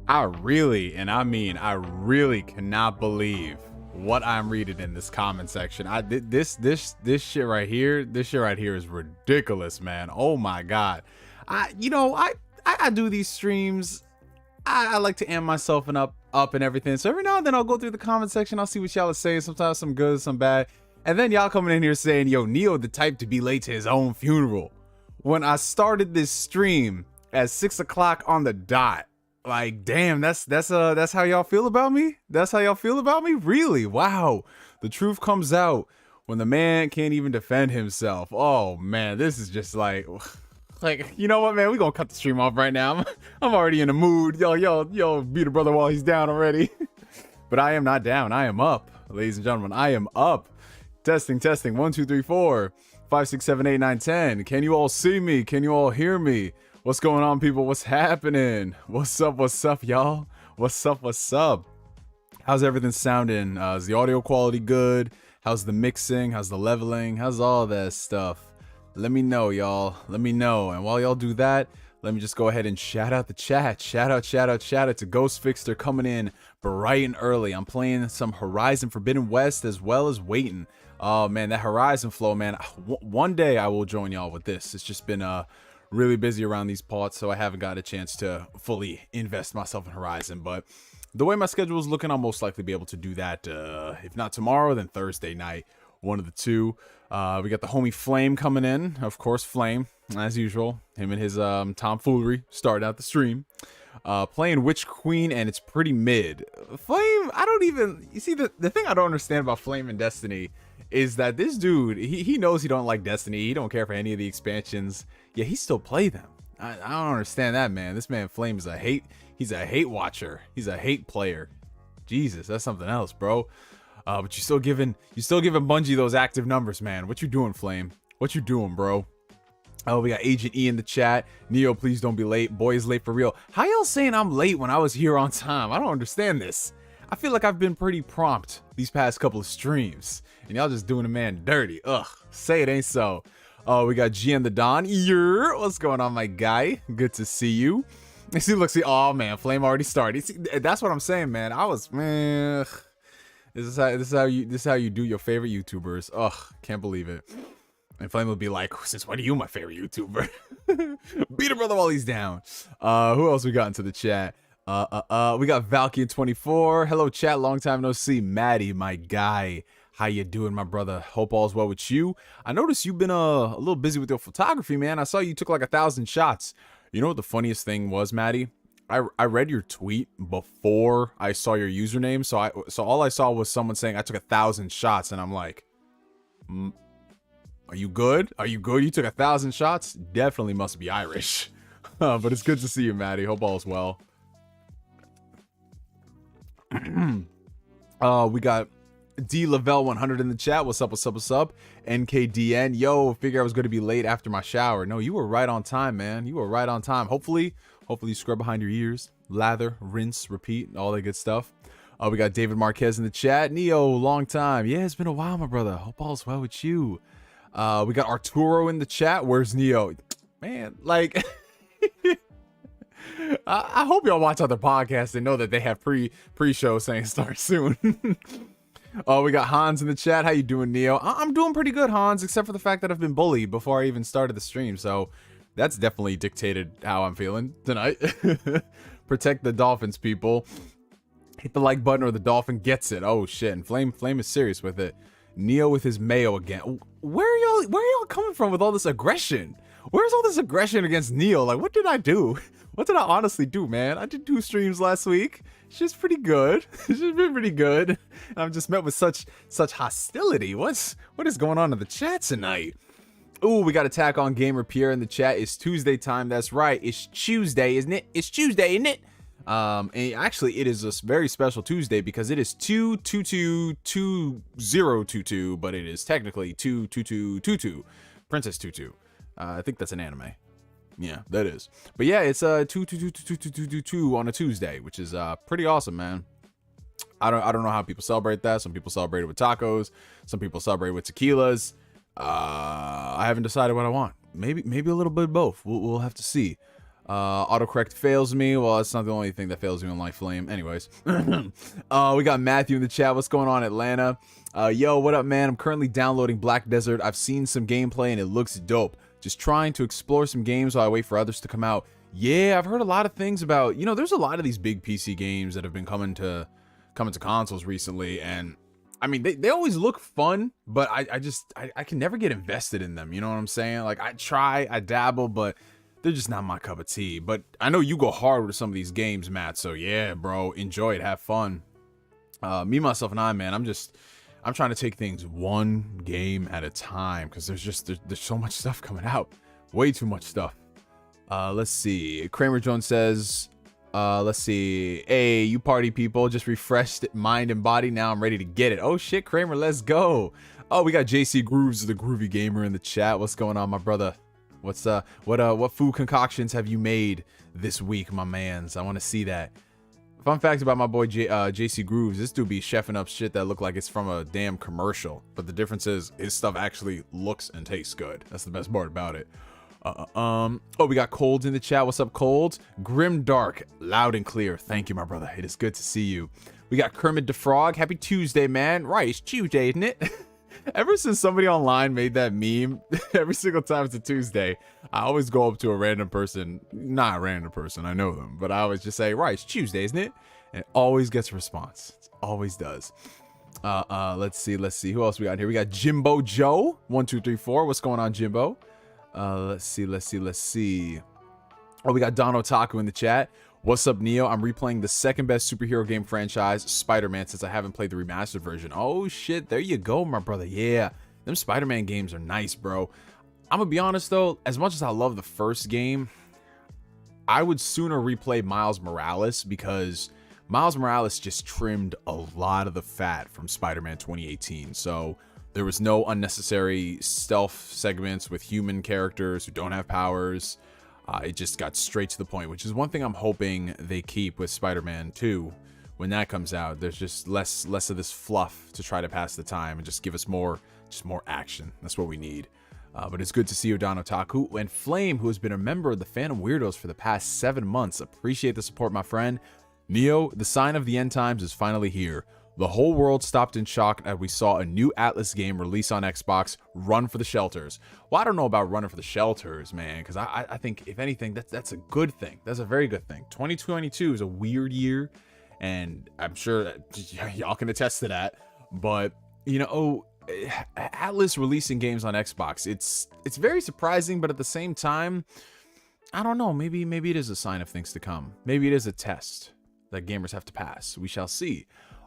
I really, and I mean, I really cannot believe what I'm reading in this comment section. This shit right here, is ridiculous, man. Oh my god. I do these streams. I like to amp myself and up and everything. So every now and then I'll go through the comment section. I'll see what y'all are saying. Sometimes some good, some bad. And then y'all coming in here saying, yo, Neo the type to be late to his own funeral. When I started this stream at 6 o'clock on the dot. Like, damn, that's how y'all feel about me? That's how y'all feel about me? Really? Wow. The truth comes out when the man can't even defend himself. Oh man, this is just like, you know what, man? We gonna cut the stream off right now. I'm already in the mood. Yo, beat a brother while he's down already. But I am not down. I am up, ladies and gentlemen. I am up. Testing. 1, 2, 3, 4, 5, 6, 7, 8, 9, 10. Can you all see me? Can you all hear me? What's going on, people? What's happening? What's up, y'all? What's up? How's everything sounding? Is the audio quality good? How's the mixing? How's the leveling? How's all that stuff? Let me know, y'all. Let me know. And while y'all do that, let me just go ahead and shout out the chat. Shout out to Ghost Fixter coming in bright and early. I'm playing some Horizon Forbidden West as well as waiting. Oh, man, that Horizon flow, man. One day I will join y'all with this. It's just been really busy around these parts, so I haven't got a chance to fully invest myself in Horizon. But the way my schedule is looking, I'll most likely be able to do that. If not tomorrow, then Thursday night. One of the two. We got the homie Flame coming in. Of course, Flame, as usual. Him and his tomfoolery starting out the stream. Playing Witch Queen, and it's pretty mid. Flame, I don't even... You see, the thing I don't understand about Flame and Destiny is that this dude, he knows he don't like Destiny. He don't care for any of the expansions. Yeah, he still play them. I don't understand that, man. This man Flame is he's a hate watcher. He's a hate player. Jesus, that's something else, bro. But you're still giving Bungie those active numbers, man. What you doing, Flame? What you doing, bro? Oh, we got Agent E in the chat. Neo, please don't be late. Boy is late for real. How y'all saying I'm late when I was here on time? I don't understand this. I feel like I've been pretty prompt these past couple of streams. And y'all just doing a man dirty. Ugh, say it ain't so. Oh, we got G and the Don. What's going on, my guy? Good to see you. Oh man, Flame already started. See, that's what I'm saying, man. Man. This is how you do your favorite YouTubers. Ugh, can't believe it. And Flame will be like, since when are you my favorite YouTuber? Beat a brother while he's down. Who else we got into the chat? We got Valkyrie24. Hello, chat. Long time no see. Maddie, my guy. How you doing, my brother? Hope all's well with you. I noticed you've been a little busy with your photography, man. I saw you took like 1,000 shots. You know what the funniest thing was, Maddie? I read your tweet before I saw your username, so all I saw was someone saying I took 1,000 shots, and I'm like, are you good? Are you good? You took 1,000 shots? Definitely must be Irish. But it's good to see you, Maddie. Hope all's well. We got D Lavelle 100 in the chat. What's up? NKDN. Yo, figure I was going to be late after my shower. No, you were right on time, man. You were right on time. Hopefully you scrub behind your ears, lather, rinse, repeat, all that good stuff. We got David Marquez in the chat. Neo, long time. Yeah, it's been a while, my brother. Hope all's well with you. We got Arturo in the chat. Where's Neo? Man, like... I hope y'all watch other podcasts and know that they have pre-show saying start soon. Oh, we got Hans in the chat. How you doing, Neo? I'm doing pretty good, Hans, except for the fact that I've been bullied before I even started the stream. So that's definitely dictated how I'm feeling tonight. Protect the dolphins, people. Hit the like button or the dolphin gets it. Oh shit! And Flame is serious with it. Neo with his mayo again. Where are y'all coming from with all this aggression? Where's all this aggression against Neo? Like, what did I do? What did I honestly do, man? I did 2 streams last week. It's just pretty good. It's just been pretty good. And I'm just met with such hostility. What is going on in the chat tonight? Ooh, we got Attack on Gamer Pierre in the chat. It's Tuesday time. That's right. It's Tuesday, isn't it? It's Tuesday, isn't it? And actually, it is a very special Tuesday because it is 2/22/2022, but it is technically 2/22/22. Princess Tutu. I think that's an anime. Yeah, that is. But yeah, it's 2/22/22 on a Tuesday, which is pretty awesome, man. I don't know how people celebrate that. Some people celebrate it with tacos. Some people celebrate with tequilas. I haven't decided what I want. Maybe a little bit of both. We'll have to see. Autocorrect fails me. Well, that's not the only thing that fails me on Light Flame. Anyways. We got Matthew in the chat. What's going on, Atlanta? Yo, what up, man? I'm currently downloading Black Desert. I've seen some gameplay and it looks dope. Just trying to explore some games while I wait for others to come out. Yeah, I've heard a lot of things about, you know, there's a lot of these big PC games that have been coming to consoles recently, and I mean, they always look fun, but I can never get invested in them. You know what I'm saying? Like, I dabble, but they're just not my cup of tea. But I know you go hard with some of these games, Matt. So yeah, bro, enjoy it, have fun. Me, myself, and I, man, I'm trying to take things one game at a time because there's so much stuff coming out, way too much stuff. Let's see. Kramer Jones says, let's see. Hey, you party people, just refreshed mind and body. Now I'm ready to get it. Oh shit, Kramer, let's go. Oh, we got JC Grooves, the Groovy Gamer, in the chat. What's going on, my brother? What's what food concoctions have you made this week, my mans? I want to see that. Fun fact about my boy JC Grooves, this dude be chefing up shit that look like it's from a damn commercial. But the difference is his stuff actually looks and tastes good. That's the best part about it. Oh, we got Cold in the chat. What's up, Cold? Grim Dark, loud and clear. Thank you, my brother. It is good to see you. We got Kermit the Frog. Happy Tuesday, man. Right, it's Tuesday, isn't it? Ever since somebody online made that meme, every single time it's a Tuesday, I always go up to a random person. Not a random person, I know them, but I always just say, right, it's Tuesday, isn't it? And it always gets a response. It always does. Let's see. Who else we got here? We got Jimbo Joe, 1234. What's going on, Jimbo? Let's see. Oh, we got Don Otaku in the chat. What's up, Neo? I'm replaying the second best superhero game franchise, Spider-Man, since I haven't played the remastered version. Oh shit, there you go, my brother. Yeah, them Spider-Man games are nice, bro. I'm gonna be honest though, as much as I love the first game, I would sooner replay Miles Morales because Miles Morales just trimmed a lot of the fat from Spider-Man 2018. So there was no unnecessary stealth segments with human characters who don't have powers. It just got straight to the point, which is one thing I'm hoping they keep with Spider-Man 2 when that comes out. There's just less of this fluff to try to pass the time and just give us more action. That's what we need. But it's good to see you, Don Otaku. And Flame, who has been a member of the Phantom Weirdos for the past 7 months. Appreciate the support, my friend. Neo, the sign of the end times is finally here. The whole world stopped in shock as we saw a new Atlas game release on Xbox, Run for the Shelters. Well, I don't know about Running for the Shelters, man, because I think, if anything, that's a good thing. That's a very good thing. 2022 is a weird year, and I'm sure that y'all can attest to that. But, you know, Atlas releasing games on Xbox, it's very surprising, but at the same time, I don't know, maybe it is a sign of things to come. Maybe it is a test that gamers have to pass. We shall see.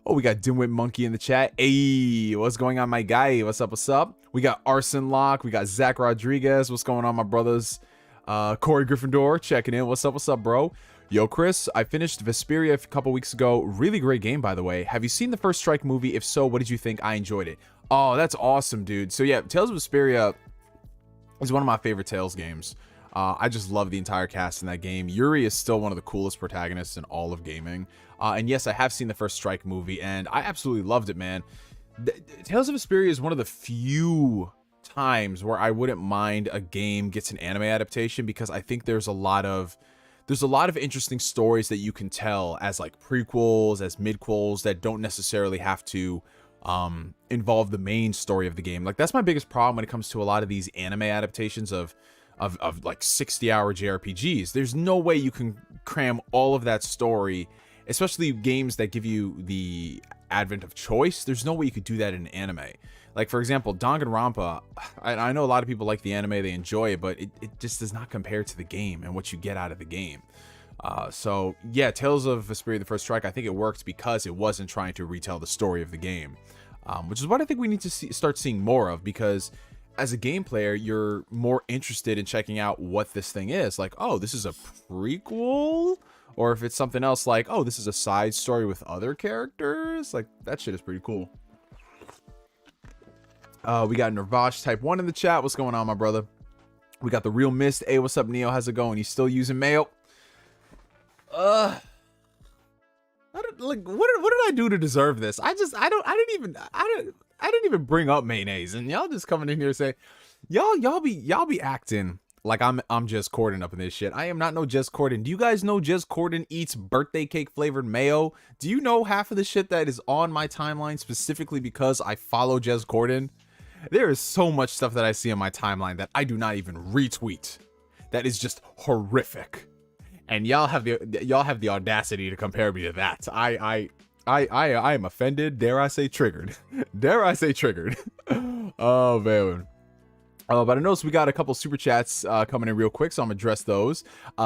Oh, we got DIMWITMONKEY in the chat. Hey, what's going on, my guy? What's up? We got Arson Lock. We got Zack Rodriguez. What's going on, my brothers? Corey Gryffindor checking in. What's up, bro? Yo, Chris, I finished Vesperia a couple weeks ago. Really great game, by the way. Have you seen the first Strike movie? If so, what did you think? I enjoyed it. Oh, that's awesome, dude. So yeah, Tales of Vesperia is one of my favorite Tales games. I just love the entire cast in that game. Yuri is still one of the coolest protagonists in all of gaming. And yes, I have seen the first Strike movie, and I absolutely loved it, man. Tales of Vesperia is one of the few times where I wouldn't mind a game gets an anime adaptation, because I think there's a lot of interesting stories that you can tell as like prequels, as midquels, that don't necessarily have to involve the main story of the game. Like, that's my biggest problem when it comes to a lot of these anime adaptations of like 60-hour JRPGs. There's no way you can cram all of that story, especially games that give you the advent of choice. There's no way you could do that in an anime. Like, for example, Danganronpa, I know a lot of people like the anime, they enjoy it, but it just does not compare to the game and what you get out of the game. So yeah, Tales of Vesperia: The First Strike, I think it worked because it wasn't trying to retell the story of the game, which is what I think we need to start seeing more of, because as a game player, you're more interested in checking out what this thing is. Like, oh, this is a prequel? Or if it's something else like, oh, this is a side story with other characters. Like, that shit is pretty cool. We got Nervash Type 1 in the chat. What's going on, my brother? We got The Real Mist. Hey, what's up, Neo? How's it going? You still using mayo? What did I do to deserve this? I didn't even bring up mayonnaise, and y'all just coming in here saying, y'all be acting like I'm Jez Corden up in this shit. I am not no Jez Corden. Do you guys know Jez Corden eats birthday cake flavored mayo? Do you know half of the shit that is on my timeline specifically because I follow Jez Corden? There is so much stuff that I see on my timeline that I do not even retweet. That is just horrific. And y'all have the audacity to compare me to that. I am offended. Dare I say triggered? Dare I say triggered? Oh man. But I noticed we got a couple super chats coming in real quick, so I'm gonna address those.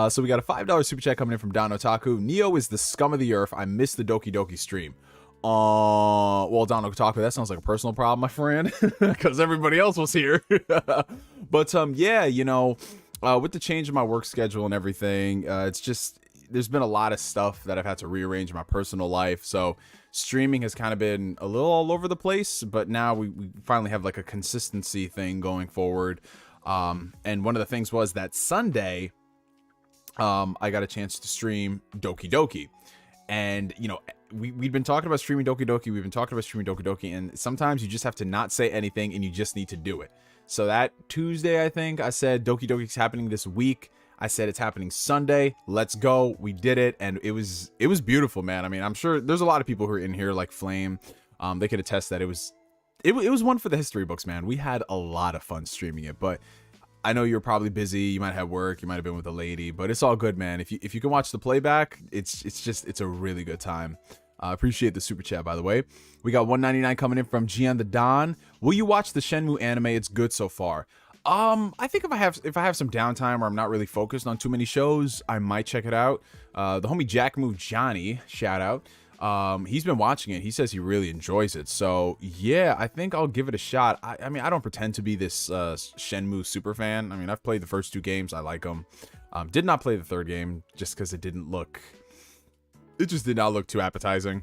So we got a $5 super chat coming in from Don Otaku. Neo is the scum of the earth. I missed the Doki Doki stream. Well, Don Otaku, that sounds like a personal problem, my friend, because everybody else was here. But yeah, you know, with the change in my work schedule and everything, it's just there's been a lot of stuff that I've had to rearrange in my personal life. So streaming has kind of been a little all over the place, but now we finally have like a consistency thing going forward. And one of the things was that Sunday, I got a chance to stream Doki Doki. And, you know, we've been talking about streaming Doki Doki. We've been talking about streaming Doki Doki. And sometimes you just have to not say anything and you just need to do it. So that Tuesday, I think I said Doki Doki's happening this week. I said it's happening Sunday. Let's go. We did it, and it was beautiful, man. I mean, I'm sure there's a lot of people who are in here like Flame. They could attest that it was one for the history books, man. We had a lot of fun streaming it, but I know you're probably busy. You might have work. You might have been with a lady, but it's all good, man. If you can watch the playback, it's a really good time. Appreciate the super chat, by the way. We got 199 coming in from Gian the Don. Will you watch the Shenmue anime? It's good so far. I think if I have some downtime or I'm not really focused on too many shows, I might check it out. The homie Jack Move Johnny, shout out. He's been watching it. He says he really enjoys it. So yeah, I think I'll give it a shot. I mean, I don't pretend to be this Shenmue super fan. I mean, I've played the first 2 games. I like them. Did not play the 3rd game just because it just did not look too appetizing.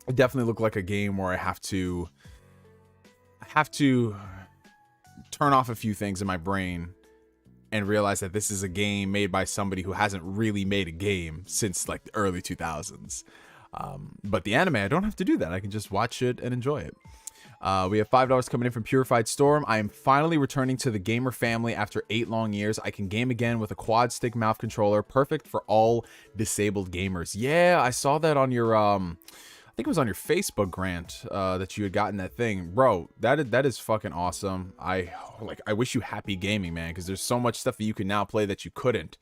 It definitely looked like a game where I have to turn off a few things in my brain and realize that this is a game made by somebody who hasn't really made a game since like the early 2000s. But the anime, I don't have to do that. I can just watch it and enjoy it. We have $5 coming in from Purified Storm. I am finally returning to the gamer family after 8 long years. I can game again with a quad stick mouth controller, perfect for all disabled gamers. Yeah, I saw that on your I think it was on your Facebook, Grant, that you had gotten that thing. Bro, that is fucking awesome. I wish you happy gaming, man, because there's so much stuff that you can now play that you couldn't.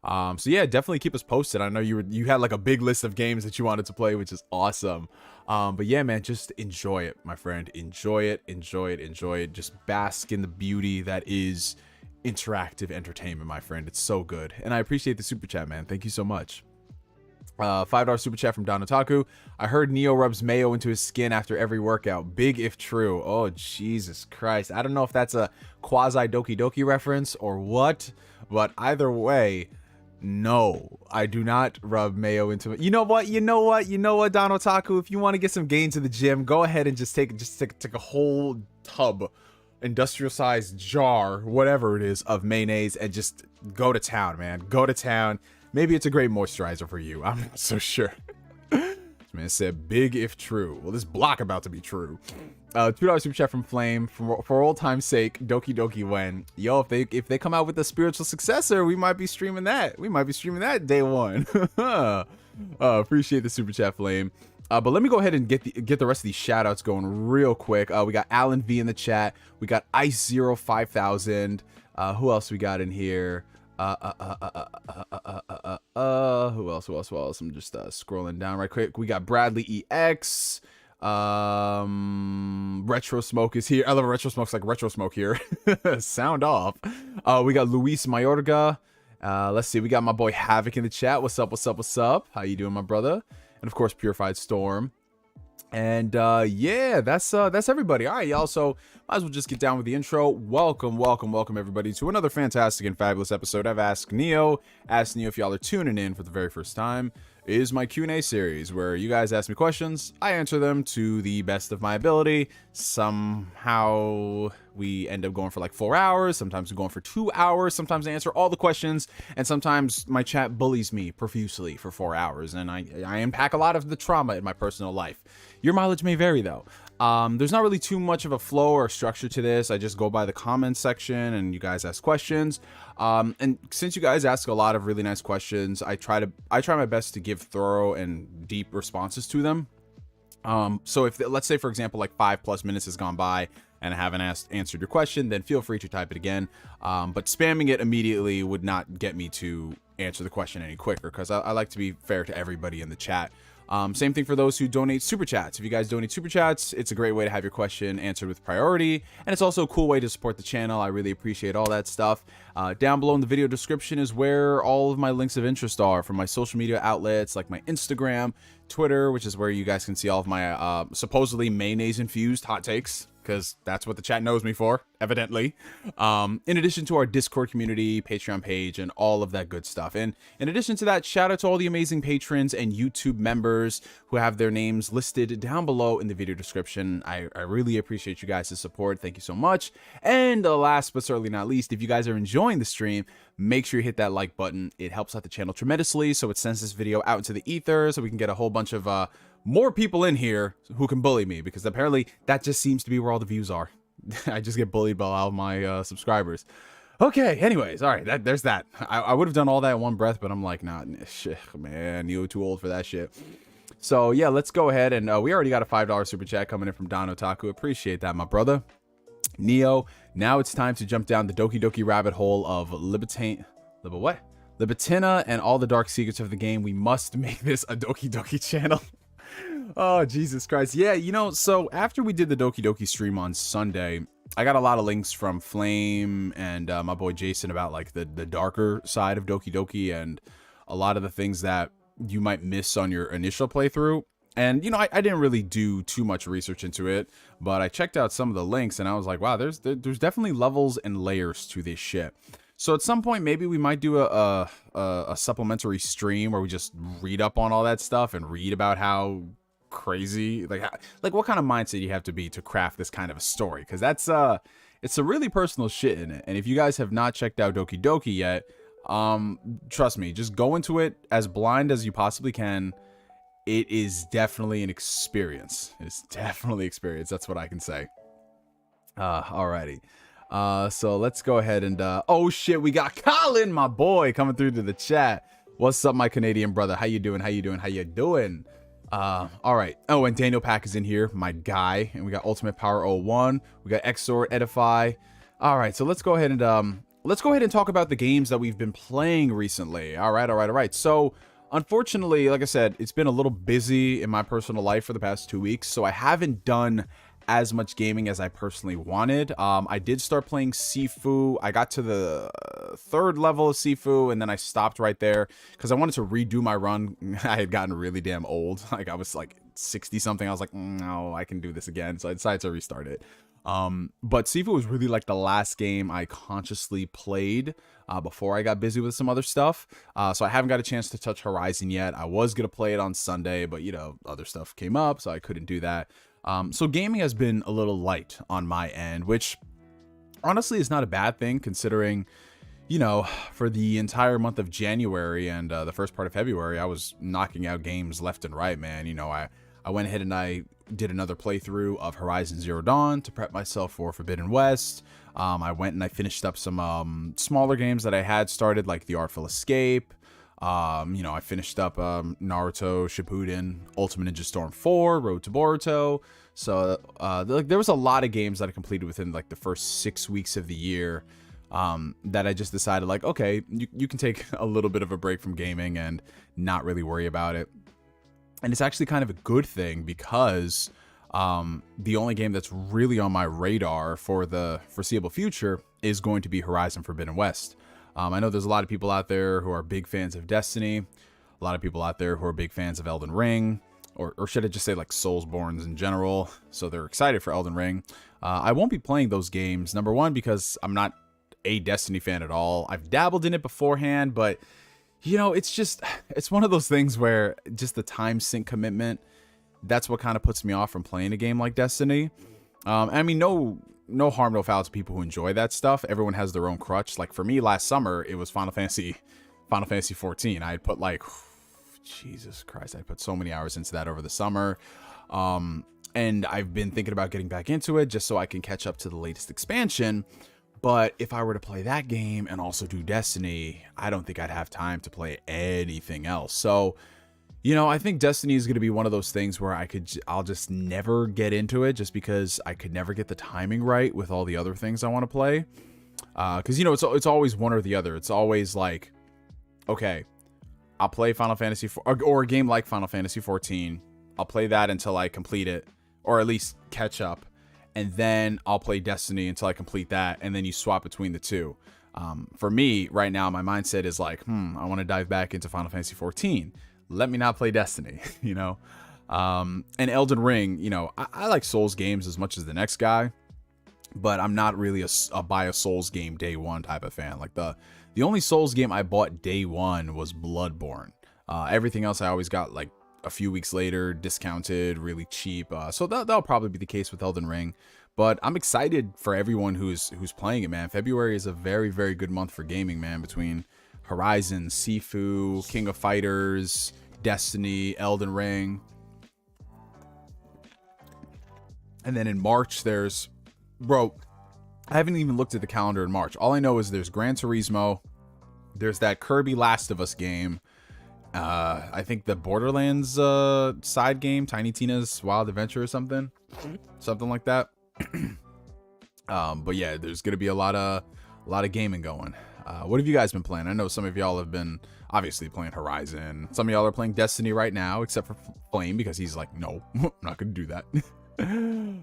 So yeah, definitely keep us posted. I know you had like a big list of games that you wanted to play, which is awesome. But yeah, man, just enjoy it, my friend. Enjoy it. Just bask in the beauty that is interactive entertainment, my friend. It's so good. And I appreciate the super chat, man. Thank you so much. $5 super chat from Don Otaku. I heard Neo rubs mayo into his skin after every workout. Big if true. Oh, Jesus Christ. I don't know if that's a quasi Doki Doki reference or what, but either way, no, I do not rub mayo into it. You know what, Don Otaku? If you want to get some gains in the gym, go ahead and just take a whole tub, industrial sized jar, whatever it is, of mayonnaise and just go to town, man. Go to town. Maybe it's a great moisturizer for you. I'm not so sure. This man said, big if true. Well, this block about to be true. $2 super chat from Flame. For old time's sake, Doki Doki when. Yo, if they come out with a spiritual successor, we might be streaming that. We might be streaming that day one. Appreciate the super chat, Flame. But let me go ahead and get the rest of these shout outs going real quick. We got Alan V in the chat. We got Ice05000. Who else we got in here? Who else? I'm just scrolling down right quick. We got Bradley EX. Retro Smoke is here. I love Retro Smoke's like Retro Smoke here. Sound off. We got Luis Mayorga. Let's see. We got my boy Havoc in the chat. What's up? How you doing, my brother? And of course, Purified Storm. And yeah, that's everybody. All right, y'all. So might as well just get down with the intro. Welcome everybody to another fantastic and fabulous episode of Ask Neo. Ask Neo, if y'all are tuning in for the very first time, is my Q&A series where you guys ask me questions, I answer them to the best of my ability. Somehow we end up going for like 4 hours. Sometimes we're going for 2 hours. Sometimes I answer all the questions, and sometimes my chat bullies me profusely for 4 hours, and I unpack a lot of the trauma in my personal life. Your mileage may vary though. There's not really too much of a flow or structure to this. I just go by the comments section and you guys ask questions. And since you guys ask a lot of really nice questions, I try my best to give thorough and deep responses to them. So if, let's say for example, like 5+ minutes has gone by and I haven't answered your question, then feel free to type it again. But spamming it immediately would not get me to answer the question any quicker, because I like to be fair to everybody in the chat. Same thing for those who donate super chats. If you guys donate super chats, it's a great way to have your question answered with priority, and it's also a cool way to support the channel. I really appreciate all that stuff. Down below in the video description is where all of my links of interest are from my social media outlets, like my Instagram, Twitter, which is where you guys can see all of my supposedly mayonnaise infused hot takes, because that's what the chat knows me for, evidently. In addition to our Discord community, Patreon page, and all of that good stuff. And in addition to that, shout out to all the amazing patrons and YouTube members who have their names listed down below in the video description. I really appreciate you guys' support. Thank you so much. And last but certainly not least, if you guys are enjoying the stream, make sure you hit that like button. It helps out the channel tremendously, so it sends this video out into the ether, so we can get a whole bunch of more people in here who can bully me, because apparently that just seems to be where all the views are. I just get bullied by all my subscribers. Okay, anyways, all right, there's that. I would have done all that in one breath, but I'm like, nah, shit, man, you're too old for that shit. So yeah, let's go ahead, and we already got a $5 super chat coming in from Don Otaku. Appreciate that, my brother. Neo, now it's time to jump down the Doki Doki rabbit hole of Libitina and all the dark secrets of the game. We must make this a Doki Doki channel. Oh, Jesus Christ. Yeah, you know, so after we did the Doki Doki stream on Sunday, I got a lot of links from Flame and my boy Jason about like the darker side of Doki Doki and a lot of the things that you might miss on your initial playthrough. And, you know, I didn't really do too much research into it, but I checked out some of the links and I was like, wow, there's definitely levels and layers to this shit. So at some point, maybe we might do a supplementary stream where we just read up on all that stuff and read about how crazy, like what kind of mindset you have to be to craft this kind of a story. Because that's, it's a really personal shit in it. And if you guys have not checked out Doki Doki yet, trust me, just go into it as blind as you possibly can. It is definitely an experience. It's definitely experience. That's what I can say. Alrighty. So let's go ahead and, oh shit, we got Colin, my boy, coming through to the chat. What's up, my Canadian brother? How you doing? How you doing? How you doing? All right. Oh, and Daniel Pack is in here, my guy. And we got Ultimate Power 01. We got Exort, Edify. All right. So let's go ahead and, talk about the games that we've been playing recently. All right. So, unfortunately, like I said, it's been a little busy in my personal life for the past 2 weeks, so I haven't done as much gaming as I personally wanted. I did start playing Sifu. I got to the 3rd level of Sifu, and then I stopped right there because I wanted to redo my run. I had gotten really damn old. Like, I was like 60 something. I was like, no, I can do this again. So I decided to restart it. But Sifu was really like the last game I consciously played before I got busy with some other stuff. So I haven't got a chance to touch Horizon yet. I was going to play it on Sunday, but, you know, other stuff came up, so I couldn't do that. So gaming has been a little light on my end, which honestly is not a bad thing considering, you know, for the entire month of January and the first part of February, I was knocking out games left and right, man. You know, I went ahead and I did another playthrough of Horizon Zero Dawn to prep myself for Forbidden West. I went and I finished up some smaller games that I had started, like The Artful Escape. You know, I finished up Naruto Shippuden, Ultimate Ninja Storm 4, Road to Boruto. So like there was a lot of games that I completed within like the first 6 weeks of the year that I just decided like, okay, you can take a little bit of a break from gaming and not really worry about it. And it's actually kind of a good thing because the only game that's really on my radar for the foreseeable future is going to be Horizon Forbidden West. I know there's a lot of people out there who are big fans of Destiny, a lot of people out there who are big fans of Elden Ring, or should I just say like Soulsborns in general, so they're excited for Elden Ring. I won't be playing those games, number one, because I'm not a Destiny fan at all. I've dabbled in it beforehand, but, you know, it's one of those things where just the time sink commitment, that's what kind of puts me off from playing a game like Destiny. I mean, no no harm, no foul to people who enjoy that stuff. Everyone has their own crutch. Like for me, last summer it was Final Fantasy 14. I had put like, Jesus Christ, I put so many hours into that over the summer. And I've been thinking about getting back into it just so I can catch up to the latest expansion. But if I were to play that game and also do Destiny, I don't think I'd have time to play anything else. So, you know, I think Destiny is going to be one of those things where I'll just never get into it just because I could never get the timing right with all the other things I want to play. Because, you know, it's always one or the other. It's always like, okay, I'll play Final Fantasy 4 or a game like Final Fantasy 14. I'll play that until I complete it, or at least catch up. And then I'll play Destiny until I complete that. And then you swap between the two. For me, right now, my mindset is like, I want to dive back into Final Fantasy 14. Let me not play Destiny, you know? And Elden Ring, you know, I like Souls games as much as the next guy. But I'm not really a buy a Souls game day one type of fan. Like the only Souls game I bought day one was Bloodborne. Everything else I always got like a few weeks later, discounted, really cheap. So that'll probably be the case with Elden Ring. But I'm excited for everyone who's playing it, man. February is a very, very good month for gaming, man. Between Horizon, Sifu, King of Fighters, Destiny, Elden Ring. And then in March, there's... Bro, I haven't even looked at the calendar in March. All I know is there's Gran Turismo. There's that Kirby Last of Us game. I think the Borderlands side game, Tiny Tina's Wild Adventure or something like that. But yeah, there's gonna be a lot of gaming going. What have you guys been playing? I know some of y'all have been obviously playing Horizon. Some of y'all are playing Destiny right now, except for Flame because he's like, no, I'm not gonna do that.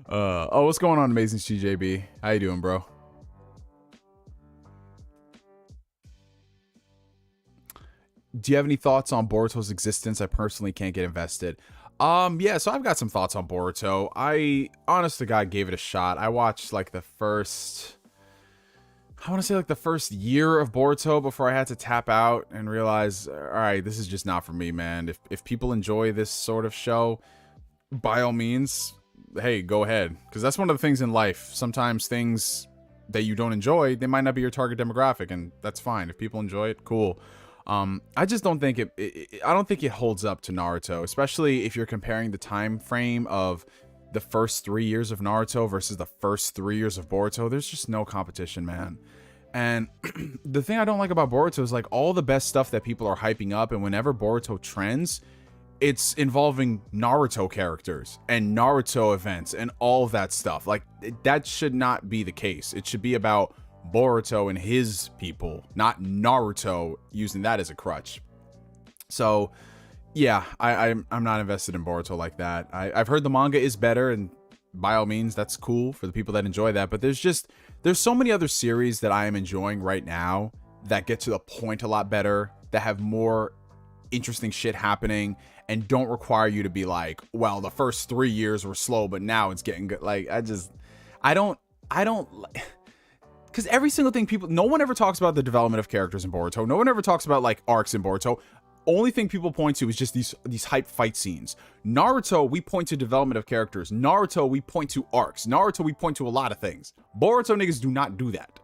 Oh, what's going on, Amazing CJB? How you doing, bro? Do you have any thoughts on Boruto's existence? I personally can't get invested. Yeah, so I've got some thoughts on Boruto. I, honest to God, gave it a shot. I watched like the first year of Boruto before I had to tap out and realize, all right, this is just not for me, man. If people enjoy this sort of show, by all means, hey, go ahead. Because that's one of the things in life. Sometimes things that you don't enjoy, they might not be your target demographic, and that's fine. If people enjoy it, cool. I just don't think I don't think it holds up to Naruto, especially if you're comparing the time frame of the first 3 years of Naruto versus the first 3 years of Boruto. There's just no competition, man. And the thing I don't like about Boruto is like all the best stuff that people are hyping up, and whenever Boruto trends, it's involving Naruto characters and Naruto events and all of that stuff. Like that should not be the case. It should be about Boruto and his people, not Naruto using that as a crutch. So yeah, I'm not invested in Boruto like that. I've heard the manga is better, and by all means that's cool for the people that enjoy that, but there's so many other series that I am enjoying right now that get to the point a lot better, that have more interesting shit happening, and don't require you to be like, well, the first 3 years were slow but now it's getting good. Like I don't because every single thing no one ever talks about the development of characters in Boruto. No one ever talks about like arcs in Boruto. Only thing people point to is just these hype fight scenes. Naruto, we point to development of characters. Naruto, we point to arcs. Naruto, we point to a lot of things. Boruto niggas do not do that.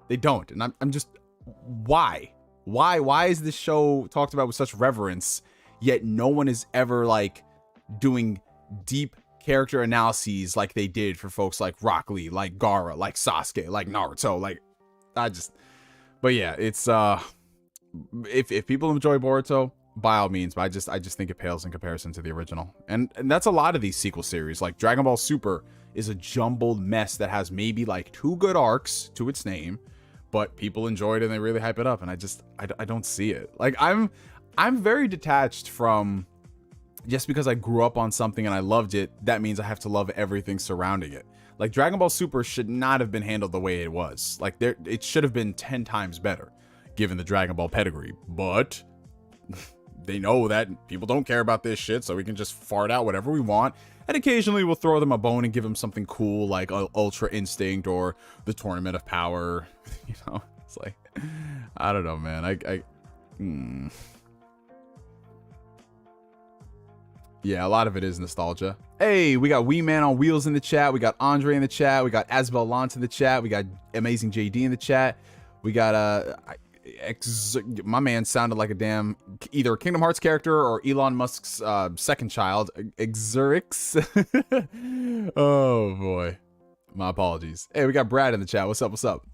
They don't. And I'm just, why? Why is this show talked about with such reverence, yet no one is ever like doing deep character analyses like they did for folks like Rock Lee, like Gaara, like Sasuke, like Naruto? Like but yeah, it's if people enjoy Boruto, by all means, but I just think it pales in comparison to the original. And that's a lot of these sequel series. Like Dragon Ball Super is a jumbled mess that has maybe like 2 good arcs to its name, but people enjoy it and they really hype it up, and I don't see it. Like I'm very detached from, just because I grew up on something and I loved it, that means I have to love everything surrounding it. Like Dragon Ball Super should not have been handled the way it was. Like it should have been 10 times better, given the Dragon Ball pedigree. But they know that people don't care about this shit, so we can just fart out whatever we want. And occasionally we'll throw them a bone and give them something cool like Ultra Instinct or the Tournament of Power. You know, it's like, I don't know, man. Yeah, a lot of it is nostalgia. Hey, we got Wee Man on Wheels in the chat. We got Andre in the chat. We got Asbel Lance in the chat. We got Amazing JD in the chat. We got my man sounded like a damn either Kingdom Hearts character or Elon Musk's second child, Xerix. Oh boy, my apologies. Hey, we got Brad in the chat. What's up? What's up?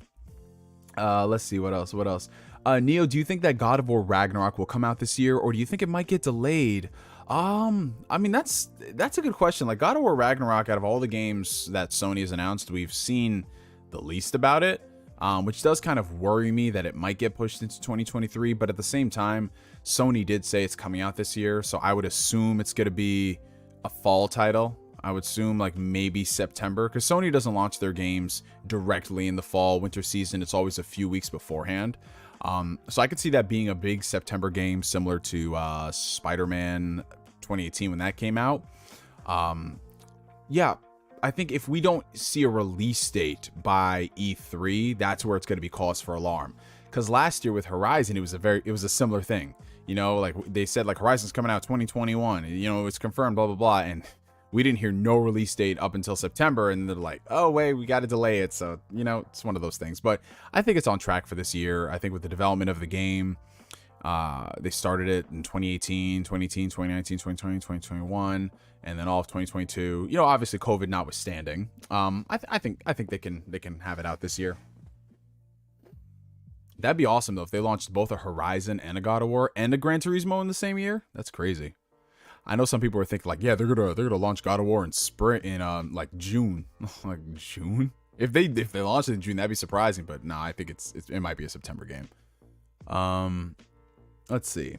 Let's see what else. What else? Neo, do you think that God of War Ragnarok will come out this year, or do you think it might get delayed? I mean, that's a good question. Like, God of War Ragnarok, out of all the games that Sony has announced, we've seen the least about it, which does kind of worry me that it might get pushed into 2023. But at the same time, Sony did say it's coming out this year, so I would assume it's going to be a fall title. I would assume like maybe September, because Sony doesn't launch their games directly in the fall, winter season. It's always a few weeks beforehand. So I could see that being a big September game, similar to Spider-Man 2018 when that came out. Yeah, I think if we don't see a release date by E3, that's where it's going to be cause for alarm. Because last year with Horizon, it was a similar thing. You know, like they said, like Horizon's coming out 2021. You know, it's confirmed, blah blah blah, and we didn't hear no release date up until September, and they're like, oh, wait, we got to delay it. So, you know, it's one of those things. But I think it's on track for this year. I think with the development of the game, they started it in 2018, 2019, 2020, 2021, and then all of 2022. You know, obviously COVID notwithstanding. I think they can have it out this year. That'd be awesome, though, if they launched both a Horizon and a God of War and a Gran Turismo in the same year. That's crazy. I know some people are thinking like, yeah, they're gonna launch God of War in spring in like June, like June. If they launch it in June, that'd be surprising. But no, I think it might be a September game. Let's see.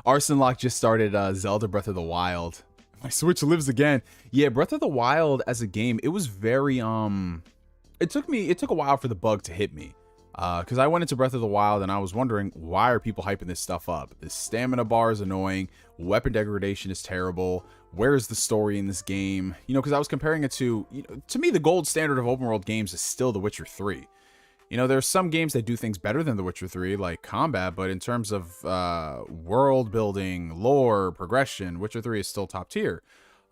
Arson Lock just started Zelda Breath of the Wild. My Switch lives again. Yeah, Breath of the Wild as a game, it was very It took a while for the bug to hit me. Because I went into Breath of the Wild and I was wondering, why are people hyping this stuff up? The stamina bar is annoying. Weapon degradation is terrible. Where is the story in this game? You know, because I was comparing it to, you know, to me, the gold standard of open world games is still The Witcher 3. You know, there's some games that do things better than The Witcher 3, like combat, but in terms of world building, lore, progression, Witcher 3 is still top tier.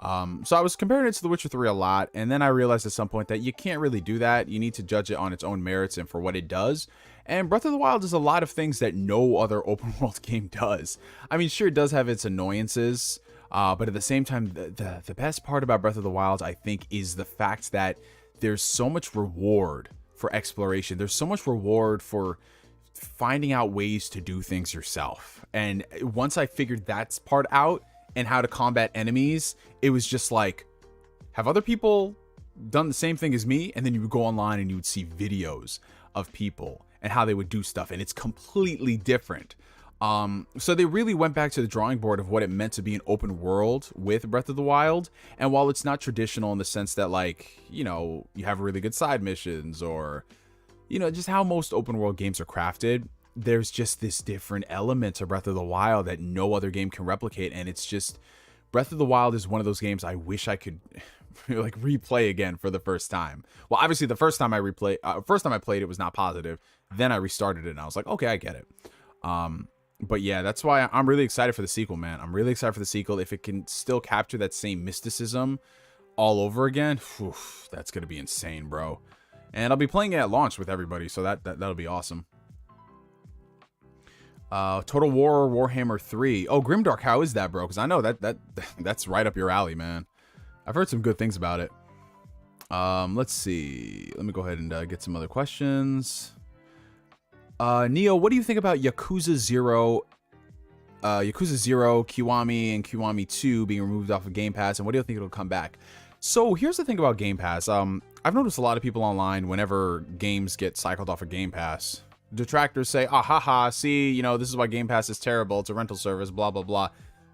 So I was comparing it to The Witcher 3 a lot, and then I realized at some point that you can't really do that. You need to judge it on its own merits and for what it does. And Breath of the Wild does a lot of things that no other open world game does. I mean, sure, it does have its annoyances, but at the same time, the best part about Breath of the Wild, I think, is the fact that there's so much reward for exploration. There's so much reward for finding out ways to do things yourself. And once I figured that part out, and how to combat enemies, it was just like, have other people done the same thing as me? And then you would go online and you would see videos of people and how they would do stuff, and it's completely different. So they really went back to the drawing board of what it meant to be an open world with Breath of the Wild. And while it's not traditional in the sense that, like, you know, you have really good side missions, or, you know, just how most open world games are crafted, there's just this different element to Breath of the Wild that no other game can replicate. And it's just, Breath of the Wild is one of those games I wish I could like replay again for the first time. Well, obviously the first time I played it was not positive. Then I restarted it and I was like, okay, I get it. But yeah, that's why I'm really excited for the sequel, man. I'm really excited for the sequel. If it can still capture that same mysticism all over again, whew, that's going to be insane, bro. And I'll be playing it at launch with everybody, so that'll be awesome. Total War Warhammer 3. Oh, Grimdark, how is that, bro? Because I know that's right up your alley, man. I've heard some good things about it. Let's see. Let me go ahead and get some other questions. Neo, what do you think about Yakuza 0, Kiwami, and Kiwami 2 being removed off of Game Pass, and what do you think it'll come back? So here's the thing about Game Pass. I've noticed a lot of people online, whenever games get cycled off of Game Pass, detractors say, ah, haha, see, you know, this is why Game Pass is terrible. It's a rental service, blah, blah, blah.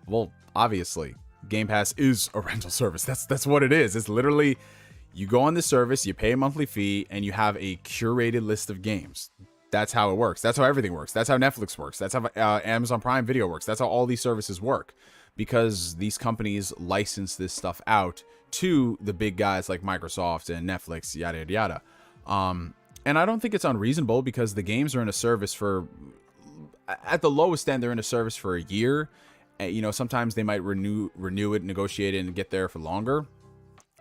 Well, obviously, Game Pass is a rental service. That's what it is. It's literally, you go on the service, you pay a monthly fee, and you have a curated list of games. That's how it works. That's how everything works. That's how Netflix works. That's how Amazon Prime Video works. That's how all these services work, because these companies license this stuff out to the big guys like Microsoft and Netflix, yada, yada, yada. And I don't think it's unreasonable, because the games are in a service for, at the lowest end, they're in a service for a year. You know, sometimes they might renew it, negotiate it, and get there for longer.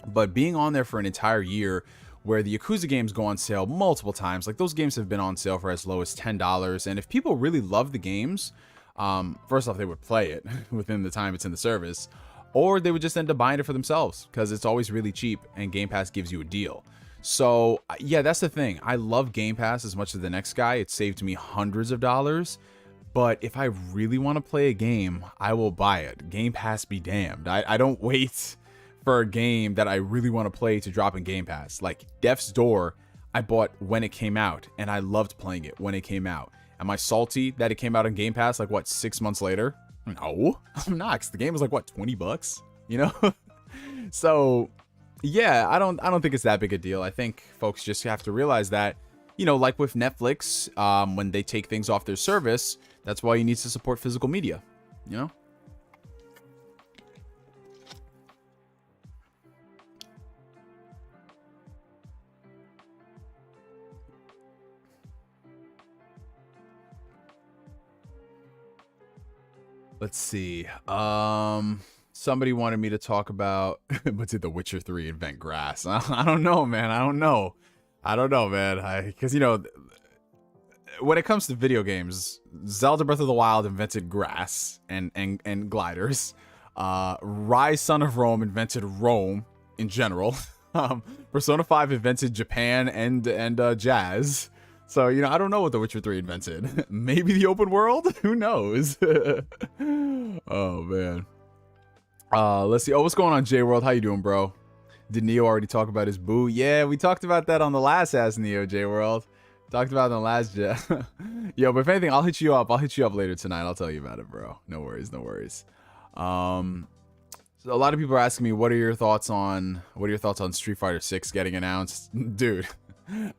But being on there for an entire year, where the Yakuza games go on sale multiple times, like those games have been on sale for as low as $10. And if people really love the games, first off, they would play it within the time it's in the service, or they would just end up buying it for themselves because it's always really cheap and Game Pass gives you a deal. So yeah, that's the thing. I love Game Pass as much as the next guy. It saved me hundreds of dollars. But if I really want to play a game, I will buy it. Game Pass be damned. I don't wait for a game that I really want to play to drop in Game Pass. Like Death's Door, I bought when it came out, and I loved playing it when it came out. Am I salty that it came out on Game Pass like, what, 6 months later? No, I'm not. 'Cause the game was like, what, 20 bucks? You know? So, yeah, I don't think it's that big a deal. I think folks just have to realize that, you know, like with Netflix, when they take things off their service, that's why you need to support physical media, you know? Let's see. Somebody wanted me to talk about, but did The Witcher 3 invent grass? I don't know, man. I don't know, man. Because, you know, when it comes to video games, Zelda Breath of the Wild invented grass and gliders. Rise Son of Rome invented Rome in general. Persona 5 invented Japan and jazz. So, you know, I don't know what The Witcher 3 invented. Maybe the open world? Who knows? Oh, man. Let's see. Oh, what's going on, J-World? How you doing, bro? Did Neo already talk about his boo? Yeah, we talked about that on the last Ask Neo, J-World. Talked about it on the last Yo, but if anything, I'll hit you up. I'll hit you up later tonight. I'll tell you about it, bro. No worries, no worries. So a lot of people are asking me, what are your thoughts on Street Fighter 6 getting announced? Dude,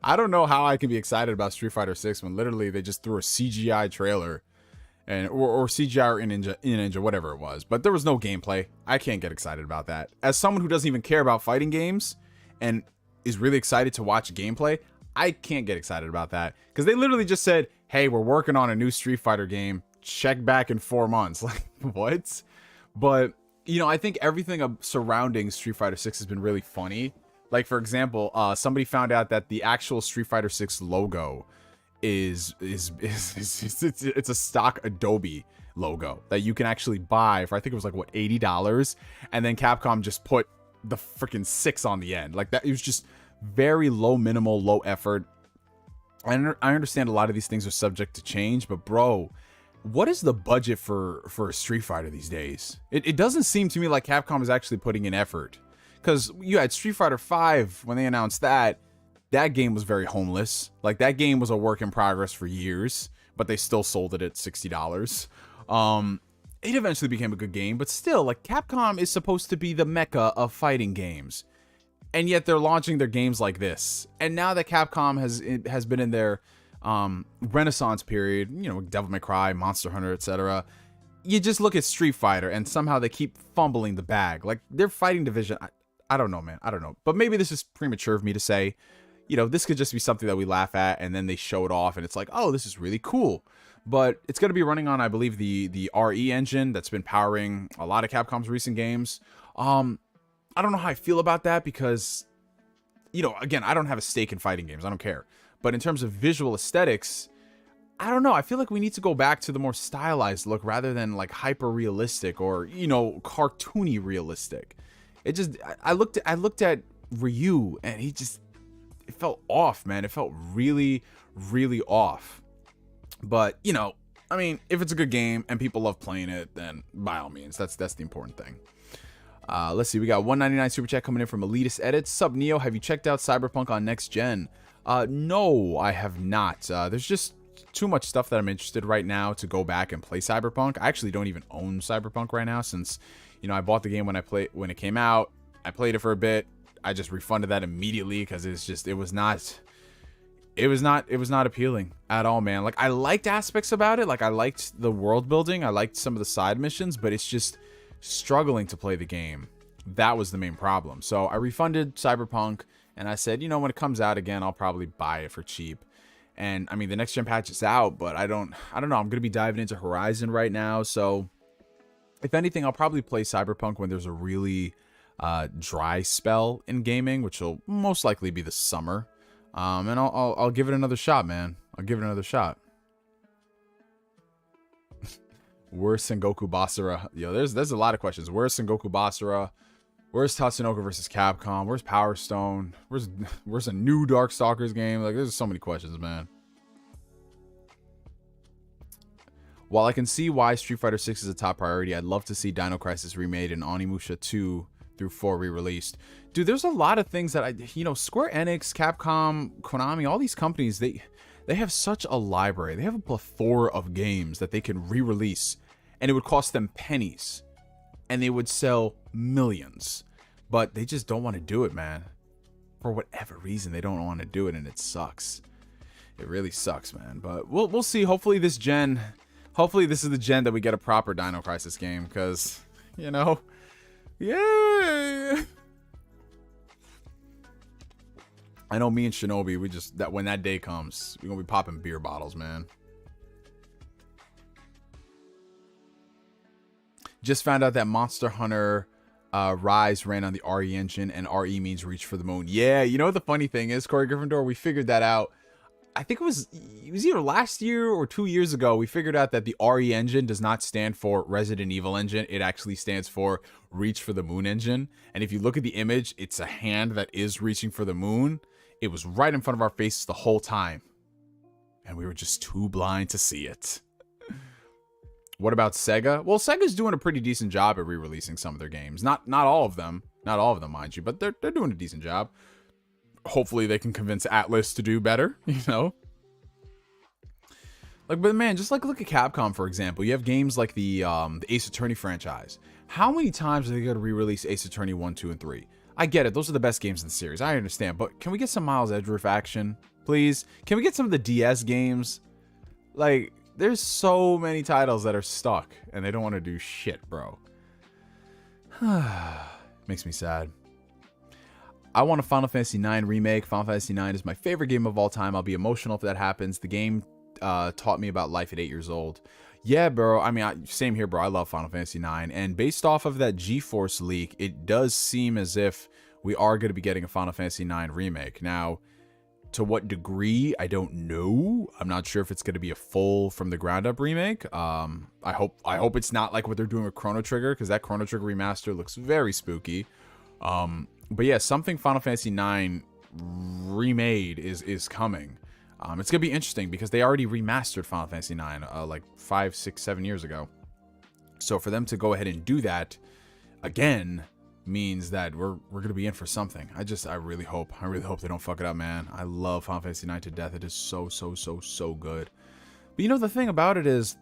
I don't know how I can be excited about Street Fighter 6 when literally they just threw a CGI trailer or CGI or in Ninja, whatever it was. But there was no gameplay. I can't get excited about that. As someone who doesn't even care about fighting games and is really excited to watch gameplay, I can't get excited about that. Because they literally just said, hey, we're working on a new Street Fighter game. Check back in 4 months. Like, what? But, you know, I think everything surrounding Street Fighter 6 has been really funny. Like, for example, somebody found out that the actual Street Fighter 6 logo it's a stock Adobe logo that you can actually buy for, I think it was like, what, $80, and then Capcom just put the freaking 6 on the end. Like, that, it was just very minimal, low effort. I understand a lot of these things are subject to change, but bro, what is the budget for a Street Fighter these days? It doesn't seem to me like Capcom is actually putting in effort. Because you had Street Fighter 5 when they announced that game was very homeless. Like, that game was a work in progress for years, but they still sold it at $60. It eventually became a good game, but still, like, Capcom is supposed to be the mecca of fighting games. And yet they're launching their games like this. And now that Capcom has been in their renaissance period, you know, Devil May Cry, Monster Hunter, etc., you just look at Street Fighter and somehow they keep fumbling the bag. Like, their fighting division, I don't know, man. I don't know. But maybe this is premature of me to say. You know, this could just be something that we laugh at and then they show it off and it's like, oh, this is really cool. But it's going to be running on, I believe, the RE engine that's been powering a lot of Capcom's recent games. I don't know how I feel about that because, you know, again, I don't have a stake in fighting games. I don't care. But in terms of visual aesthetics, I don't know. I feel like we need to go back to the more stylized look rather than like hyper realistic or, you know, cartoony realistic. It just, I looked at Ryu and it felt off, man. It felt really, really off. But, you know, I mean, if it's a good game and people love playing it, then by all means, that's the important thing. Let's see, we got 199 super chat coming in from Elitist Edits. Sub Neo, have you checked out Cyberpunk on next gen? No, I have not. There's just too much stuff that I'm interested right now to go back and play Cyberpunk. I actually don't even own Cyberpunk right now since, you know, I bought the game when it came out. I played it for a bit. I just refunded that immediately because it was not appealing at all, man. Like, I liked aspects about it. Like, I liked the world building. I liked some of the side missions, but it's just struggling to play the game. That was the main problem. So I refunded Cyberpunk and I said, you know, when it comes out again, I'll probably buy it for cheap. And I mean, the next gen patch is out, but I don't know. I'm going to be diving into Horizon right now. So if anything, I'll probably play Cyberpunk when there's a really dry spell in gaming, which will most likely be the summer. And I'll give it another shot, man. I'll give it another shot. Where's Sengoku Basara? Yo, there's a lot of questions. Where's Sengoku Basara? Where's Tatsunoko versus Capcom? Where's Power Stone? Where's a new Darkstalkers game? Like, there's so many questions, man. While I can see why Street Fighter 6 is a top priority, I'd love to see Dino Crisis remade and Onimusha 2 through 4 re-released. Dude, there's a lot of things that Square Enix, Capcom, Konami, all these companies, they have such a library. They have a plethora of games that they can re-release, and it would cost them pennies, and they would sell millions. But they just don't want to do it, man. For whatever reason, they don't want to do it, and it sucks. It really sucks, man. But we'll see. Hopefully this is the gen that we get a proper Dino Crisis game, because, yeah. I know me and Shinobi, when that day comes, we're gonna be popping beer bottles, man. Just found out that Monster Hunter Rise ran on the RE engine, and RE means reach for the moon. Yeah, you know what the funny thing is, Corey Gryffindor, we figured that out. I think it was either last year or 2 years ago. We figured out that the RE engine does not stand for Resident Evil engine. It actually stands for Reach for the Moon engine. And if you look at the image, it's a hand that is reaching for the moon. It was right in front of our faces the whole time, and we were just too blind to see it. What about Sega? Well, Sega's doing a pretty decent job at re-releasing some of their games. Not all of them, mind you, but they're doing a decent job. Hopefully they can convince Atlas to do better, Like, but man, just like look at Capcom, for example. You have games like the Ace Attorney franchise. How many times are they going to re-release Ace Attorney 1, 2, and 3? I get it. Those are the best games in the series. I understand. But can we get some Miles Edgeworth action, please? Can we get some of the DS games? Like, there's so many titles that are stuck, and they don't want to do shit, bro. Makes me sad. I want a Final Fantasy IX remake. Final Fantasy IX is my favorite game of all time. I'll be emotional if that happens. The game taught me about life at 8 years old. Yeah, bro. I mean, same here, bro. I love Final Fantasy IX. And based off of that GeForce leak, it does seem as if we are going to be getting a Final Fantasy IX remake. Now, to what degree, I don't know. I'm not sure if it's going to be a full from the ground up remake. I hope it's not like what they're doing with Chrono Trigger, because that Chrono Trigger remaster looks very spooky. But yeah, something Final Fantasy IX remade is coming. It's going to be interesting because they already remastered Final Fantasy IX like 5, 6, 7 years ago. So for them to go ahead and do that again means that we're going to be in for something. I really hope they don't fuck it up, man. I love Final Fantasy IX to death. It is so good. But the thing about it is,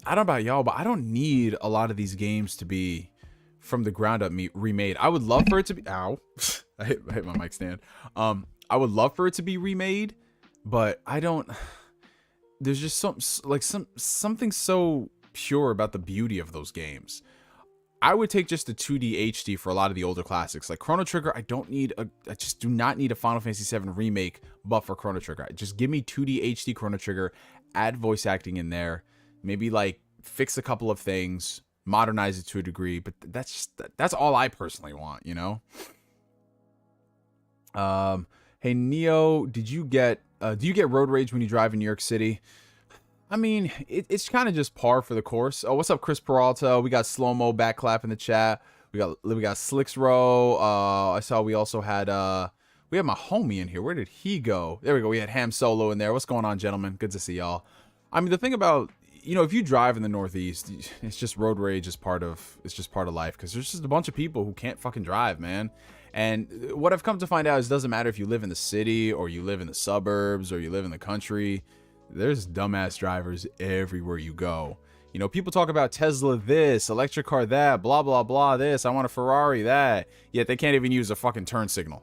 I don't know about y'all, but I don't need a lot of these games to be from the ground up remade. I would love for it to be, ow, I hit my mic stand. I would love for it to be remade, but I don't, there's just something so pure about the beauty of those games. I would take just the 2D HD for a lot of the older classics. Like Chrono Trigger, I just do not need a Final Fantasy VII remake, but for Chrono Trigger. Just give me 2D HD Chrono Trigger, add voice acting in there, maybe like fix a couple of things, modernize it to a degree, but that's all I personally want, Hey Neo, do you get road rage when you drive in New York City? I mean, it's kind of just par for the course. Oh, what's up, Chris Peralta? We got Slow Mo back clap in the chat. We got Slixro. I saw we also had we have my homie in here. Where did he go? There we go. We had Ham Solo in there. What's going on, gentlemen? Good to see y'all. I mean, the thing about, if you drive in the Northeast, it's just road rage is part of life, because there's just a bunch of people who can't fucking drive, man. And what I've come to find out is it doesn't matter if you live in the city or you live in the suburbs or you live in the country. There's dumbass drivers everywhere you go. People talk about Tesla this, electric car that, blah, blah, blah this, I want a Ferrari that. Yet they can't even use a fucking turn signal.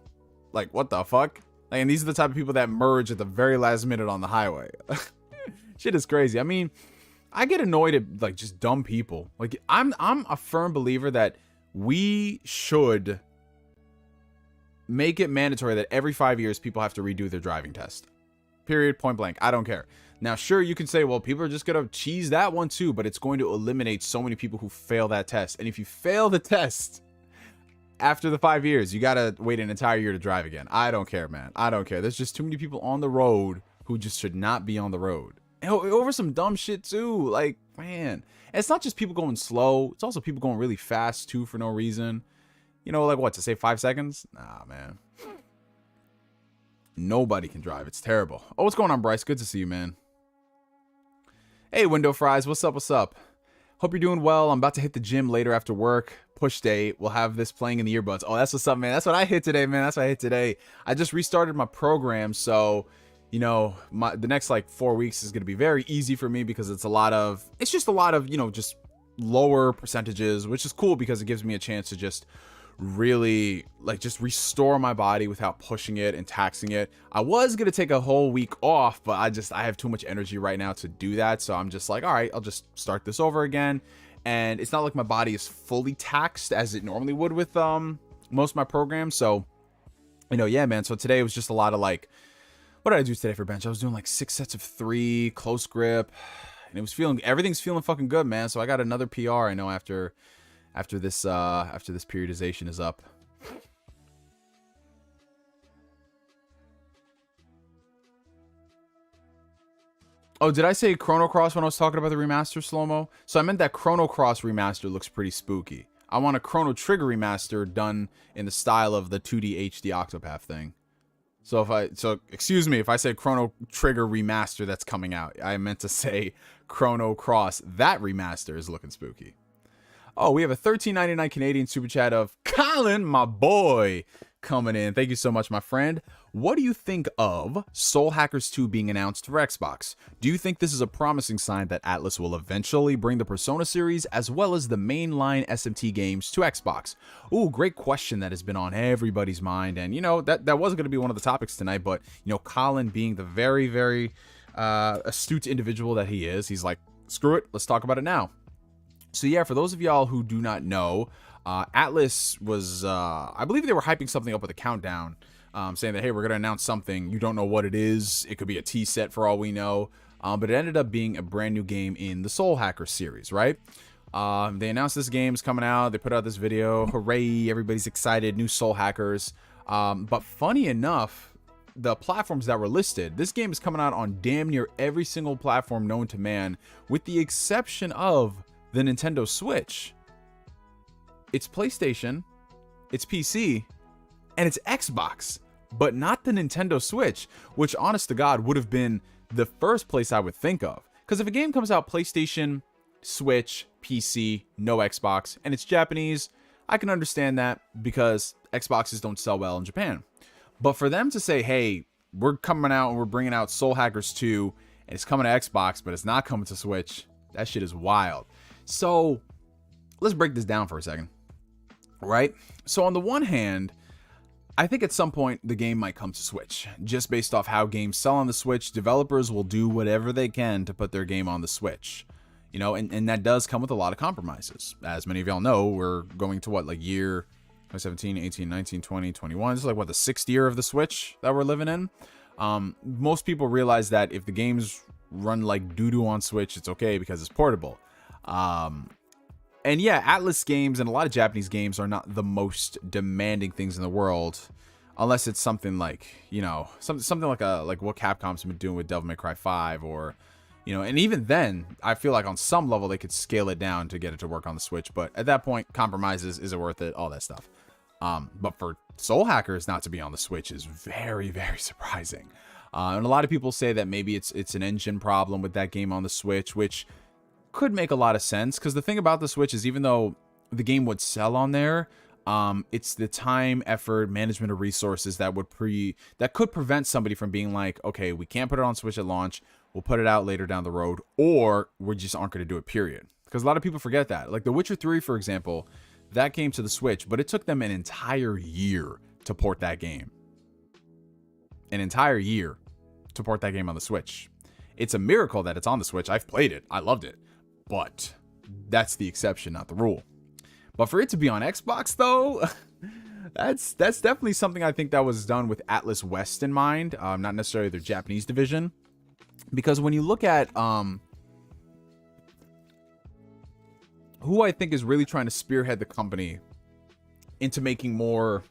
Like, what the fuck? Like, and these are the type of people that merge at the very last minute on the highway. Shit is crazy. I mean, I get annoyed at, like, just dumb people. Like, I'm a firm believer that we should make it mandatory that every 5 years people have to redo their driving test. Period. Point blank. I don't care. Now, sure, you can say, well, people are just going to cheese that one too, but it's going to eliminate so many people who fail that test. And if you fail the test after the 5 years, you got to wait an entire year to drive again. I don't care, man. I don't care. There's just too many people on the road who just should not be on the road. And over some dumb shit too. Like, man, and it's not just people going slow. It's also people going really fast too for no reason. You know, like what, to save 5 seconds? Nah, man. Nobody can drive. It's terrible. Oh, what's going on, Bryce? Good to see you, man. Hey, Window Fries. What's up? What's up? Hope you're doing well. I'm about to hit the gym later after work. Push day. We'll have this playing in the earbuds. Oh, that's what's up, man. That's what I hit today, man. That's what I hit today. I just restarted my program, so, you know, the next, like, 4 weeks is going to be very easy for me because it's just a lot of, you know, just lower percentages, which is cool because it gives me a chance to just really like just restore my body without pushing it and taxing it. I was gonna take a whole week off, but I have too much energy right now to do that, so I'm just like, all right, I'll just start this over again. And it's not like my body is fully taxed as it normally would with most of my programs. So, you know, yeah, man. So today was just a lot of like, what did I do today for bench? I was doing like 6 sets of 3 close grip, and everything's feeling fucking good, man. So I got another PR, I know, after this periodization is up. Oh, did I say Chrono Cross when I was talking about the remaster, Slow-Mo? So I meant that Chrono Cross remaster looks pretty spooky. I want a Chrono Trigger remaster done in the style of the 2D HD Octopath thing. So excuse me if I said Chrono Trigger remaster that's coming out. I meant to say Chrono Cross. That remaster is looking spooky. Oh, we have a $13.99 Canadian super chat of Colin, my boy, coming in. Thank you so much, my friend. What do you think of Soul Hackers 2 being announced for Xbox? Do you think this is a promising sign that Atlus will eventually bring the Persona series as well as the mainline SMT games to Xbox? Ooh, great question that has been on everybody's mind. And, you know, that wasn't going to be one of the topics tonight, but, you know, Colin being the very, very astute individual that he is, he's like, screw it, let's talk about it now. So yeah, for those of y'all who do not know, Atlus was, I believe they were hyping something up with a countdown, saying that, hey, we're going to announce something. You don't know what it is. It could be a tea set for all we know. But it ended up being a brand new game in the Soul Hacker series, right? They announced this game's coming out. They put out this video. Hooray, everybody's excited. New Soul Hackers. But funny enough, the platforms that were listed, this game is coming out on damn near every single platform known to man, with the exception of the Nintendo Switch. It's PlayStation, it's PC, and it's Xbox, but not the Nintendo Switch, which honest to God would have been the first place I would think of. Because if a game comes out PlayStation, Switch, PC, no Xbox, and it's Japanese, I can understand that because Xboxes don't sell well in Japan. But for them to say, hey, we're coming out and we're bringing out Soul Hackers 2, and it's coming to Xbox, but it's not coming to Switch, that shit is wild. So let's break this down for a second, right? So on the one hand, I think at some point the game might come to Switch. Just based off how games sell on the Switch, developers will do whatever they can to put their game on the Switch. You know, and that does come with a lot of compromises. As many of y'all know, we're going to what, like year 2017, 18, 19, 20, 21. This is like what, the 6th year of the Switch that we're living in. Most people realize that if the games run like doo-doo on Switch, it's okay because it's portable. And yeah, Atlus games and a lot of Japanese games are not the most demanding things in the world, unless it's something like, you know, something like what Capcom's been doing with Devil May Cry 5, or, you know, and even then, I feel like on some level they could scale it down to get it to work on the Switch. But at that point, compromises, is it worth it? All that stuff. But for Soul Hackers not to be on the Switch is very, very surprising. And a lot of people say that maybe it's an engine problem with that game on the Switch, which could make a lot of sense, because the thing about the Switch is, even though the game would sell on there, it's the time, effort, management of resources that could prevent somebody from being like, okay, we can't put it on Switch at launch, we'll put it out later down the road, or we just aren't going to do it, period. Because a lot of people forget that. Like The Witcher 3, for example, that came to the Switch, but it took them an entire year to port that game. An entire year to port that game on the Switch. It's a miracle that it's on the Switch. I've played it. I loved it. But that's the exception, not the rule. But for it to be on Xbox, though, That's definitely something I think that was done with Atlas West in mind, not necessarily their Japanese division. Because when you look at who I think is really trying to spearhead the company into making more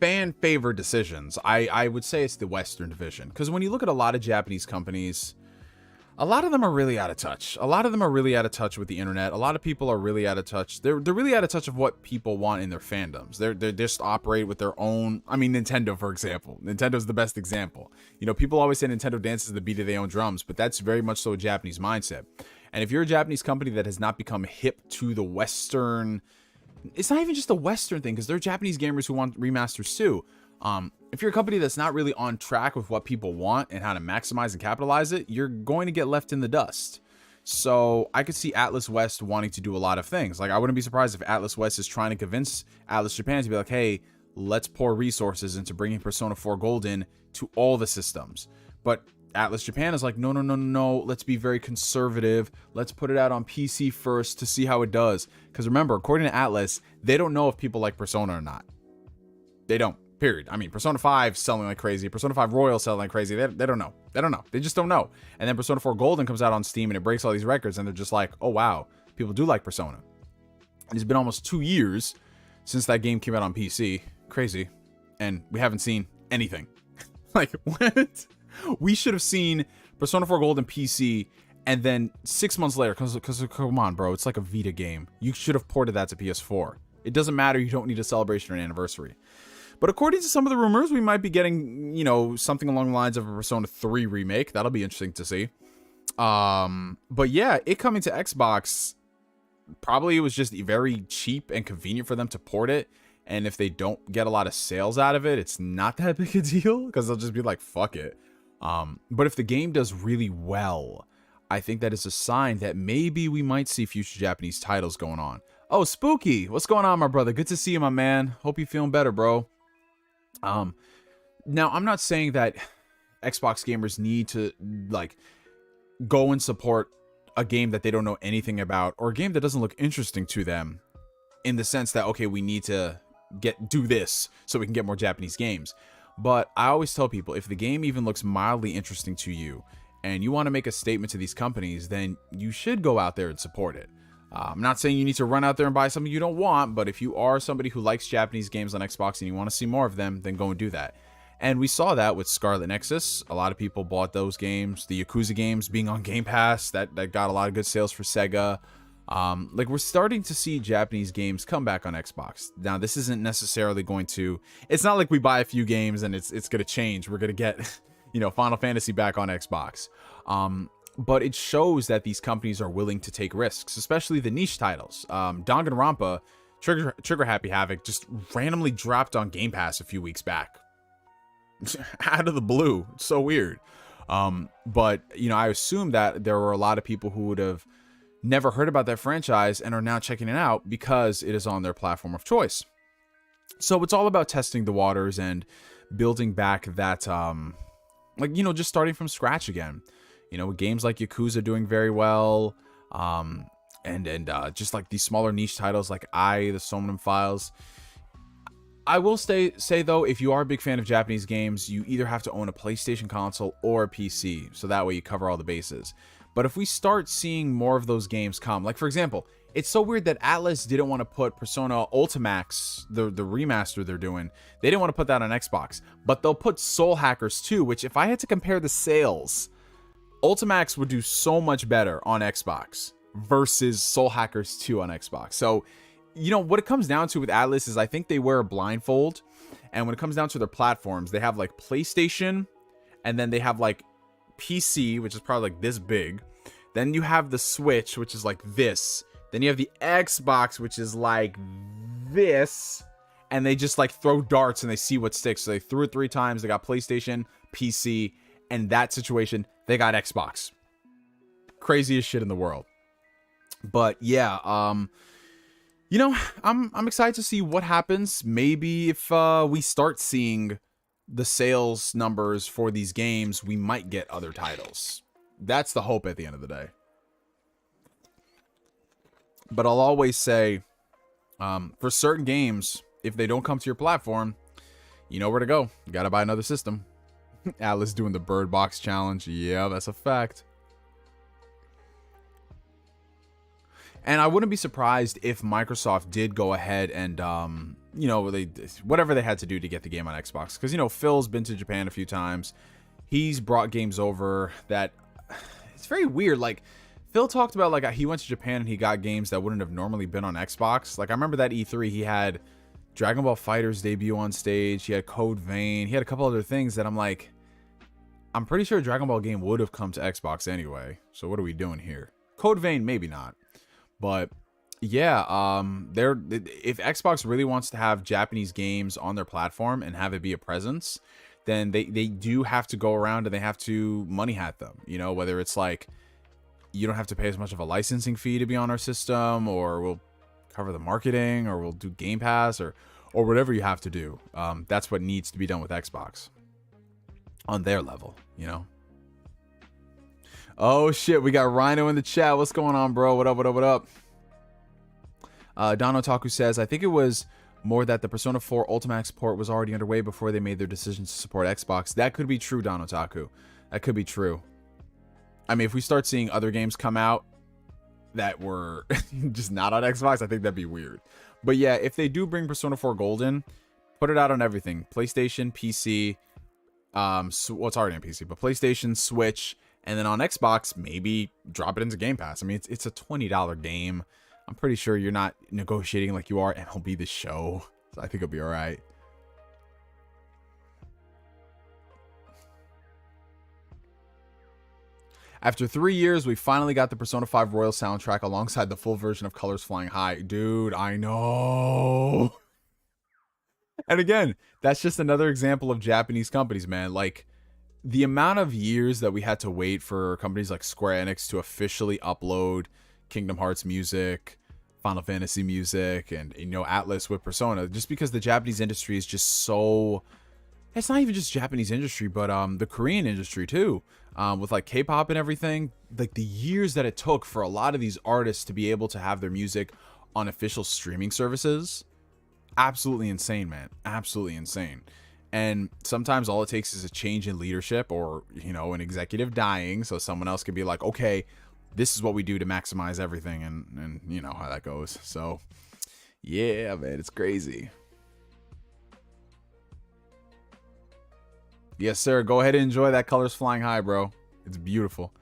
fan-favored decisions, I would say it's the Western division. Because when you look at a lot of Japanese companies, a lot of them are really out of touch. A lot of them are really out of touch with the internet. A lot of people are really out of touch. They're really out of touch of what people want in their fandoms. They just operate with their own. I mean, Nintendo, for example. Nintendo's the best example. You know, people always say Nintendo dances the beat of their own drums, but that's very much so a Japanese mindset. And if you're a Japanese company that has not become hip to the Western, it's not even just a Western thing, because there are Japanese gamers who want remasters too. If you're a company that's not really on track with what people want and how to maximize and capitalize it, you're going to get left in the dust. So I could see Atlas West wanting to do a lot of things. Like, I wouldn't be surprised if Atlas West is trying to convince Atlas Japan to be like, hey, let's pour resources into bringing Persona 4 Golden to all the systems. But Atlas Japan is like, no, let's be very conservative. Let's put it out on PC first to see how it does. Because remember, according to Atlas, they don't know if people like Persona or not. They don't. Period. I mean, Persona 5 selling like crazy. Persona 5 Royal selling like crazy. They don't know. They don't know. They just don't know. And then Persona 4 Golden comes out on Steam and it breaks all these records. And they're just like, oh, wow. People do like Persona. And it's been almost 2 years since that game came out on PC. Crazy. And we haven't seen anything. Like, what? We should have seen Persona 4 Golden PC. And then 6 months later, because come on, bro. It's like a Vita game. You should have ported that to PS4. It doesn't matter. You don't need a celebration or an anniversary. But according to some of the rumors, we might be getting, you know, something along the lines of a Persona 3 remake. That'll be interesting to see. But yeah, it coming to Xbox, probably it was just very cheap and convenient for them to port it. And if they don't get a lot of sales out of it, it's not that big a deal because they'll just be like, fuck it. But if the game does really well, I think that is a sign that maybe we might see future Japanese titles going on. Oh, Spooky, what's going on, my brother? Good to see you, my man. Hope you're feeling better, bro. Now I'm not saying that Xbox gamers need to like go and support a game that they don't know anything about or a game that doesn't look interesting to them in the sense that, okay, we need to do this so we can get more Japanese games. But I always tell people, if the game even looks mildly interesting to you and you want to make a statement to these companies, then you should go out there and support it. I'm not saying you need to run out there and buy something you don't want, but if you are somebody who likes Japanese games on Xbox and you want to see more of them, then go and do that. And we saw that with Scarlet Nexus. A lot of people bought those games. The Yakuza games being on Game Pass, that got a lot of good sales for Sega. Like, we're starting to see Japanese games come back on Xbox. Now, this isn't necessarily going to... It's not like we buy a few games and it's going to change. We're going to get, you know, Final Fantasy back on Xbox. But it shows that these companies are willing to take risks, especially the niche titles. Danganronpa, Trigger Happy Havoc, just randomly dropped on Game Pass a few weeks back. Out of the blue. It's so weird. But, you know, I assume that there were a lot of people who would have never heard about that franchise and are now checking it out because it is on their platform of choice. So it's all about testing the waters and building back that, like, you know, just starting from scratch again. You know, with games like Yakuza doing very well, and just like these smaller niche titles like the Somnum Files. I will say though, if you are a big fan of Japanese games, you either have to own a PlayStation console or a PC, so that way you cover all the bases. But if we start seeing more of those games come, like for example, it's so weird that Atlas didn't want to put Persona Ultimax, the remaster they're doing, they didn't want to put that on Xbox, but they'll put Soul Hackers 2, which if I had to compare the sales, Ultimax would do so much better on Xbox versus Soul Hackers 2 on Xbox. So, you know, what it comes down to with Atlas is I think they wear a blindfold. And when it comes down to their platforms, they have like PlayStation, and then they have like PC, which is probably like this big. Then you have the Switch, which is like this. Then you have the Xbox, which is like this. And they just like throw darts and they see what sticks. So they threw it 3 times. They got PlayStation, PC, and that situation, they got Xbox. Craziest shit in the world. But yeah, you know, I'm excited to see what happens. Maybe if we start seeing the sales numbers for these games, we might get other titles. That's the hope at the end of the day. But I'll always say, for certain games, if they don't come to your platform, you know where to go. You gotta buy another system. Atlas doing the Bird Box challenge. Yeah, that's a fact. And I wouldn't be surprised if Microsoft did go ahead and, you know, whatever they had to do to get the game on Xbox. Because, you know, Phil's been to Japan a few times. He's brought games over that... It's very weird. Like, Phil talked about, like, he went to Japan and he got games that wouldn't have normally been on Xbox. Like, I remember that E3, he had Dragon Ball FighterZ debut on stage. He had Code Vein. He had a couple other things that I'm like... I'm pretty sure a Dragon Ball game would have come to Xbox anyway. So what are we doing here? Code Vein, maybe not. But yeah, if Xbox really wants to have Japanese games on their platform and have it be a presence, then they do have to go around and they have to money hat them. You know, whether it's like, you don't have to pay as much of a licensing fee to be on our system, or we'll cover the marketing, or we'll do Game Pass, or whatever you have to do. That's what needs to be done with Xbox on their level, you know. Oh shit, we got Rhino in the chat. What's going on, bro? What up, what up, what up? Don Otaku says, I think it was more that the Persona 4 Ultimax port was already underway before they made their decision to support Xbox. That could be true, Don Otaku. That could be true. I mean, if we start seeing other games come out that were just not on Xbox, I think that'd be weird. But yeah, if they do bring Persona 4 Golden, put it out on everything. PlayStation, PC, well, it's already on PC, but PlayStation, Switch, and then on Xbox, maybe drop it into Game Pass. I mean, it's a $20 game. I'm pretty sure you're not negotiating like you are MLB The Show. So I think it'll be all right. After 3 years, we finally got the Persona 5 Royal soundtrack alongside the full version of Colors Flying High. Dude, I know. And again, that's just another example of Japanese companies, man. Like, the amount of years that we had to wait for companies like Square Enix to officially upload Kingdom Hearts music, Final Fantasy music, and, you know, Atlas with Persona, just because the Japanese industry is just so... It's not even just Japanese industry, but the Korean industry too, with like K-pop and everything. Like, the years that it took for a lot of these artists to be able to have their music on official streaming services, absolutely insane, man. Absolutely insane. And sometimes all it takes is a change in leadership, or, you know, an executive dying, so someone else can be like, okay, this is what we do to maximize everything, and you know how that goes. So yeah, man, it's crazy. Yes, sir. Go ahead and enjoy that Colors Flying High, bro. It's beautiful.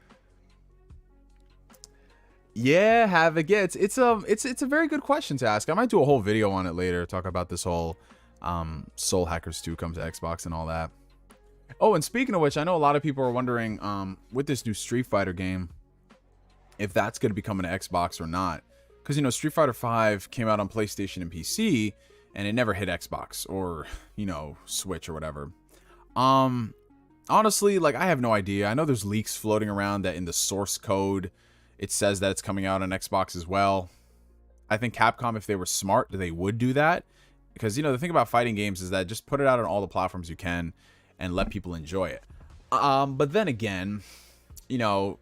Yeah, Havoc. Yeah, it's a very good question to ask. I might do a whole video on it later, talk about this whole Soul Hackers 2 comes to Xbox and all that. Oh, and speaking of which, I know a lot of people are wondering with this new Street Fighter game, if that's going to be coming to Xbox or not. Because, you know, Street Fighter 5 came out on PlayStation and PC, and it never hit Xbox or, you know, Switch or whatever. Honestly, like, I have no idea. I know there's leaks floating around that in the source code it says that it's coming out on Xbox as well. I think Capcom, if they were smart, they would do that. Because, you know, the thing about fighting games is that just put it out on all the platforms you can and let people enjoy it. But then again, you know,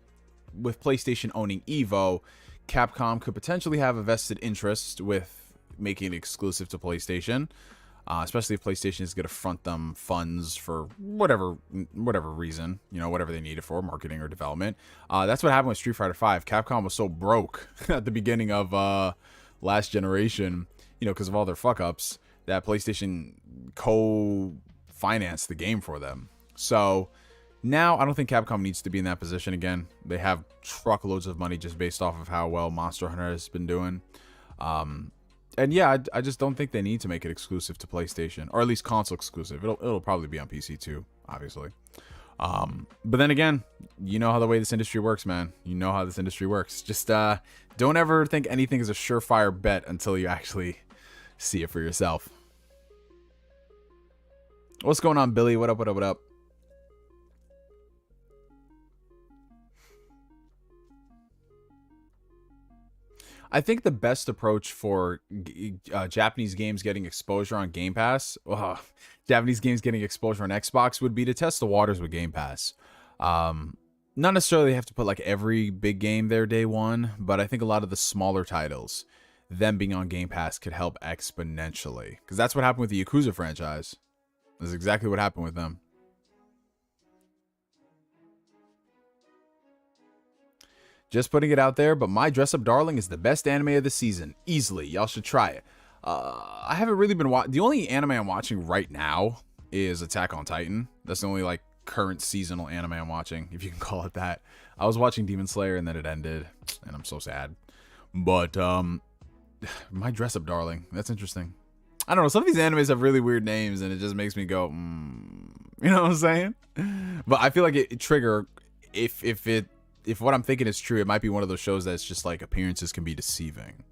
with PlayStation owning Evo, Capcom could potentially have a vested interest with making it exclusive to PlayStation. Especially if PlayStation is going to front them funds for whatever reason, you know, whatever they need it for, marketing or development. That's what happened with Street Fighter 5. Capcom was so broke at the beginning of last generation, you know, because of all their fuck-ups, that PlayStation co-financed the game for them. So now I don't think Capcom needs to be in that position again. They have truckloads of money just based off of how well Monster Hunter has been doing. And yeah, I just don't think they need to make it exclusive to PlayStation, or at least console exclusive. It'll probably be on PC too, obviously. But then again, you know how the way this industry works, man. You know how this industry works. Just don't ever think anything is a surefire bet until you actually see it for yourself. What's going on, Billy? What up, what up, what up? I think the best approach for Japanese games getting exposure on Game Pass, Japanese games getting exposure on Xbox, would be to test the waters with Game Pass. Not necessarily have to put like every big game there day one, but I think a lot of the smaller titles them being on Game Pass could help exponentially. Because that's what happened with the Yakuza franchise. That's exactly what happened with them. Just putting it out there, but My Dress Up Darling is the best anime of the season. Easily. Y'all should try it. I haven't really been watching. The only anime I'm watching right now is Attack on Titan. That's the only like current seasonal anime I'm watching, if you can call it that. I was watching Demon Slayer and then it ended, and I'm so sad. But My Dress Up Darling, that's interesting. I don't know, some of these animes have really weird names and it just makes me go, you know what I'm saying? But I feel like it trigger, if what I'm thinking is true, it might be one of those shows that's just like appearances can be deceiving.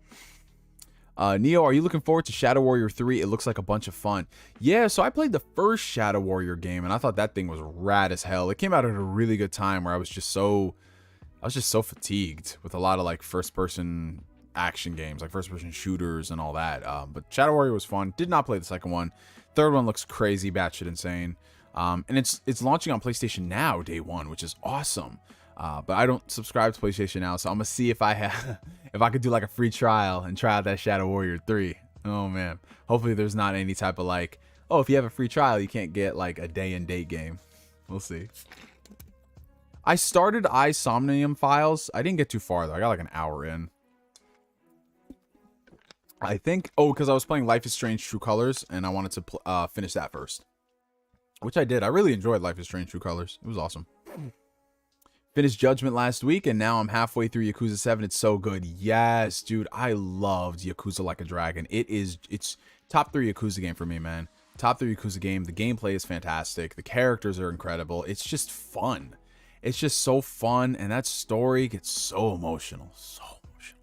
Neo, are you looking forward to Shadow Warrior 3? It looks like a bunch of fun. Yeah, so I played the first Shadow Warrior game, and I thought that thing was rad as hell. It came out at a really good time where I was just so fatigued with a lot of like first-person action games, like first-person shooters and all that. But Shadow Warrior was fun. Did not play the second one. Third one looks crazy, batshit insane. And it's launching on PlayStation Now day one, which is awesome. But I don't subscribe to PlayStation Now, so I'm gonna see if I could do like a free trial and try out that Shadow Warrior 3. Oh man. Hopefully there's not any type of like, oh, if you have a free trial, you can't get like a day and date game. We'll see. I started iSomnium Files. I didn't get too far though. I got like an hour in. I think, because I was playing Life is Strange True Colors and I wanted to finish that first. Which I did. I really enjoyed Life is Strange True Colors. It was awesome. Finished Judgment last week, and now I'm halfway through Yakuza 7. It's so good. Yes, dude, I loved Yakuza Like a Dragon. It's top 3 Yakuza game for me, man. Top 3 Yakuza game. The gameplay is fantastic. The characters are incredible. It's just fun. It's just so fun, and that story gets so emotional. So emotional.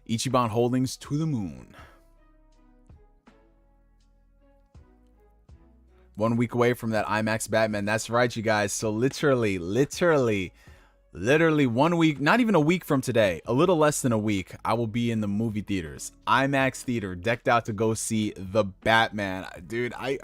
Ichiban Holdings to the moon. 1 week away from that IMAX Batman. That's right, you guys. So literally 1 week, not even a week from today, a little less than a week, I will be in the movie theaters, IMAX theater, decked out to go see the Batman. Dude, I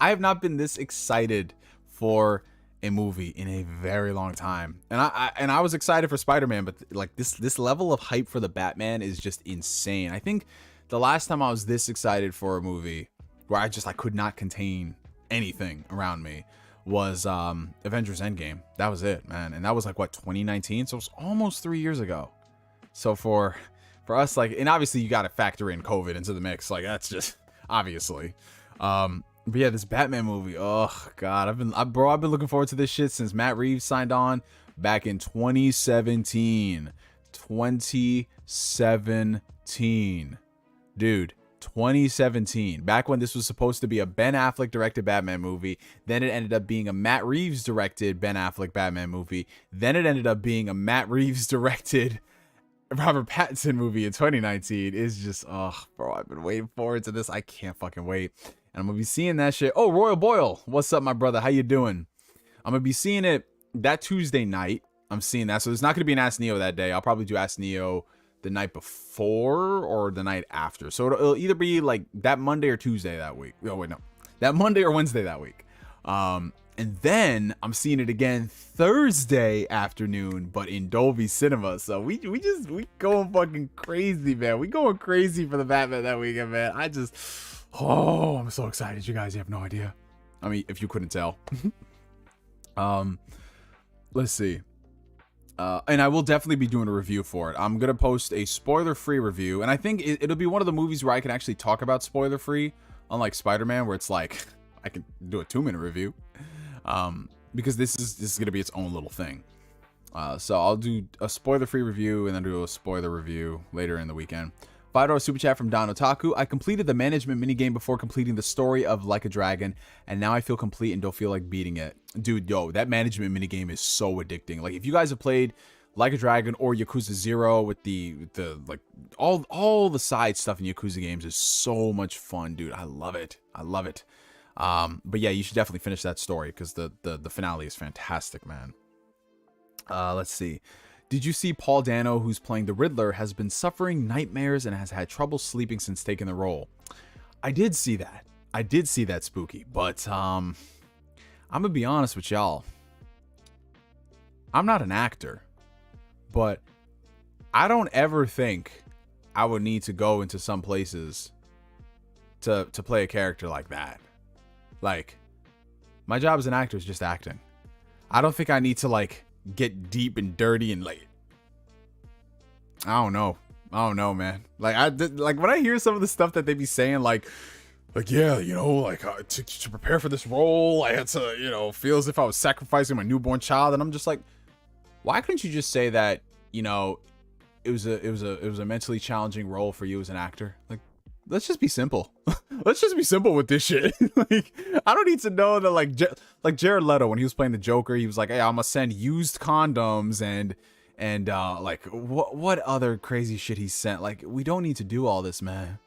have not been this excited for a movie in a very long time. And I was excited for Spider-Man, but like this level of hype for the Batman is just insane. I think the last time I was this excited for a movie where I could not contain anything around me was Avengers Endgame. That was it, man. And that was like what, 2019? So it was almost 3 years ago. So for us, like, and obviously you got to factor in COVID into the mix. Like, that's just obviously. But yeah, this Batman movie. Oh god, I've been looking forward to this shit since Matt Reeves signed on back in 2017. 2017. Dude. 2017, back when this was supposed to be a Ben Affleck directed Batman movie, then it ended up being a Matt Reeves directed Ben Affleck Batman movie, then it ended up being a Matt Reeves directed Robert Pattinson movie in 2019. It's just, oh, bro, I've been waiting forward to this. I can't fucking wait. And I'm gonna be seeing that shit. Oh, Royal Boyle, what's up, my brother? How you doing? I'm gonna be seeing it that Tuesday night. I'm seeing that, so there's not gonna be an Ask Neo that day. I'll probably do Ask Neo the night before or the night after. So it'll either be like that Monday or Tuesday that week. Oh wait, no. That Monday or Wednesday that week. And then I'm seeing it again Thursday afternoon, but in Dolby Cinema. So we going fucking crazy, man. We going crazy for the Batman that weekend, man. I'm so excited. You guys have no idea. I mean, if you couldn't tell. Let's see. And I will definitely be doing a review for it. I'm going to post a spoiler-free review. And I think it'll be one of the movies where I can actually talk about spoiler-free. Unlike Spider-Man, where it's like, I can do a 2-minute review. Because this is going to be its own little thing. So I'll do a spoiler-free review and then do a spoiler review later in the weekend. $5 super chat from Don Otaku. I completed the management minigame before completing the story of Like a Dragon, and now I feel complete and don't feel like beating it. Dude, yo, that management minigame is so addicting. Like, if you guys have played Like a Dragon or Yakuza 0 with the like all the side stuff in Yakuza games is so much fun, dude. I love it. I love it. But yeah, you should definitely finish that story because the finale is fantastic, man. Let's see. Did you see Paul Dano, who's playing the Riddler, has been suffering nightmares and has had trouble sleeping since taking the role? I did see that. I did see that, Spooky. But I'm gonna be honest with y'all. I'm not an actor, but I don't ever think I would need to go into some places to play a character like that. Like, my job as an actor is just acting. I don't think I need to like get deep and dirty and like, I don't know, man. Like when I hear some of the stuff that they be saying, like yeah, you know, like to prepare for this role, I had to, you know, feel as if I was sacrificing my newborn child, and I'm just like, why couldn't you just say that, you know, it was a mentally challenging role for you as an actor? Like, let's just be simple. Let's just be simple with this shit. Like, I don't need to know that, like Jared Leto, when he was playing the Joker, he was like, hey, I'm gonna send used condoms and like what other crazy shit he sent. Like, we don't need to do all this, man.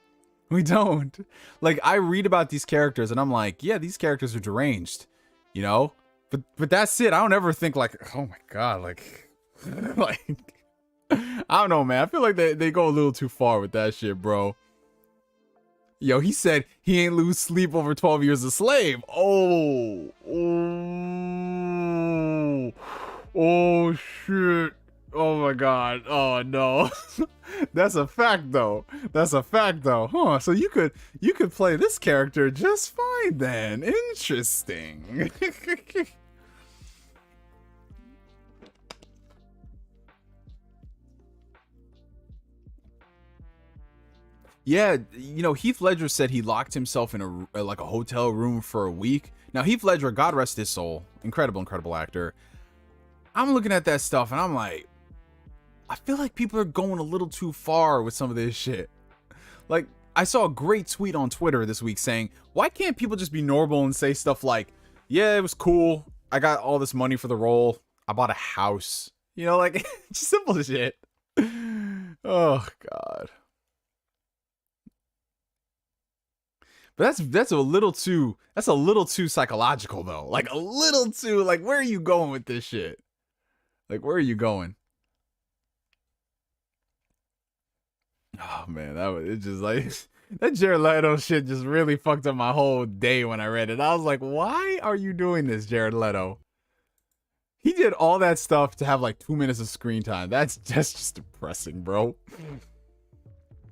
We don't. Like, I read about these characters and I'm like, yeah, these characters are deranged, you know? But that's it. I don't ever think like, oh my god, like like I don't know, man. I feel like they go a little too far with that shit, bro. Yo, he said he ain't lose sleep over 12 years a slave. Oh shit. Oh my god. Oh no. That's a fact though. Huh. So you could play this character just fine then. Interesting. Yeah, you know, Heath Ledger said he locked himself in a hotel room for a week. Now, Heath Ledger, God rest his soul, incredible actor. I'm looking at that stuff and I'm like, I feel like people are going a little too far with some of this shit. Like, I saw a great tweet on Twitter this week saying, why can't people just be normal and say stuff like, yeah, it was cool, I got all this money for the role, I bought a house. You know, like, just simple shit. Oh god. But that's a little too psychological though. Like, a little too, like, where are you going with this shit? Like, where are you going? Oh man, it's just like that Jared Leto shit just really fucked up my whole day when I read it. I was like, why are you doing this, Jared Leto? He did all that stuff to have like 2 minutes of screen time. That's just depressing, bro.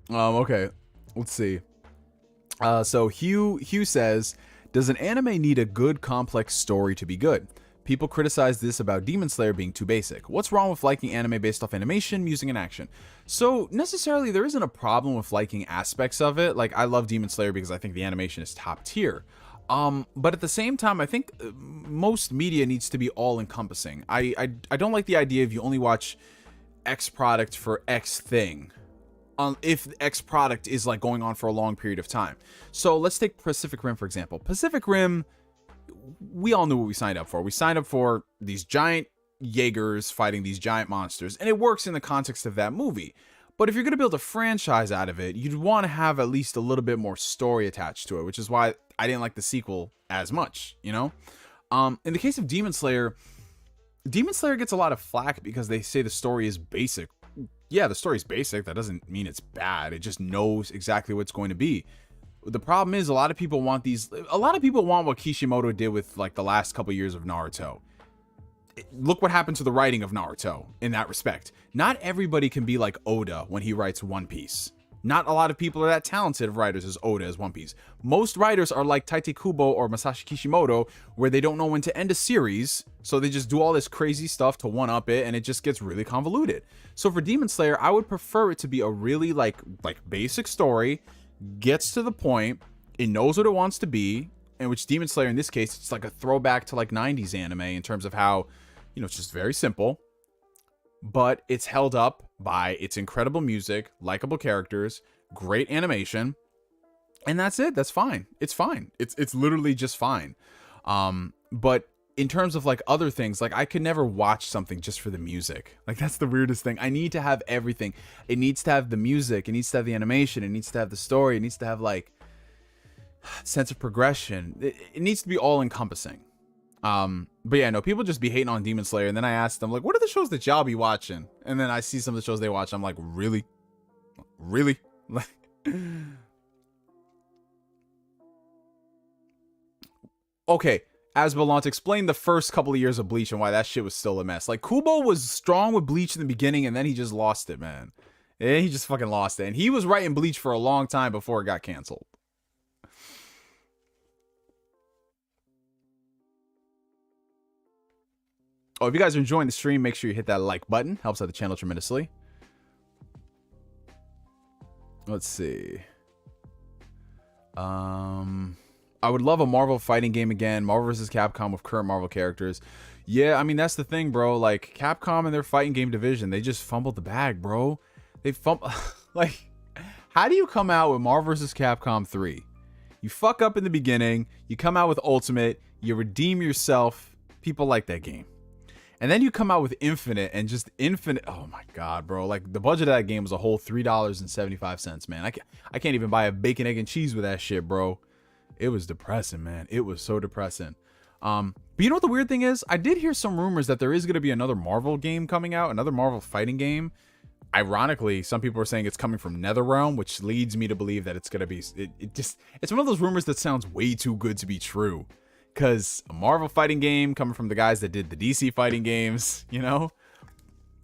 Okay, let's see. So Hugh says, does an anime need a good complex story to be good? People criticize this about Demon Slayer being too basic. What's wrong with liking anime based off animation, music, and action? So necessarily there isn't a problem with liking aspects of it. Like, I love Demon Slayer because I think the animation is top tier. But at the same time, I think most media needs to be all encompassing. I don't like the idea of you only watch X product for X thing. If X product is like going on for a long period of time. So let's take Pacific Rim, for example. Pacific Rim, we all knew what we signed up for. We signed up for these giant Jaegers fighting these giant monsters, and it works in the context of that movie. But if you're going to build a franchise out of it, you'd want to have at least a little bit more story attached to it, which is why I didn't like the sequel as much, you know? In the case of Demon Slayer gets a lot of flack because they say the story is basic. Yeah, the story's basic. That doesn't mean it's bad. It just knows exactly what's going to be. The problem is a lot of people want what Kishimoto did with like the last couple years of Naruto. Look what happened to the writing of Naruto in that respect. Not everybody can be like Oda when he writes One Piece. Not a lot of people are that talented of writers as Oda as One Piece. Most writers are like Tite Kubo or Masashi Kishimoto, where they don't know when to end a series, so they just do all this crazy stuff to one-up it, and it just gets really convoluted. So for Demon Slayer, I would prefer it to be a really like basic story, gets to the point, it knows what it wants to be, and which Demon Slayer in this case, it's like a throwback to like 90s anime in terms of how, you know, it's just very simple. But it's held up by its incredible music, likable characters, great animation, and that's it. That's fine. It's fine. It's literally just fine. But in terms of like other things, like I could never watch something just for the music. Like, that's the weirdest thing. I need to have everything. It needs to have the music. It needs to have the animation. It needs to have the story. It needs to have like sense of progression. It needs to be all encompassing. But yeah, no, people just be hating on Demon Slayer, and then I ask them like, what are the shows that y'all be watching? And then I see some of the shows they watch, I'm like, really? Like, okay, Asbelant, explain the first couple of years of Bleach and why that shit was still a mess. Like, Kubo was strong with Bleach in the beginning, and then he just lost it, man. And he just fucking lost it. And he was writing Bleach for a long time before it got canceled. Oh, if you guys are enjoying the stream, make sure you hit that like button. Helps out the channel tremendously. Let's see. I would love a Marvel fighting game again. Marvel vs. Capcom with current Marvel characters. Yeah, I mean, that's the thing, bro. Like, Capcom and their fighting game division, they just fumbled the bag, bro. They like, how do you come out with Marvel vs. Capcom 3? You fuck up in the beginning. You come out with Ultimate. You redeem yourself. People like that game. And then you come out with Infinite and just Infinite. Oh my God, bro. Like, the budget of that game was a whole $3.75, man. I can't even buy a bacon, egg, and cheese with that shit, bro. It was depressing, man. It was so depressing. But you know what the weird thing is? I did hear some rumors that there is going to be another Marvel game coming out, another Marvel fighting game. Ironically, some people are saying it's coming from NetherRealm, which leads me to believe that it's going to be, it's one of those rumors that sounds way too good to be true. Because a Marvel fighting game coming from the guys that did the DC fighting games, you know?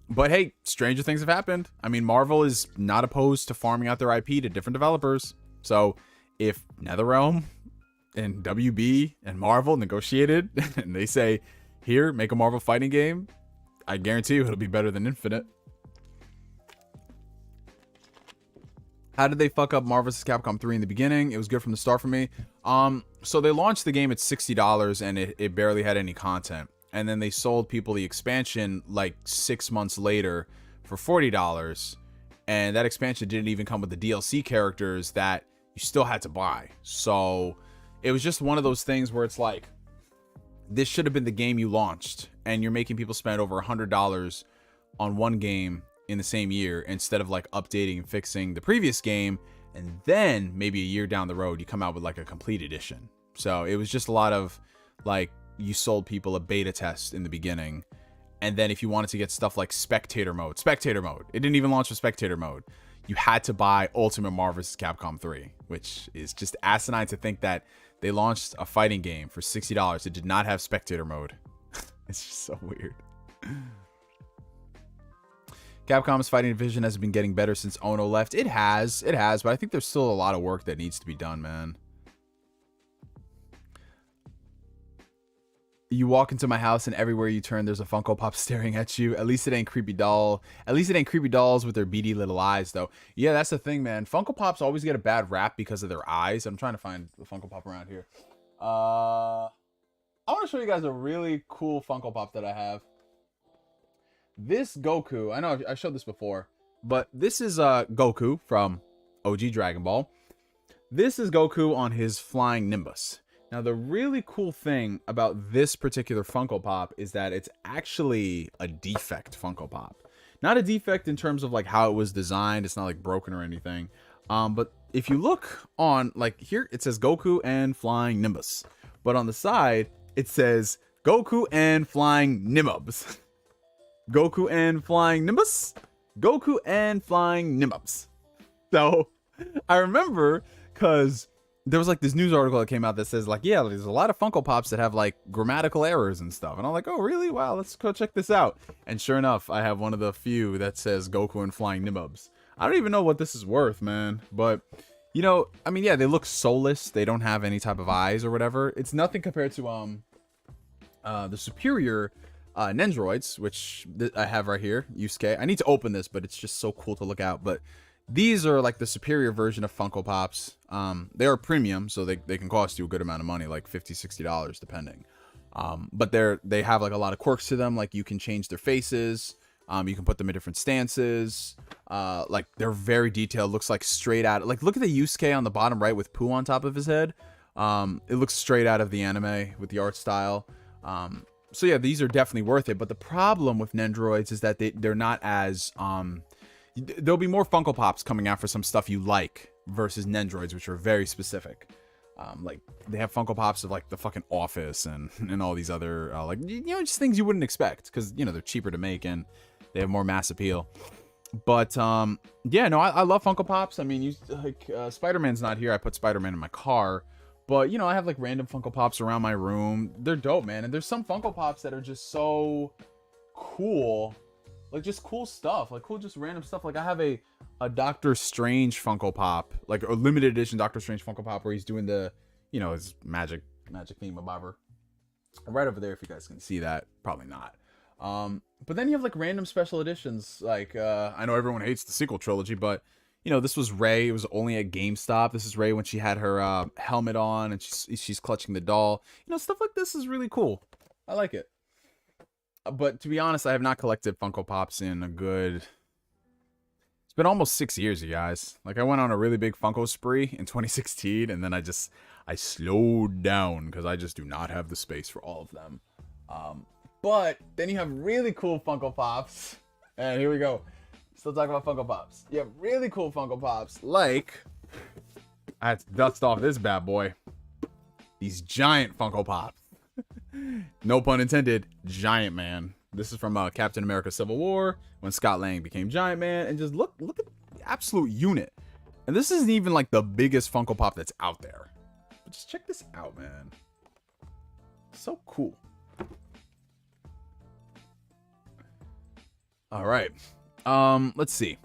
But hey, stranger things have happened. I mean, Marvel is not opposed to farming out their IP to different developers. So if NetherRealm and WB and Marvel negotiated and they say, here, make a Marvel fighting game, I guarantee you it'll be better than Infinite. How did they fuck up Marvel vs. Capcom 3 in the beginning? It was good from the start for me. So they launched the game at $60 and it barely had any content. And then they sold people the expansion like 6 months later for $40. And that expansion didn't even come with the DLC characters that you still had to buy. So it was just one of those things where it's like, this should have been the game you launched. And you're making people spend over $100 on one game in the same year instead of like updating and fixing the previous game, and then maybe a year down the road you come out with like a complete edition. So it was just a lot of like, you sold people a beta test in the beginning, and then if you wanted to get stuff like spectator mode, it didn't even launch with spectator mode. You had to buy Ultimate Marvel vs. Capcom 3, which is just asinine to think that they launched a fighting game for $60. It did not have spectator mode. It's just so weird. Capcom's fighting division has been getting better since Ono left. It has, but I think there's still a lot of work that needs to be done, man. You walk into my house and everywhere you turn, there's a Funko Pop staring at you. At least it ain't creepy doll. At least it ain't creepy dolls with their beady little eyes, though. Yeah, that's the thing, man. Funko Pops always get a bad rap because of their eyes. I'm trying to find the Funko Pop around here. I want to show you guys a really cool Funko Pop that I have. This Goku, I know I showed this before, but this is Goku from OG Dragon Ball. This is Goku on his flying Nimbus. Now, the really cool thing about this particular Funko Pop is that it's actually a defect Funko Pop. Not a defect in terms of like how it was designed. It's not like broken or anything. But if you look on, like here, it says Goku and flying Nimbus. But on the side, it says Goku and flying Nimbus. Goku and flying Nimbus. Goku and flying Nimbus. So I remember because there was like this news article that came out that says like, yeah, there's a lot of Funko Pops that have like grammatical errors and stuff. And I'm like, oh, really? Wow, let's go check this out. And sure enough, I have one of the few that says Goku and flying Nimbus. I don't even know what this is worth, man. But, you know, I mean, yeah, they look soulless. They don't have any type of eyes or whatever. It's nothing compared to the superior Nendroids, which I have right here, Yusuke. I need to open this, but it's just so cool to look at. But these are like the superior version of Funko Pops. They are premium, so they can cost you a good amount of money, like $50, $60 depending. But they have like a lot of quirks to them. Like you can change their faces. You can put them in different stances. Like they're very detailed. Looks like straight out. Like look at the Yusuke on the bottom right with poo on top of his head. It looks straight out of the anime with the art style. So yeah, these are definitely worth it. But the problem with Nendroids is that they're not as there'll be more Funko Pops coming out for some stuff you like versus Nendroids, which are very specific. Like they have Funko Pops of like the fucking Office and all these other like, you know, just things you wouldn't expect because, you know, they're cheaper to make and they have more mass appeal. But yeah, no, I love Funko Pops. I mean, Spider-Man's not here. I put Spider-Man in my car. But, you know, I have like random Funko Pops around my room. They're dope, man. And there's some Funko Pops that are just so cool. like just cool stuff, like cool just random stuff. Like I have a Doctor Strange Funko Pop, like a limited edition Doctor Strange Funko Pop where he's doing the, you know, his magic theme of bobber. Right over there, if you guys can see that. Probably not. But then you have like random special editions. Like I know everyone hates the sequel trilogy, but you know, this was Rey. It was only at GameStop. This is Rey when she had her helmet on and she's clutching the doll. You know, stuff like this is really cool. I like it. But to be honest, I have not collected Funko Pops in a good... It's been almost 6 years, you guys. Like, I went on a really big Funko spree in 2016, and then I slowed down because I just do not have the space for all of them. But then you have really cool Funko Pops. And here we go. Still talking about Funko Pops. You have really cool Funko Pops, like... I had to dust off this bad boy. These giant Funko Pops. No pun intended, Giant Man. This is from Captain America Civil War, when Scott Lang became Giant Man. And just look at the absolute unit. And this isn't even like the biggest Funko Pop that's out there. But just check this out, man. So cool. All right. Let's see.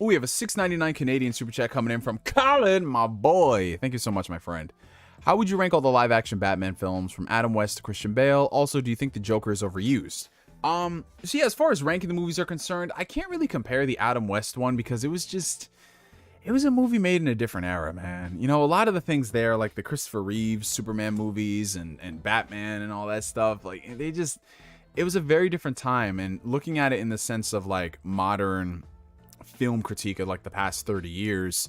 Oh, we have a $6.99 Canadian super chat coming in from Colin, my boy. Thank you so much, my friend. How would you rank all the live-action Batman films from Adam West to Christian Bale? Also, do you think the Joker is overused? So yeah, as far as ranking the movies are concerned, I can't really compare the Adam West one because it was a movie made in a different era, man. You know, a lot of the things there, like the Christopher Reeves Superman movies and Batman and all that stuff, like it was a very different time. And looking at it in the sense of like modern film critique of like the past 30 years,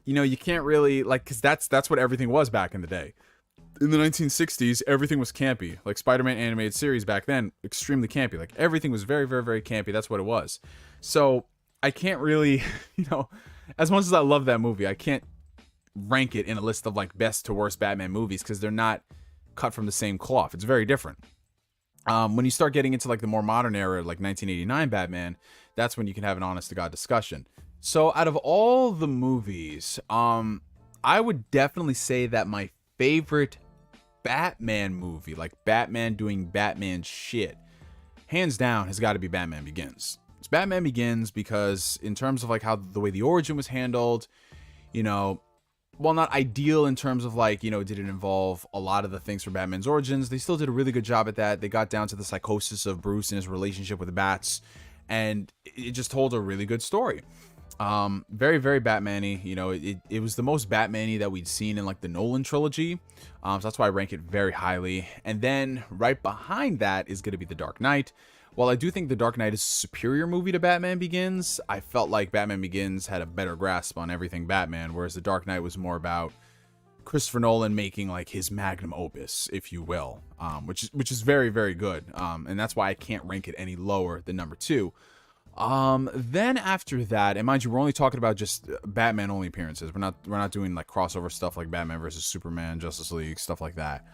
you know, you can't really, like, because that's what everything was back in the day. In the 1960s, everything was campy. Like, Spider-Man animated series back then, extremely campy. Like, everything was very, very, very campy. That's what it was. So, I can't really, you know, as much as I love that movie, I can't rank it in a list of, like, best to worst Batman movies, because they're not cut from the same cloth. It's very different. When you start getting into, like, the more modern era, like 1989 Batman, that's when you can have an honest-to-God discussion. So out of all the movies, I would definitely say that my favorite Batman movie, like Batman doing Batman shit, hands down has got to be Batman Begins. It's Batman Begins because in terms of like how the way the origin was handled, you know, while not ideal in terms of like, you know, did it involve a lot of the things for Batman's origins, they still did a really good job at that. They got down to the psychosis of Bruce and his relationship with the bats, and it just told a really good story. Very, very Batman-y. You know, it was the most Batman-y that we'd seen in like the Nolan trilogy. So that's why I rank it very highly. And then right behind that is going to be The Dark Knight. While I do think The Dark Knight is a superior movie to Batman Begins, I felt like Batman Begins had a better grasp on everything Batman, whereas The Dark Knight was more about Christopher Nolan making like his magnum opus, if you will, which is very, very good. And that's why I can't rank it any lower than number 2. Then after that, and mind you, we're only talking about just Batman only appearances. We're not doing like crossover stuff like Batman versus Superman, Justice League, stuff like that.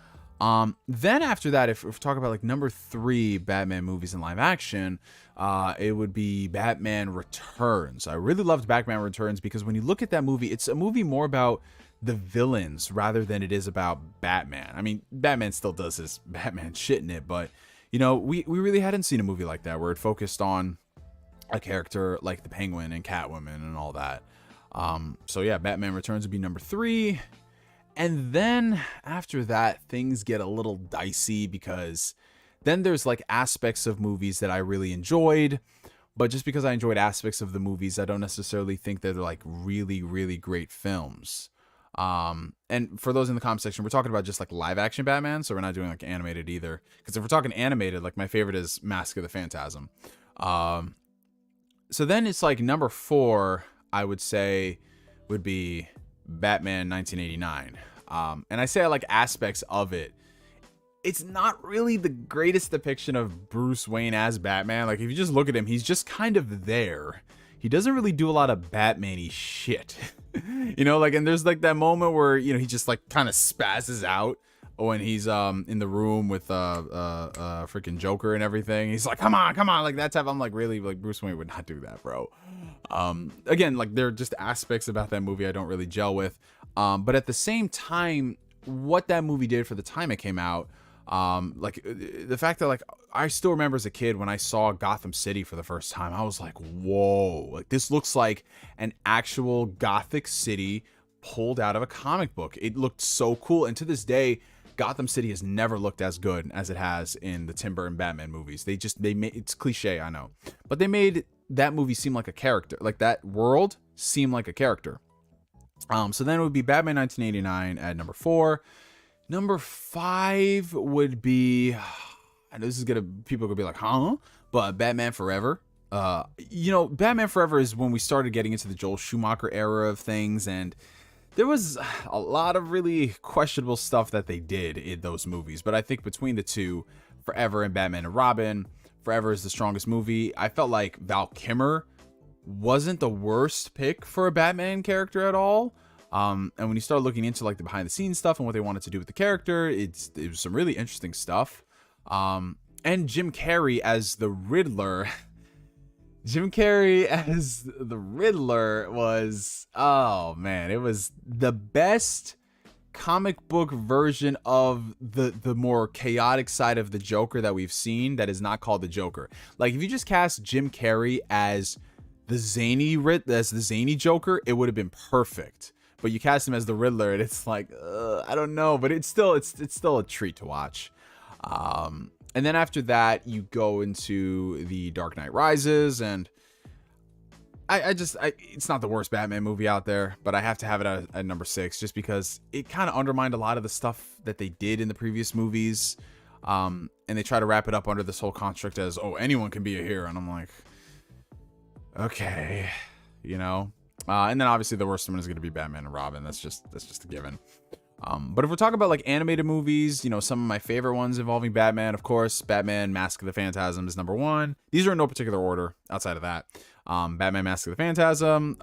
Then after that, if we're talking about like number 3 Batman movies in live action, it would be Batman Returns. I really loved Batman Returns because when you look at that movie, it's a movie more about the villains rather than it is about Batman. I mean, Batman still does his Batman shit in it, but you know, we really hadn't seen a movie like that where it focused on a character like the Penguin and Catwoman and all that. So yeah, Batman Returns would be number 3. And then after that, things get a little dicey because then there's like aspects of movies that I really enjoyed, but just because I enjoyed aspects of the movies, I don't necessarily think that they're like really, really great films. And for those in the comment section, we're talking about just like live action Batman, so we're not doing like animated either. Because if we're talking animated, like my favorite is Mask of the Phantasm. So then it's like number 4, I would say, would be Batman 1989. And I say I like aspects of it. It's not really the greatest depiction of Bruce Wayne as Batman. Like, if you just look at him, he's just kind of there. He doesn't really do a lot of Batman-y shit. You know, like, and there's like that moment where, you know, he just like kind of spazzes out when he's in the room with freaking Joker and everything. He's like, come on, like that type. I'm like, really? Like, Bruce Wayne would not do that, bro. Again, like, there are just aspects about that movie I don't really gel with. But at the same time, what that movie did for the time it came out, Like the fact that like I still remember as a kid when I saw Gotham City for the first time, I was like, whoa, like this looks like an actual Gothic city pulled out of a comic book. It looked so cool. And to this day, Gotham City has never looked as good as it has in the Tim Burton Batman movies. They made, it's cliche, I know, but they made that movie seem like a character, like that world seem like a character. So then it would be Batman 1989 at number 4. Number 5 would be, and this is people are gonna be like, huh? But Batman Forever. You know, Batman Forever is when we started getting into the Joel Schumacher era of things, and there was a lot of really questionable stuff that they did in those movies. But I think between the two, Forever and Batman and Robin, Forever is the strongest movie. I felt like Val Kilmer wasn't the worst pick for a Batman character at all. And when you start looking into like the behind the scenes stuff and what they wanted to do with the character, it was some really interesting stuff. And Jim Carrey as the Riddler. Jim Carrey as the Riddler was, oh man, it was the best comic book version of the more chaotic side of the Joker that we've seen that is not called the Joker. Like if you just cast Jim Carrey as the zany Joker, it would have been perfect. But you cast him as the Riddler, and it's like, I don't know, but it's still a treat to watch. And then after that, you go into the Dark Knight Rises, and it's not the worst Batman movie out there, but I have to have it at number 6 just because it kind of undermined a lot of the stuff that they did in the previous movies. And they try to wrap it up under this whole construct as, oh, anyone can be a hero, and I'm like, okay, you know. And then obviously the worst one is going to be Batman and Robin. That's just a given. But if we're talking about like animated movies, you know, some of my favorite ones involving Batman, of course, Batman Mask of the Phantasm is number 1. These are in no particular order outside of that. Batman Mask of the Phantasm,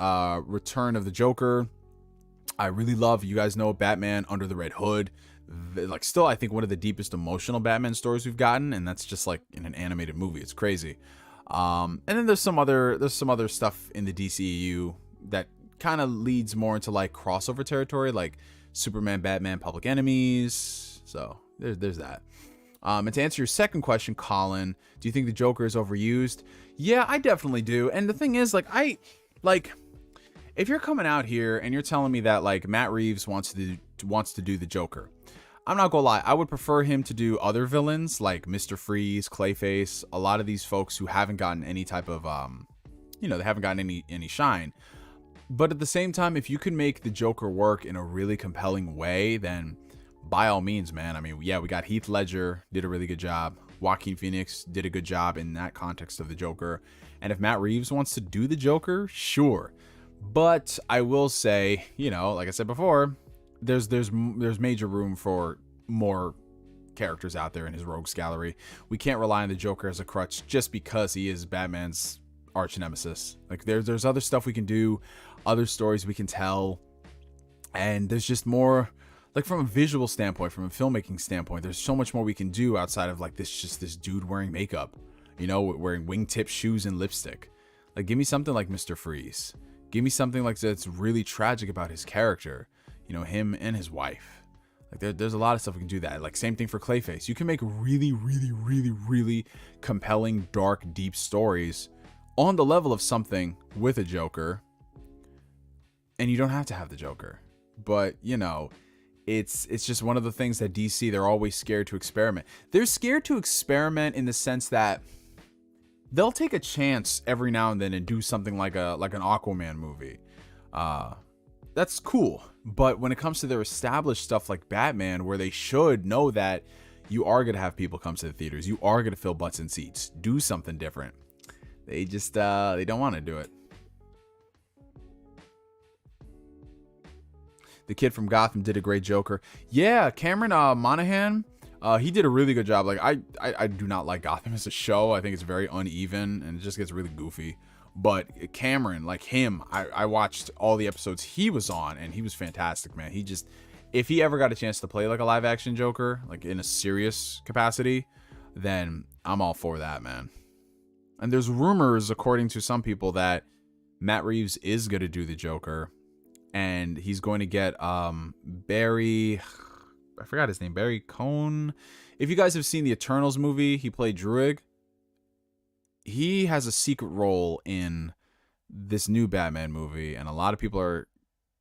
Return of the Joker. I really love, you guys know, Batman Under the Red Hood. Like still, I think one of the deepest emotional Batman stories we've gotten, and that's just like in an animated movie. It's crazy. And then there's some other stuff in the DCEU that kind of leads more into like crossover territory, like Superman, Batman, Public Enemies. So there's that. And to answer your second question, Colin, do you think the Joker is overused? Yeah, I definitely do. And the thing is, like, if you're coming out here and you're telling me that like Matt Reeves wants to do the Joker, I'm not gonna lie, I would prefer him to do other villains like Mr. Freeze, Clayface, a lot of these folks who haven't gotten any type of they haven't gotten any shine. But at the same time, if you can make the Joker work in a really compelling way, then by all means, man. I mean, yeah, we got Heath Ledger, did a really good job. Joaquin Phoenix did a good job in that context of the Joker. And if Matt Reeves wants to do the Joker, sure. But I will say, you know, like I said before, there's major room for more characters out there in his rogues gallery. We can't rely on the Joker as a crutch just because he is Batman's arch nemesis. Like there's other stuff we can do, other stories we can tell, and there's just more, like from a visual standpoint, from a filmmaking standpoint, there's so much more we can do outside of like this dude wearing makeup, you know, wearing wingtip shoes and lipstick. Like give me something like Mr. Freeze. Give me something like that's really tragic about his character, you know, him and his wife. Like there's a lot of stuff we can do that. Like same thing for Clayface. You can make really, really, really, really compelling, dark, deep stories on the level of something with a Joker, and you don't have to have the Joker. But you know, it's just one of the things that DC, they're always scared to experiment. They're scared to experiment in the sense that they'll take a chance every now and then and do something like an Aquaman movie. That's cool. But when it comes to their established stuff like Batman, where they should know that you are going to have people come to the theaters, you are going to fill butts and seats, do something different, they just they don't want to do it. The kid from Gotham did a great Joker. Yeah, Cameron Monaghan, he did a really good job. Like I do not like Gotham as a show. I think it's very uneven and it just gets really goofy. But Cameron, like him, I watched all the episodes he was on, and he was fantastic, man. He just, if he ever got a chance to play like a live action Joker, like in a serious capacity, then I'm all for that, man. And there's rumors, according to some people, that Matt Reeves is going to do the Joker, and he's going to get Barry, I forgot his name, Barry Cohn. If you guys have seen the Eternals movie, he played Druig. He has a secret role in this new Batman movie, and a lot of people are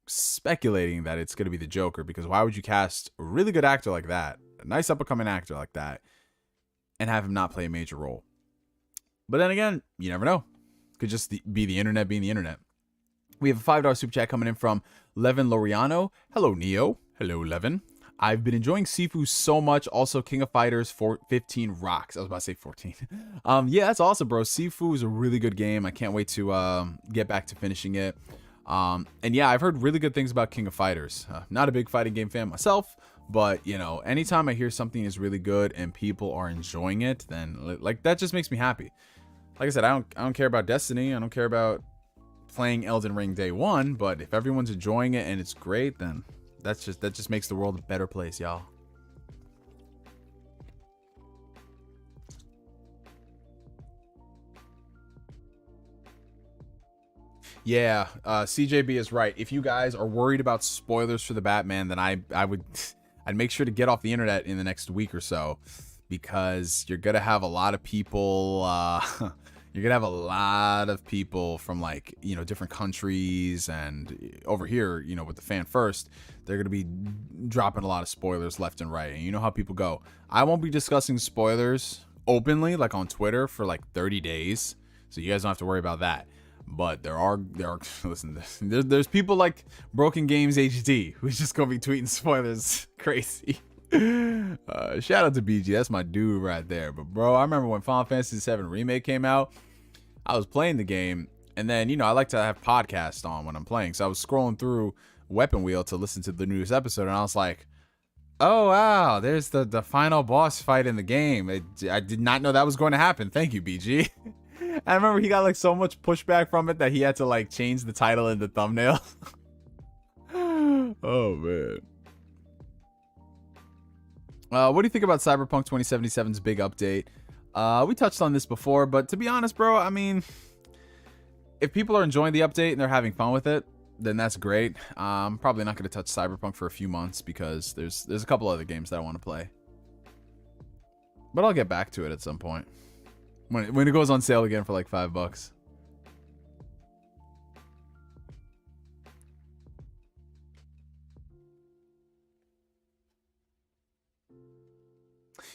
speculating that it's going to be the Joker, because why would you cast a really good actor like that, a nice up-and-coming actor like that, and have him not play a major role? But then again, you never know. Could just be the internet being the internet. We have a $5 super chat coming in from Levin Loriano. Hello, Neo. Hello, Levin. I've been enjoying Sifu so much. Also, King of Fighters 15 rocks. I was about to say 14. Yeah, that's awesome, bro. Sifu is a really good game. I can't wait to get back to finishing it. And yeah, I've heard really good things about King of Fighters. Not a big fighting game fan myself, but you know, anytime I hear something is really good and people are enjoying it, then like that just makes me happy. Like I said, I don't care about Destiny. I don't care about playing Elden Ring day one, but if everyone's enjoying it and it's great, then that just makes the world a better place, y'all. Yeah, CJB is right. If you guys are worried about spoilers for the Batman, then I'd make sure to get off the internet in the next week or so, because you're gonna have a lot of people you're gonna have a lot of people from, like, you know, different countries, and over here, you know, with the fan first, they're gonna be dropping a lot of spoilers left and right, and you know how people go. I won't be discussing spoilers openly, like on Twitter, for like 30 days, so you guys don't have to worry about that. But there are listen, there's people like Broken Games HD who's just gonna be tweeting spoilers crazy. Shout out to BG, that's my dude right there. But bro, I remember when Final Fantasy VII Remake came out, I was playing the game, and then, you know, I like to have podcasts on when I'm playing, so I was scrolling through Weapon Wheel to listen to the newest episode, and I was like, oh wow, there's the final boss fight in the game. I did not know that was going to happen. Thank you, BG. I remember he got like so much pushback from it that he had to like change the title in the thumbnail. Oh man. What do you think about Cyberpunk 2077's big update? We touched on this before, but to be honest, bro, I mean, if people are enjoying the update and they're having fun with it, then that's great. I'm probably not going to touch Cyberpunk for a few months because there's a couple other games that I want to play. But I'll get back to it at some point when it goes on sale again for like $5.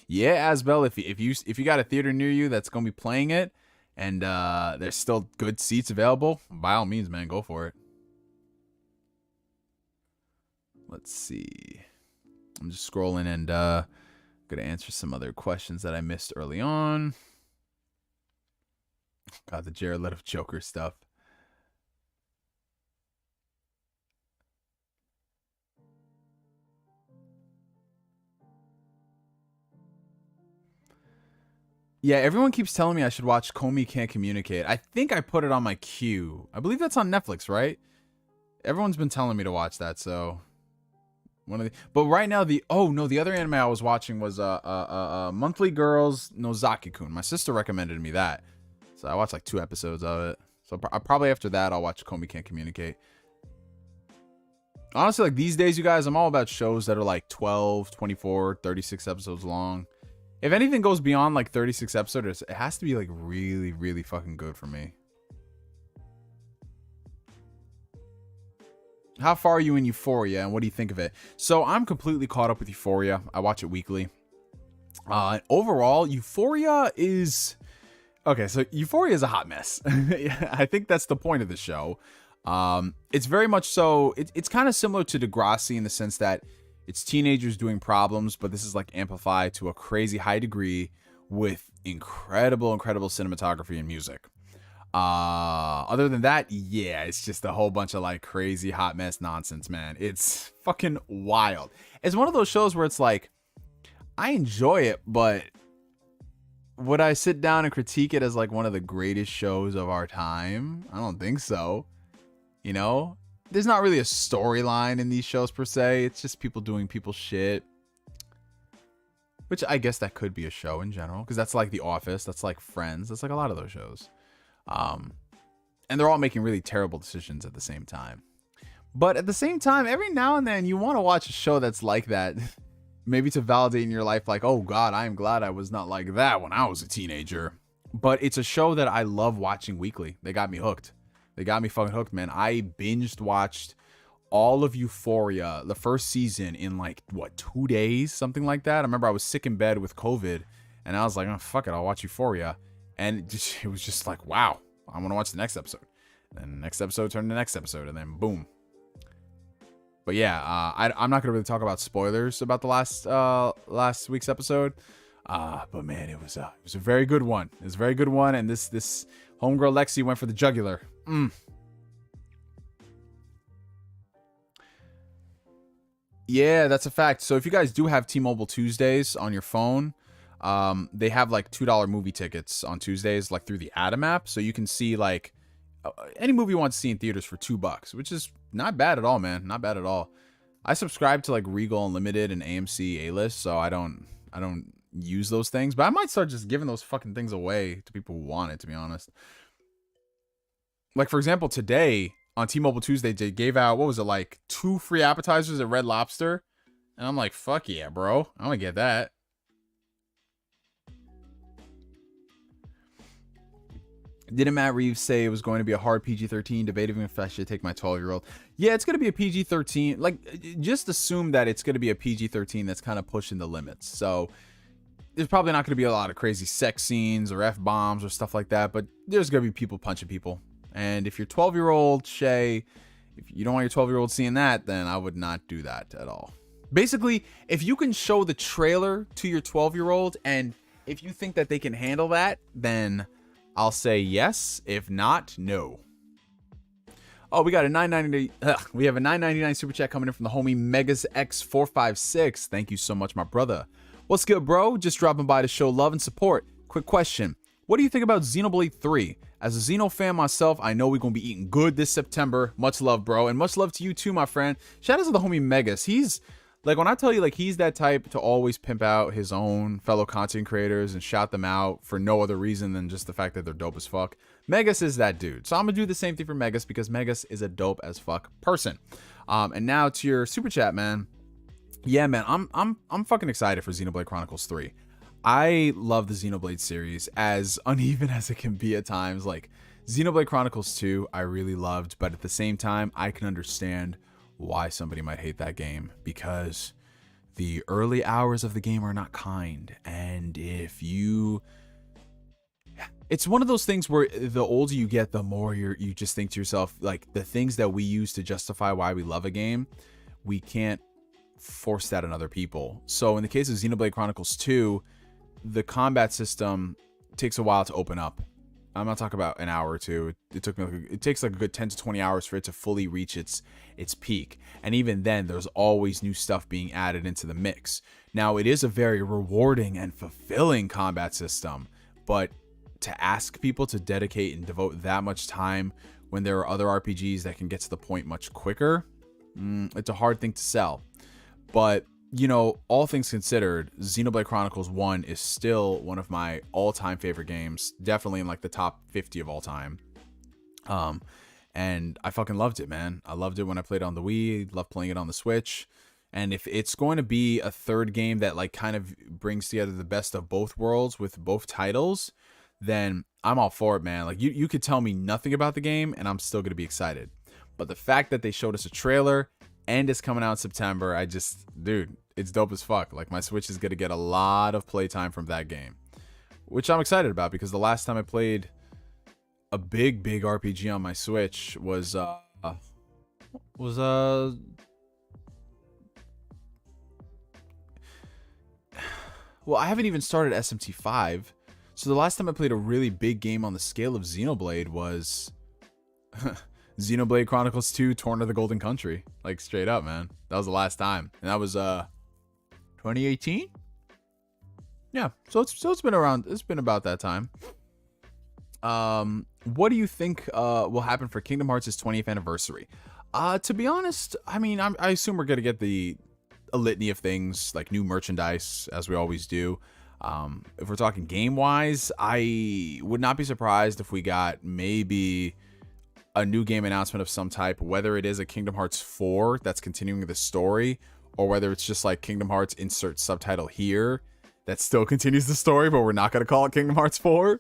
Yeah, Asbel, if you got a theater near you that's gonna be playing it, and there's still good seats available, by all means, man, go for it. Let's see. I'm just scrolling and gonna answer some other questions that I missed early on. God, the Jared Leto Joker stuff. Yeah, everyone keeps telling me I should watch Comey Can't Communicate. I think I put it on my queue. I believe that's on Netflix, right? Everyone's been telling me to watch that, so but right now the other anime I was watching was Monthly Girls Nozaki-kun. My sister recommended me that, so I watched like 2 episodes of it. So probably after that I'll watch Comey Can't Communicate. Honestly, like these days, you guys, I'm all about shows that are like 12, 24, 36 episodes long. If anything goes beyond like 36 episodes, it has to be like really, really fucking good for me. How far are you in Euphoria, and what do you think of it? So I'm completely caught up with Euphoria. I watch it weekly. Overall, Euphoria is... Okay, so Euphoria is a hot mess. I think that's the point of the show. It's very much so... It's kind of similar to Degrassi in the sense that it's teenagers doing problems, but this is like amplified to a crazy high degree with incredible cinematography and music. Other than that, yeah, it's just a whole bunch of like crazy hot mess nonsense, man. It's fucking wild. It's one of those shows where it's like, I enjoy it, but would I sit down and critique it as like one of the greatest shows of our time? I don't think so. You know? There's not really a storyline in these shows per se. It's just people doing people shit. Which I guess that could be a show in general, because that's like The Office, that's like Friends, that's like a lot of those shows. And they're all making really terrible decisions at the same time. But at the same time, every now and then you want to watch a show that's like that. maybe to validate in your life, like, oh God, I am glad I was not like that when I was a teenager. But it's a show that I love watching weekly. They got me hooked. They got me fucking hooked, man. I binged watched all of Euphoria, the first season, in like, what, 2 days? Something like that. I remember I was sick in bed with COVID, and I was like, oh, fuck it, I'll watch Euphoria. And it was just like, wow, I want to watch the next episode. And then the next episode turned to the next episode, and then boom. But yeah, I'm not gonna really talk about spoilers about the last week's episode. But man, it was a very good one. It was a very good one, and this homegirl Lexi went for the jugular. Yeah, that's a fact. So if you guys do have T-Mobile Tuesdays on your phone, they have like $2 movie tickets on Tuesdays, like through the Atom app, so you can see like any movie you want to see in theaters for $2, which is not bad at all, man. Not bad at all. I subscribe to like Regal Unlimited and AMC A-List, so I don't use those things, but I might start just giving those fucking things away to people who want it, to be honest. Like, for example, today on T-Mobile Tuesday, they gave out, what was it, like 2 free appetizers at Red Lobster, and I'm like, fuck yeah, bro, I'm gonna get that. Didn't Matt Reeves say it was going to be a hard PG-13? Debating if I should take my 12-year-old. Yeah, it's going to be a PG-13. Like, just assume that it's going to be a PG-13 that's kind of pushing the limits. So, there's probably not going to be a lot of crazy sex scenes or F-bombs or stuff like that. But there's going to be people punching people. And if you're 12-year-old, Shay, if you don't want your 12-year-old seeing that, then I would not do that at all. Basically, if you can show the trailer to your 12-year-old, and if you think that they can handle that, then I'll say yes. If not, no. Oh, we got a $9.99. We have a $9.99 super chat coming in from the homie Megas X456. Thank you so much, my brother. What's good, bro? Just dropping by to show love and support. Quick question: what do you think about Xenoblade 3? As a Xeno fan myself, I know we're gonna be eating good this September. Much love, bro, and much love to you too, my friend. Shout out to the homie Megas. He's like, when I tell you, like, he's that type to always pimp out his own fellow content creators and shout them out for no other reason than just the fact that they're dope as fuck. Megas is that dude. So I'm gonna do the same thing for Megas because Megas is a dope as fuck person. And now to your super chat, man. Yeah, man, I'm fucking excited for Xenoblade Chronicles 3. I love the Xenoblade series, as uneven as it can be at times. Like, Xenoblade Chronicles 2, I really loved, but at the same time, I can understand why somebody might hate that game, because the early hours of the game are not kind. And if you, it's one of those things where the older you get, the more you just think to yourself, like, the things that we use to justify why we love a game, we can't force that on other people. So in the case of Xenoblade Chronicles 2, the combat system takes a while to open up. I'm not talking about an hour or two. It takes like a good 10 to 20 hours for it to fully reach its peak. And even then, there's always new stuff being added into the mix. Now, it is a very rewarding and fulfilling combat system, but to ask people to dedicate and devote that much time when there are other RPGs that can get to the point much quicker, it's a hard thing to sell. But, you know, all things considered, Xenoblade Chronicles 1 is still one of my all-time favorite games. Definitely in like the top 50 of all time. And I fucking loved it, man. I loved it when I played on the Wii. Loved playing it on the Switch. And if it's going to be a third game that like kind of brings together the best of both worlds with both titles, then I'm all for it, man. Like, you could tell me nothing about the game and I'm still going to be excited. But the fact that they showed us a trailer and it's coming out in September, dude, it's dope as fuck. Like, my Switch is going to get a lot of playtime from that game, which I'm excited about, because the last time I played a big RPG on my Switch was well, I haven't even started SMT5. So the last time I played a really big game on the scale of Xenoblade was Xenoblade Chronicles 2 Torn of the Golden Country. Like, straight up, man. That was the last time. And that was 2018? Yeah, so it's been around, it's been about that time. What do you think will happen for Kingdom Hearts' 20th anniversary? To be honest, I mean, I assume we're gonna get a litany of things, like new merchandise, as we always do. If we're talking game-wise, I would not be surprised if we got maybe a new game announcement of some type, whether it is a Kingdom Hearts 4 that's continuing the story, or whether it's just like Kingdom Hearts insert subtitle here that still continues the story, but we're not gonna call it Kingdom Hearts 4.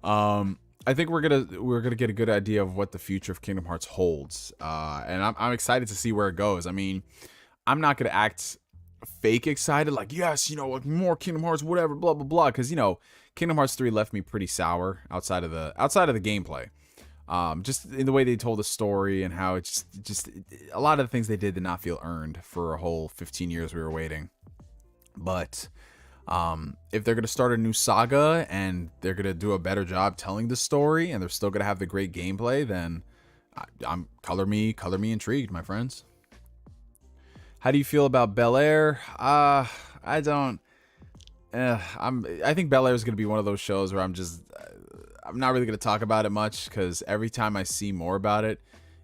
I think we're gonna get a good idea of what the future of Kingdom Hearts holds, and I'm excited to see where it goes. I mean, I'm not gonna act fake excited, like, yes, you know, like more Kingdom Hearts, whatever, blah blah blah, because, you know, Kingdom Hearts 3 left me pretty sour outside of the gameplay. Just in the way they told the story and how it's just a lot of the things they did not feel earned for a whole 15 years we were waiting. But if they're gonna start a new saga and they're gonna do a better job telling the story and they're still gonna have the great gameplay, then I'm color me intrigued, my friends. How do you feel about Bel Air? I think Bel Air is gonna be one of those shows where I'm not really gonna talk about it much, because every time I see more about it,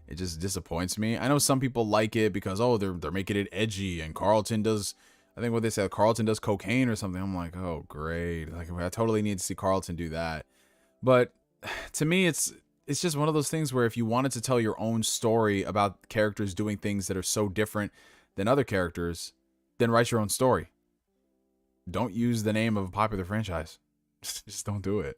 it just disappoints me. I know some people like it because, oh, they're making it edgy, and Carlton does, I think what they said, Carlton does cocaine or something. I'm like, oh great, like I totally need to see Carlton do that. But to me, it's just one of those things where if you wanted to tell your own story about characters doing things that are so different than other characters, then write your own story. Don't use the name of a popular franchise. Just don't do it.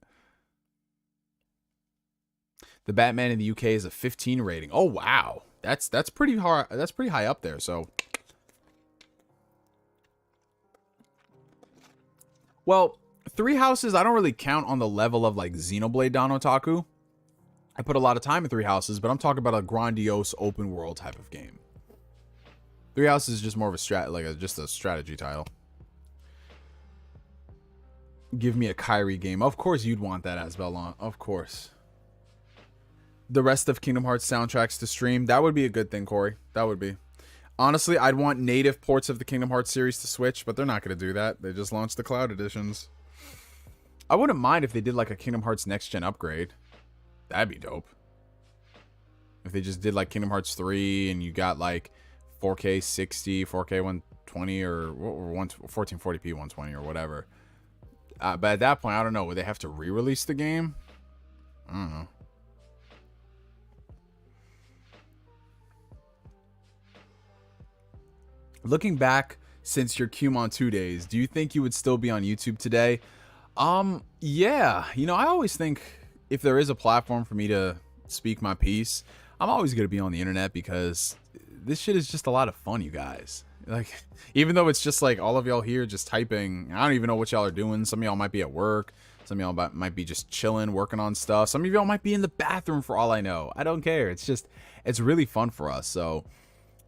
The Batman in the UK is a 15 rating. Oh wow, that's pretty hard. That's pretty high up there. So, well, Three Houses I don't really count on the level of like Xenoblade Don Otaku. I put a lot of time in Three Houses, but I'm talking about a grandiose open world type of game. Three Houses is just more of a just a strategy title. Give me a Kyrie game. Of course you'd want that, Asbelon. Of course. The rest of Kingdom Hearts soundtracks to stream. That would be a good thing, Corey. That would be. Honestly, I'd want native ports of the Kingdom Hearts series to Switch, but they're not going to do that. They just launched the cloud editions. I wouldn't mind if they did like a Kingdom Hearts next gen upgrade. That'd be dope. If they just did like Kingdom Hearts 3 and you got like 4K 60, 4K 120, or 1440p 120 or whatever. But at that point, I don't know. Would they have to re-release the game? I don't know. Looking back since your Cumon 2 days, do you think you would still be on YouTube today? Yeah. You know, I always think if there is a platform for me to speak my piece, I'm always going to be on the internet, because this shit is just a lot of fun, you guys. Like, even though it's just like all of y'all here just typing, I don't even know what y'all are doing. Some of y'all might be at work. Some of y'all might be just chilling, working on stuff. Some of y'all might be in the bathroom for all I know. I don't care. It's really fun for us. So,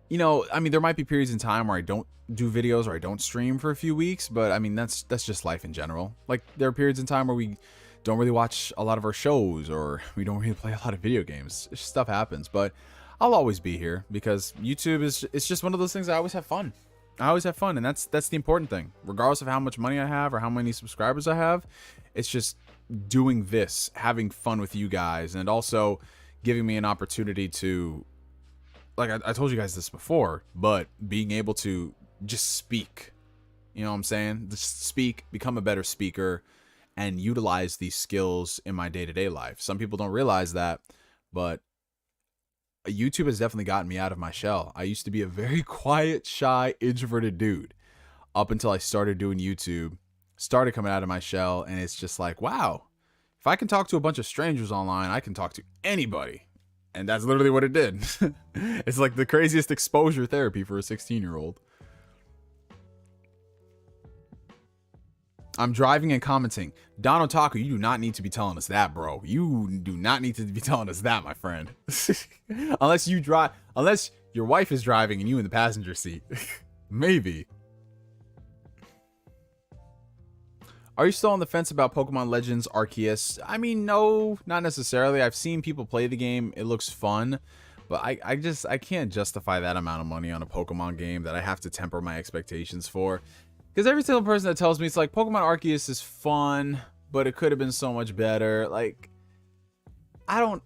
you know, I mean, there might be periods in time where I don't do videos or I don't stream for a few weeks, but I mean, that's just life in general. Like, there are periods in time where we don't really watch a lot of our shows, or we don't really play a lot of video games. Stuff happens, but I'll always be here because YouTube it's just one of those things I always have fun. I always have fun, and that's the important thing. Regardless of how much money I have or how many subscribers I have, it's just doing this, having fun with you guys, and also giving me an opportunity to, like I told you guys this before, but being able to just speak. You know what I'm saying? Just speak, become a better speaker, and utilize these skills in my day-to-day life. Some people don't realize that, but YouTube has definitely gotten me out of my shell. I used to be a very quiet, shy, introverted dude up until I started doing YouTube, started coming out of my shell, and it's just like, wow, if I can talk to a bunch of strangers online, I can talk to anybody. And that's literally what it did. It's like the craziest exposure therapy for a 16-year-old. I'm driving and commenting. Don Otaku, you do not need to be telling us that, bro. You do not need to be telling us that, my friend. Unless your wife is driving and you in the passenger seat. Maybe. Are you still on the fence about Pokemon Legends Arceus? I mean, no, not necessarily. I've seen people play the game. It looks fun. But I can't justify that amount of money on a Pokemon game that I have to temper my expectations for. Because every single person that tells me it's like, Pokemon Arceus is fun, but it could have been so much better. Like, I don't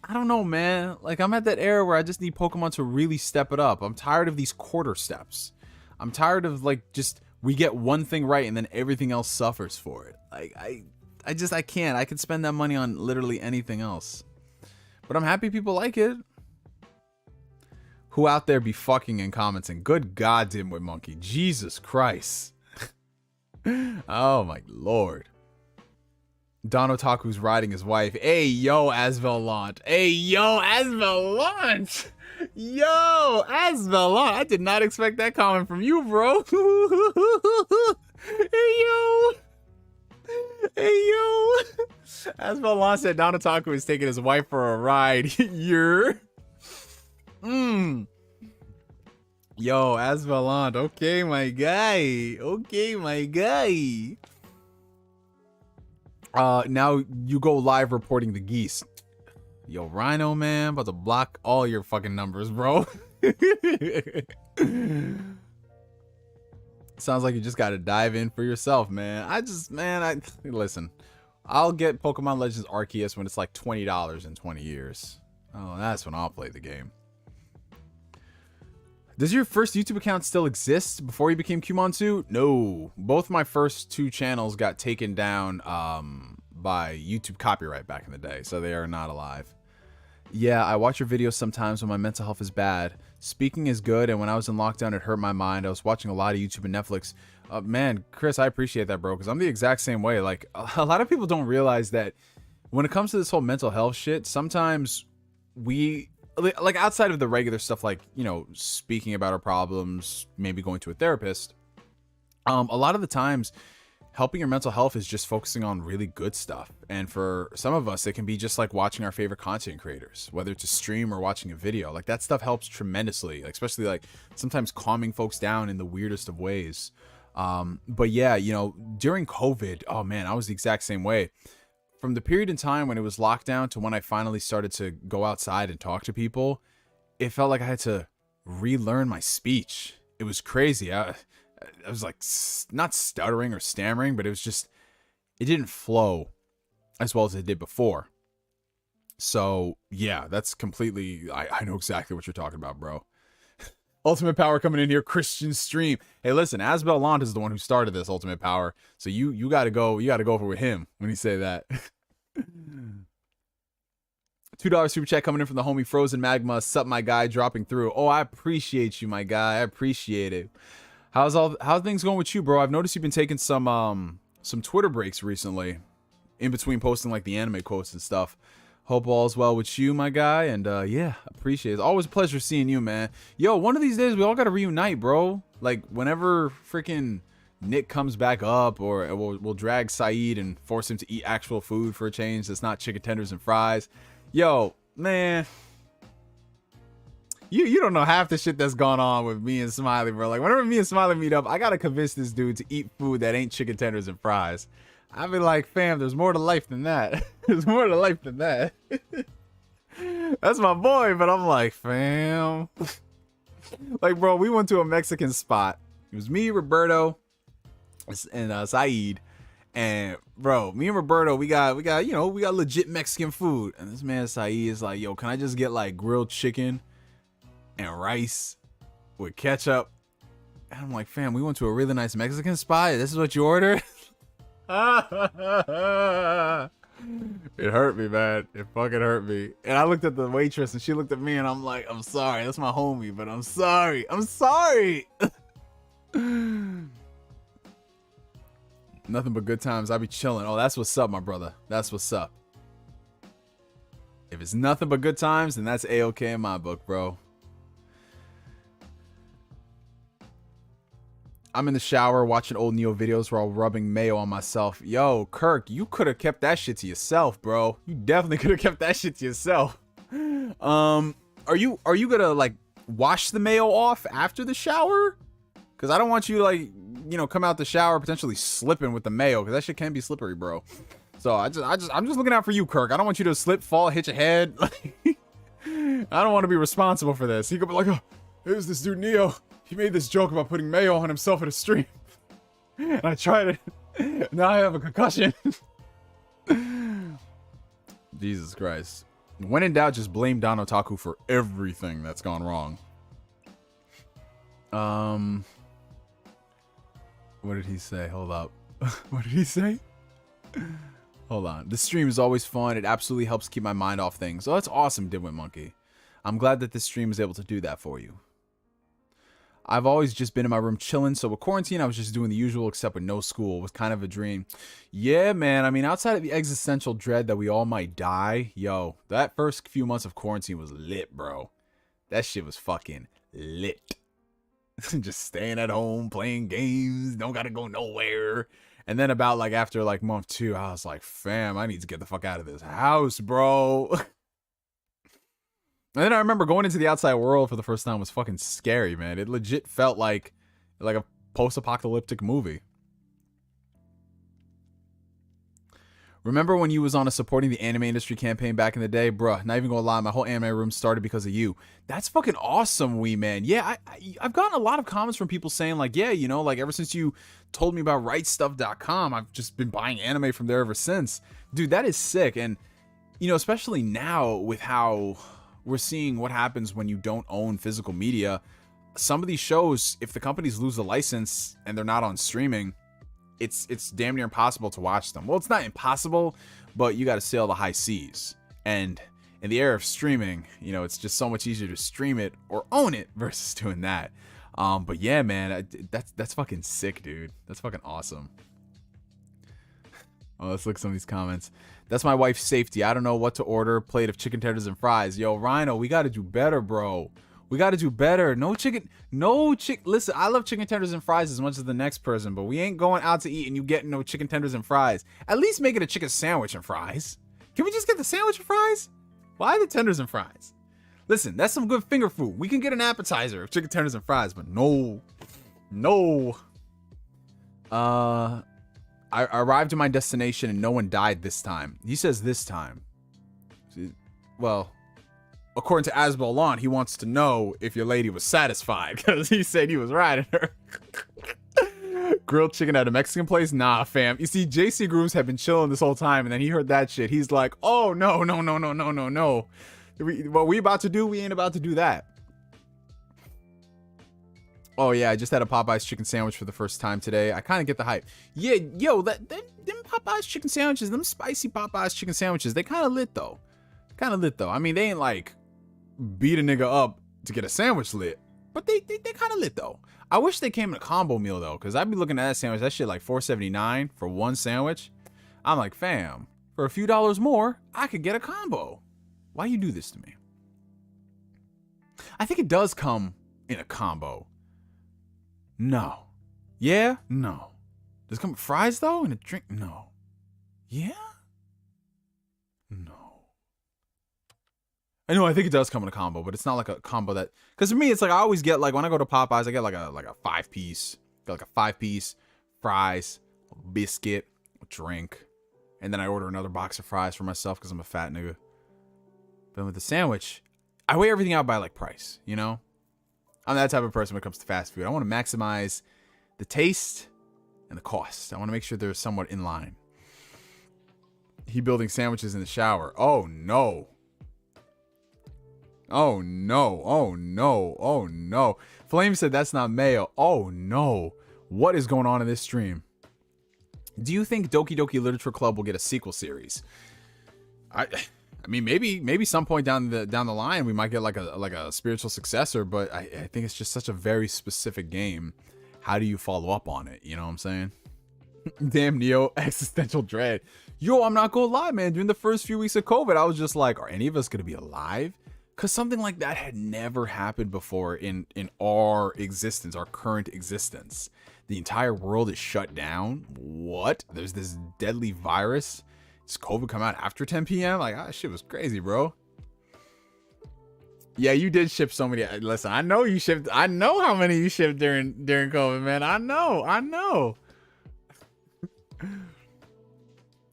know, man. Like, I'm at that era where I just need Pokemon to really step it up. I'm tired of these quarter steps. I'm tired of, like, just, we get one thing right and then everything else suffers for it. Like, I can't. I could spend that money on literally anything else. But I'm happy people like it. Who out there be fucking and commenting? Good God, DIMWITMONKEY. Jesus Christ. Oh my lord. Don Otaku's riding his wife. Hey, yo, Asvelant. Hey, yo, Asvelant. Yo, Asvelant. I did not expect that comment from you, bro. Hey, yo. Hey, yo. Asvelant said Don Otaku is taking his wife for a ride. You're... Yo, Asvelant. Okay, my guy. Okay, my guy. Now you go live reporting the geese. Yo, Rhino, man, about to block all your fucking numbers, bro. Sounds like you just gotta dive in for yourself, man. Listen. I'll get Pokemon Legends Arceus when it's like $20 in 20 years. Oh, that's when I'll play the game. Does your first YouTube account still exist before you became Kumonsu? No. Both my first two channels got taken down by YouTube copyright back in the day, so they are not alive. Yeah, I watch your videos sometimes when my mental health is bad. Speaking is good, and when I was in lockdown, it hurt my mind. I was watching a lot of YouTube and Netflix. Man, Chris, I appreciate that, bro, because I'm the exact same way. Like, a lot of people don't realize that when it comes to this whole mental health shit, sometimes we... like outside of the regular stuff, like, you know, speaking about our problems, maybe going to a therapist, a lot of the times helping your mental health is just focusing on really good stuff. And for some of us, it can be just like watching our favorite content creators, whether it's a stream or watching a video. Like, that stuff helps tremendously, especially like sometimes calming folks down in the weirdest of ways. But yeah, you know, during COVID, oh man, I was the exact same way. From the period in time when it was lockdown to when I finally started to go outside and talk to people, it felt like I had to relearn my speech. It was crazy. I was like, not stuttering or stammering, but it was just, it didn't flow as well as it did before. So yeah, that's completely, I know exactly what you're talking about, bro. Ultimate Power coming in here, Christian stream. Hey, listen, Asvelant is the one who started this Ultimate Power, so you gotta go over with him when you say that. $2 super chat coming in from the homie Frozen Magma. Sup, my guy, dropping through. Oh, I appreciate you, my guy. I appreciate it. How's things going with you, bro? I've noticed you've been taking some Twitter breaks recently, in between posting like the anime quotes and stuff. Hope all's well with you, my guy, and yeah, appreciate it. It's always a pleasure seeing you, man. Yo, one of these days we all gotta reunite, bro. Like, whenever freaking Nick comes back up, or we'll drag Saeed and force him to eat actual food for a change that's not chicken tenders and fries. Yo, man, you don't know half the shit that's gone on with me and Smiley, bro. Like, whenever me and Smiley meet up, I gotta convince this dude to eat food that ain't chicken tenders and fries. I be like, fam, there's more to life than that. There's more to life than that. That's my boy, but I'm like, fam. Like, bro, we went to a Mexican spot. It was me, Roberto, and Saeed. And, bro, me and Roberto, we got legit Mexican food. And this man, Saeed, is like, yo, can I just get, like, grilled chicken and rice with ketchup? And I'm like, fam, we went to a really nice Mexican spot. This is what you ordered? It hurt me, man. It fucking hurt me. And I looked at the waitress and she looked at me and I'm like, I'm sorry. That's my homie, but I'm sorry. I'm sorry. Nothing but good times. I be chilling. Oh, that's what's up, my brother. That's what's up. If it's nothing but good times, then that's A-okay in my book, bro. I'm in the shower watching old Neo videos while rubbing mayo on myself. Yo, Kirk, you could have kept that shit to yourself, bro. You definitely could have kept that shit to yourself. Are you gonna like wash the mayo off after the shower? Cause I don't want you to, like, you know, come out the shower potentially slipping with the mayo, cause that shit can be slippery, bro. So I'm just looking out for you, Kirk. I don't want you to slip, fall, hit your head. I don't want to be responsible for this. He could be like, oh, here's this dude Neo. He made this joke about putting mayo on himself at a stream. And I tried it. Now I have a concussion. Jesus Christ. When in doubt, just blame Don Otaku for everything that's gone wrong. What did he say? Hold up. What did he say? Hold on. The stream is always fun. It absolutely helps keep my mind off things. Oh, that's awesome, DIMWITMONKEY. I'm glad that this stream is able to do that for you. I've always just been in my room chilling, so with quarantine, I was just doing the usual, except with no school. It was kind of a dream. Yeah, man, I mean, outside of the existential dread that we all might die, yo, that first few months of quarantine was lit, bro. That shit was fucking lit. Just staying at home, playing games, don't gotta go nowhere. And then about, like, after, like, month 2, I was like, fam, I need to get the fuck out of this house, bro. And then I remember going into the outside world for the first time was fucking scary, man. It legit felt like a post-apocalyptic movie. Remember when you was on a supporting the anime industry campaign back in the day? Bruh, not even gonna lie, my whole anime room started because of you. That's fucking awesome, wee man. Yeah, I've gotten a lot of comments from people saying like, yeah, you know, like ever since you told me about writestuff.com, I've just been buying anime from there ever since. Dude, that is sick. And, you know, especially now with how we're seeing what happens when you don't own physical media. Some of these shows, if the companies lose the license and they're not on streaming, it's damn near impossible to watch them. Well, it's not impossible, but you got to sail the high seas. And in the era of streaming, you know, it's just so much easier to stream it or own it versus doing that. But yeah, man, that's fucking sick, dude. That's fucking awesome. Oh, let's look at some of these comments. That's my wife's safety. I don't know what to order. Plate of chicken tenders and fries. Yo, Rhino, we got to do better, bro. We got to do better. Listen, I love chicken tenders and fries as much as the next person, but we ain't going out to eat and you getting no chicken tenders and fries. At least make it a chicken sandwich and fries. Can we just get the sandwich and fries? Why the tenders and fries? Listen, that's some good finger food. We can get an appetizer of chicken tenders and fries, but no. I arrived at my destination and no one died this time. He says this time. Well, according to Asbel Lawn, he wants to know if your lady was satisfied because he said he was riding her. Grilled chicken at a Mexican place? Nah, fam. You see, JC Grooves had been chilling this whole time and then he heard that shit. He's like, oh, no. What we about to do, we ain't about to do that. Oh yeah, I just had a Popeye's chicken sandwich for the first time today. I kind of get the hype. Yeah, yo, them Popeye's chicken sandwiches, them spicy Popeye's chicken sandwiches, they kind of lit though. I mean, they ain't like beat a nigga up to get a sandwich lit, but they kind of lit though. I wish they came in a combo meal though, because I'd be looking at that sandwich, that shit like $4.79 for one sandwich. I'm like, fam, for a few dollars more, I could get a combo. Why you do this to me? I think it does come in a combo. No. Yeah? No. Does it come with fries though? And a drink? No. Yeah? No. I know, I think it does come in a combo, but it's not like a combo that, because for me, it's like I always get like, when I go to Popeyes, I get like a 5-piece, get like a 5-piece, fries, a biscuit, a drink, and then I order another box of fries for myself because I'm a fat nigga. But with the sandwich, I weigh everything out by like price, you know? I'm that type of person when it comes to fast food. I want to maximize the taste and the cost. I want to make sure they're somewhat in line. He building sandwiches in the shower. Oh no. Oh no. Oh no. Oh no. Flame said that's not mayo. Oh no. What is going on in this stream? Do you think Doki Doki Literature Club will get a sequel series? I mean, maybe some point down the line we might get like a spiritual successor, but I think it's just such a very specific game. How do you follow up on it? You know what I'm saying? Damn, Neo, existential dread. Yo, I'm not gonna lie, man. During the first few weeks of COVID, I was just like, are any of us gonna be alive? Because something like that had never happened before in our existence, our current existence. The entire world is shut down. What? There's this deadly virus. Does COVID come out after 10 p.m.? Like, ah, shit was crazy, bro. Yeah, you did ship so many. Listen, I know you shipped. I know how many you shipped during COVID, man. I know.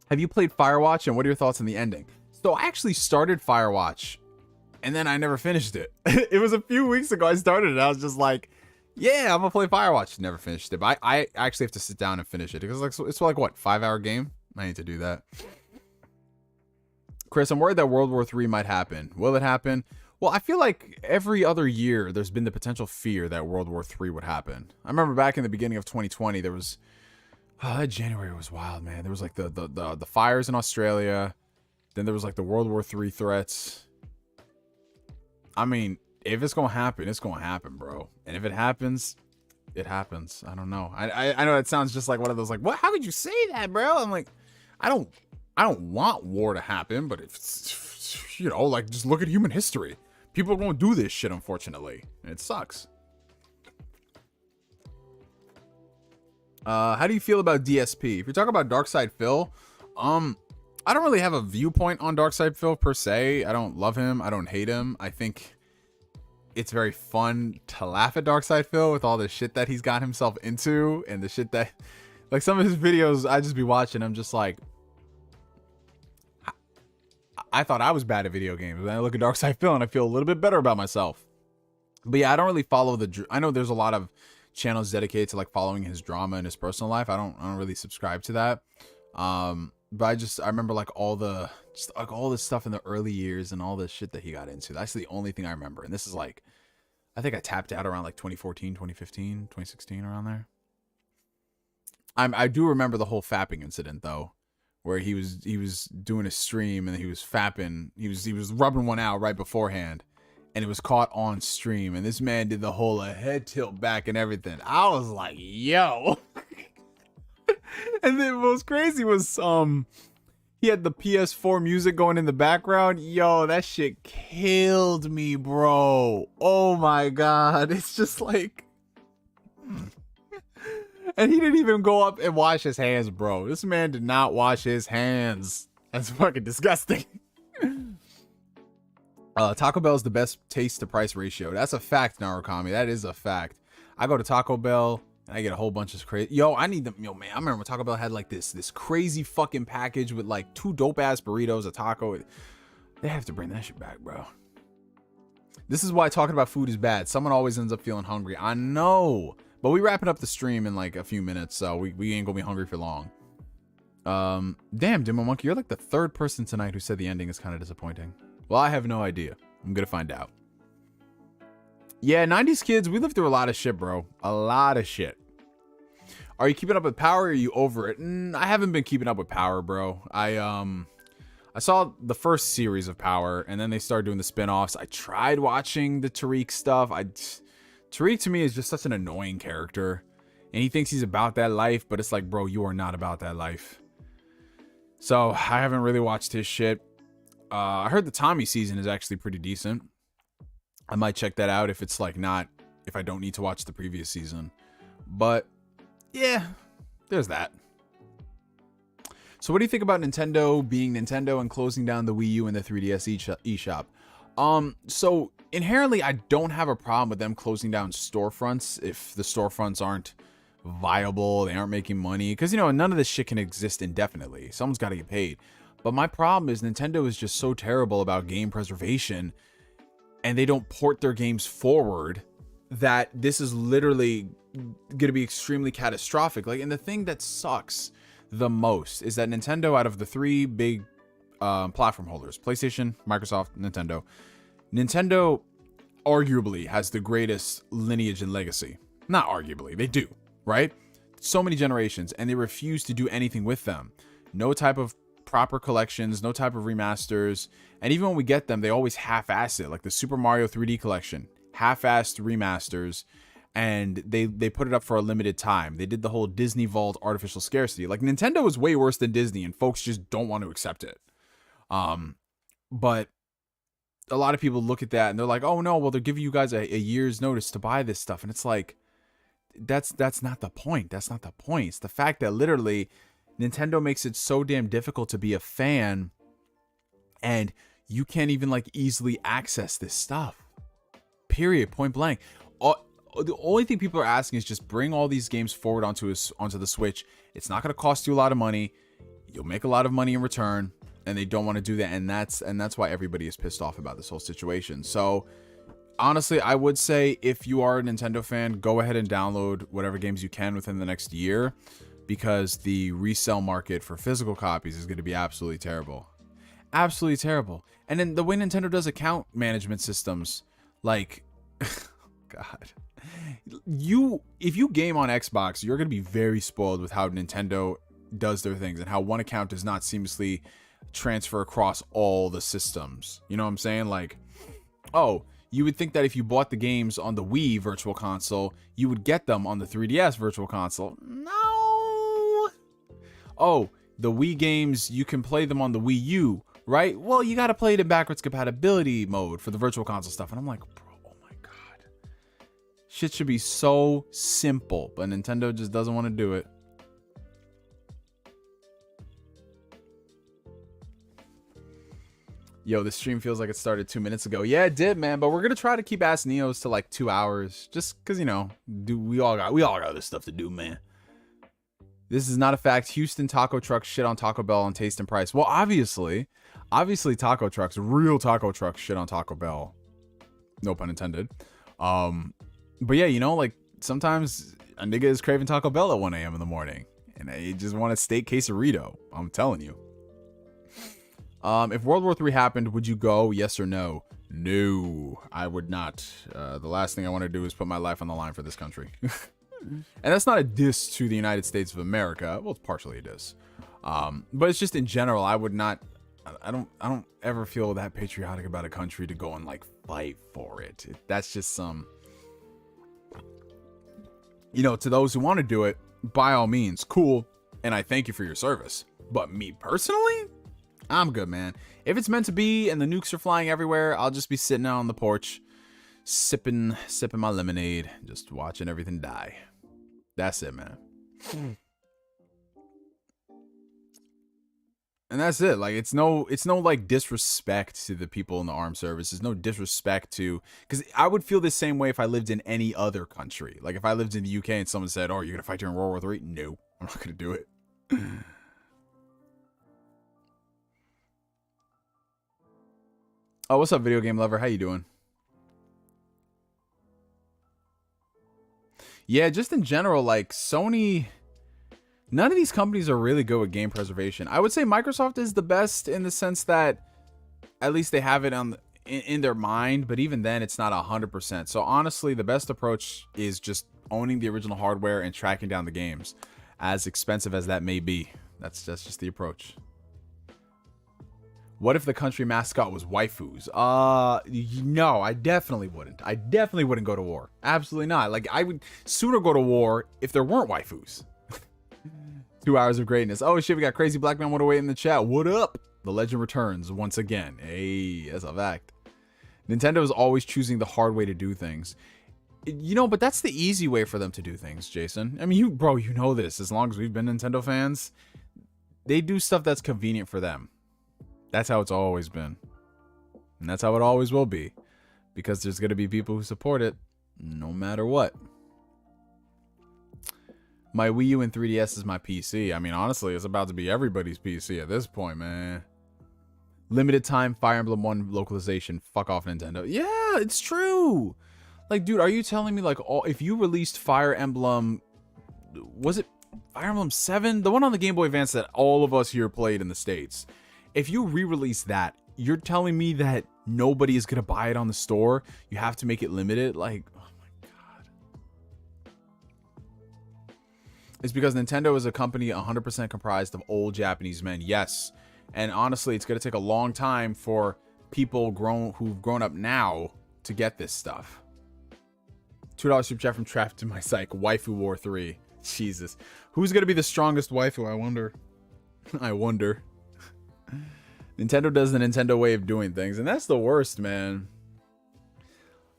Have you played Firewatch, and what are your thoughts on the ending? So I actually started Firewatch, and then I never finished it. It was a few weeks ago I started it. I was just like, yeah, I'm gonna play Firewatch. Never finished it, but I actually have to sit down and finish it because it's like what, 5-hour game? I need to do that. Chris, I'm worried that World War III might happen. Will it happen? Well, I feel like every other year there's been the potential fear that World War III would happen. I remember back in the beginning of 2020, there was, that January was wild, man. There was like the fires in Australia. Then there was like the World War III threats. I mean, if it's gonna happen, it's gonna happen, bro. And if it happens, it happens. I don't know. I know it sounds just like one of those like, what? How could you say that, bro? I'm like, I don't want war to happen, but if it's, you know, like, just look at human history. People are gonna do this shit, unfortunately. And it sucks. How do you feel about DSP? If you're talking about Darkside Phil, I don't really have a viewpoint on Darkside Phil per se. I don't love him. I don't hate him. I think it's very fun to laugh at Darkside Phil with all the shit that he's got himself into, and the shit that, like, some of his videos I just be watching. I'm just like, I thought I was bad at video games. And I look at Darkside Phil and I feel a little bit better about myself. But yeah, I don't really follow I know there's a lot of channels dedicated to like following his drama and his personal life. I don't really subscribe to that. But I remember like all this stuff in the early years and all the shit that he got into. That's the only thing I remember. And this is like, I think I tapped out around like 2014, 2015, 2016, around there. I do remember the whole fapping incident though, where he was doing a stream and he was fapping. He was rubbing one out right beforehand, and it was caught on stream. And this man did the whole head tilt back and everything. I was like, yo. And then what was crazy was he had the PS4 music going in the background. Yo, that shit killed me, bro. Oh my god. It's just like, and he didn't even go up and wash his hands, bro. This man did not wash his hands. That's fucking disgusting. Taco Bell is the best taste to price ratio. That's a fact, Narukami. That is a fact. I go to Taco Bell and I get a whole bunch of crazy. Yo, I need them. Yo, man, I remember when Taco Bell had like this crazy fucking package with like 2 dope ass burritos, a taco. They have to bring that shit back, bro. This is why talking about food is bad. Someone always ends up feeling hungry. I know, but we wrapping up the stream in like a few minutes, so we ain't gonna be hungry for long. Damn, DIMWITMONKEY, you're like the 3rd person tonight who said the ending is kind of disappointing. Well, I have no idea. I'm gonna find out. Yeah, 90s kids, we lived through a lot of shit, bro. A lot of shit. Are you keeping up with Power, or are you over it? I haven't been keeping up with Power, bro. I saw the first series of Power, and then they started doing the spin-offs. I tried watching the Tariq stuff. Tariq to me is just such an annoying character, and he thinks he's about that life, but it's like, bro, you are not about that life. So I haven't really watched his shit. I heard the Tommy season is actually pretty decent. I might check that out if it's like if I don't need to watch the previous season. But yeah, there's that. So what do you think about Nintendo being Nintendo and closing down the Wii U and the 3DS eShop? So inherently, I don't have a problem with them closing down storefronts if the storefronts aren't viable, they aren't making money. Because, you know, none of this shit can exist indefinitely. Someone's got to get paid. But my problem is Nintendo is just so terrible about game preservation, and they don't port their games forward, that this is literally going to be extremely catastrophic. Like, and the thing that sucks the most is that Nintendo, out of the 3 big platform holders, PlayStation, Microsoft, Nintendo arguably has the greatest lineage and legacy. Not arguably, they do, right? So many generations, and they refuse to do anything with them. No type of proper collections, no type of remasters, and even when we get them, they always half-ass it. Like the Super Mario 3D collection, half-assed remasters, and they put it up for a limited time. They did the whole Disney Vault artificial scarcity. Like, Nintendo is way worse than Disney, and folks just don't want to accept it. But a lot of people look at that and they're like, oh no, well, they're giving you guys a year's notice to buy this stuff, and it's like, that's not the point. That's not the point. It's the fact that literally Nintendo makes it so damn difficult to be a fan, and you can't even like easily access this stuff. Period. Point blank. The only thing people are asking is just bring all these games forward onto the Switch. It's not going to cost you a lot of money. You'll make a lot of money in return, and they don't want to do that, and that's why everybody is pissed off about this whole situation. So honestly, I would say if you are a Nintendo fan, go ahead and download whatever games you can within the next year, because the resale market for physical copies is going to be absolutely terrible. Absolutely terrible. And then the way Nintendo does account management systems, like, God, if you game on Xbox, you're going to be very spoiled with how Nintendo does their things and how one account does not seamlessly transfer across all the systems. You know what I'm saying? Like, oh, you would think that if you bought the games on the Wii Virtual Console, you would get them on the 3DS Virtual Console. No. Oh, the Wii games, you can play them on the Wii U, right? Well, you got to play it in backwards compatibility mode for the Virtual Console stuff. And I'm like, bro, oh my God. Shit should be so simple, but Nintendo just doesn't want to do it. Yo, this stream feels like it started 2 minutes ago. Yeah, it did, man. But we're gonna try to keep Ask Neos to like 2 hours, just cause, you know, we all got other stuff to do, man. This is not a fact. Houston taco trucks shit on Taco Bell on taste and price. Well, obviously taco trucks, real taco trucks shit on Taco Bell. No pun intended. But yeah, you know, like sometimes a nigga is craving Taco Bell at 1 a.m. in the morning, and they just want a steak quesarito. I'm telling you. If World War III happened, would you go? Yes or no? No, I would not. The last thing I want to do is put my life on the line for this country. And that's not a diss to the United States of America. Well, it's partially a diss. But it's just in general, I would not. I don't ever feel that patriotic about a country to go and like fight for it. That's just some. You know, to those who want to do it, by all means, cool. And I thank you for your service. But me personally, I'm good, man. If it's meant to be and the nukes are flying everywhere, I'll just be sitting out on the porch, sipping my lemonade, just watching everything die. That's it, man. And that's it. Like, it's no like disrespect to the people in the armed services. No disrespect to, because I would feel the same way if I lived in any other country. Like if I lived in the UK and someone said, "Oh, you're gonna fight during World War III?" No, I'm not gonna do it. Oh, what's up, video game lover? How you doing? Yeah, just in general, like Sony, none of these companies are really good with game preservation. I would say Microsoft is the best in the sense that at least they have it on in their mind, but even then it's not 100%. So honestly, the best approach is just owning the original hardware and tracking down the games, as expensive as that may be. That's just the approach. What if the country mascot was waifus? No, I definitely wouldn't. I definitely wouldn't go to war. Absolutely not. Like, I would sooner go to war if there weren't waifus. 2 hours of greatness. Oh shit, we got Crazy Black Man 108 in the chat. What up? The legend returns once again. Hey, that's a fact. Nintendo is always choosing the hard way to do things. You know, but that's the easy way for them to do things, Jason. I mean, you know this. As long as we've been Nintendo fans, they do stuff that's convenient for them. That's how it's always been. And that's how it always will be. Because there's going to be people who support it no matter what. My Wii U and 3DS is my PC. I mean, honestly, it's about to be everybody's PC at this point, man. Limited time Fire Emblem 1 localization. Fuck off, Nintendo. Yeah, it's true. Like, dude, are you telling me, like, if you released Fire Emblem... Was it Fire Emblem 7? The one on the Game Boy Advance that all of us here played in the States. If you re-release that, you're telling me that nobody is going to buy it on the store? You have to make it limited? Like, oh my God. It's because Nintendo is a company 100% comprised of old Japanese men. Yes. And honestly, it's going to take a long time for people who've grown up now to get this stuff. $2 super chat from Trapped to My Psych. Waifu War 3. Jesus. Who's going to be the strongest waifu, I wonder? I wonder. Nintendo does the Nintendo way of doing things, and that's the worst, man.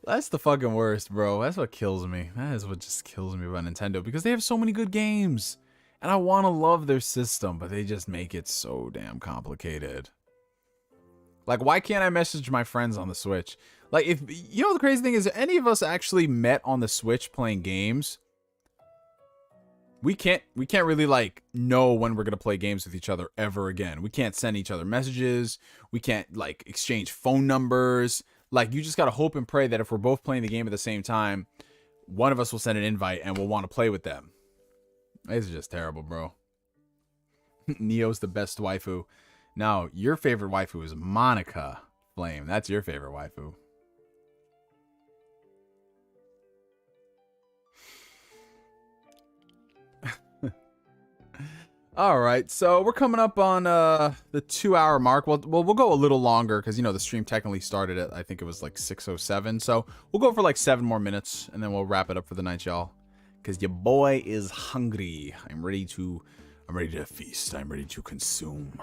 That's the fucking worst, bro. That's what kills me. That is what just kills me about Nintendo, because they have so many good games, and I want to love their system, but they just make it so damn complicated. Like, why can't I message my friends on the Switch? Like, if you know, the crazy thing is, any of us actually met on the Switch playing games, we can't really like know when we're gonna play games with each other ever again. We can't send each other messages. We can't like exchange phone numbers. Like, you just gotta hope and pray that if we're both playing the game at the same time, one of us will send an invite and we'll want to play with them. This is just terrible, bro. Neo's the best waifu. Now, your favorite waifu is Monica Flame. That's your favorite waifu. All right, so we're coming up on the 2-hour mark. Well, we'll go a little longer because, you know, the stream technically started at, I think it was like 6:07. So we'll go for like 7 more minutes and then we'll wrap it up for the night, y'all. Because your boy is hungry. I'm ready to feast. I'm ready to consume.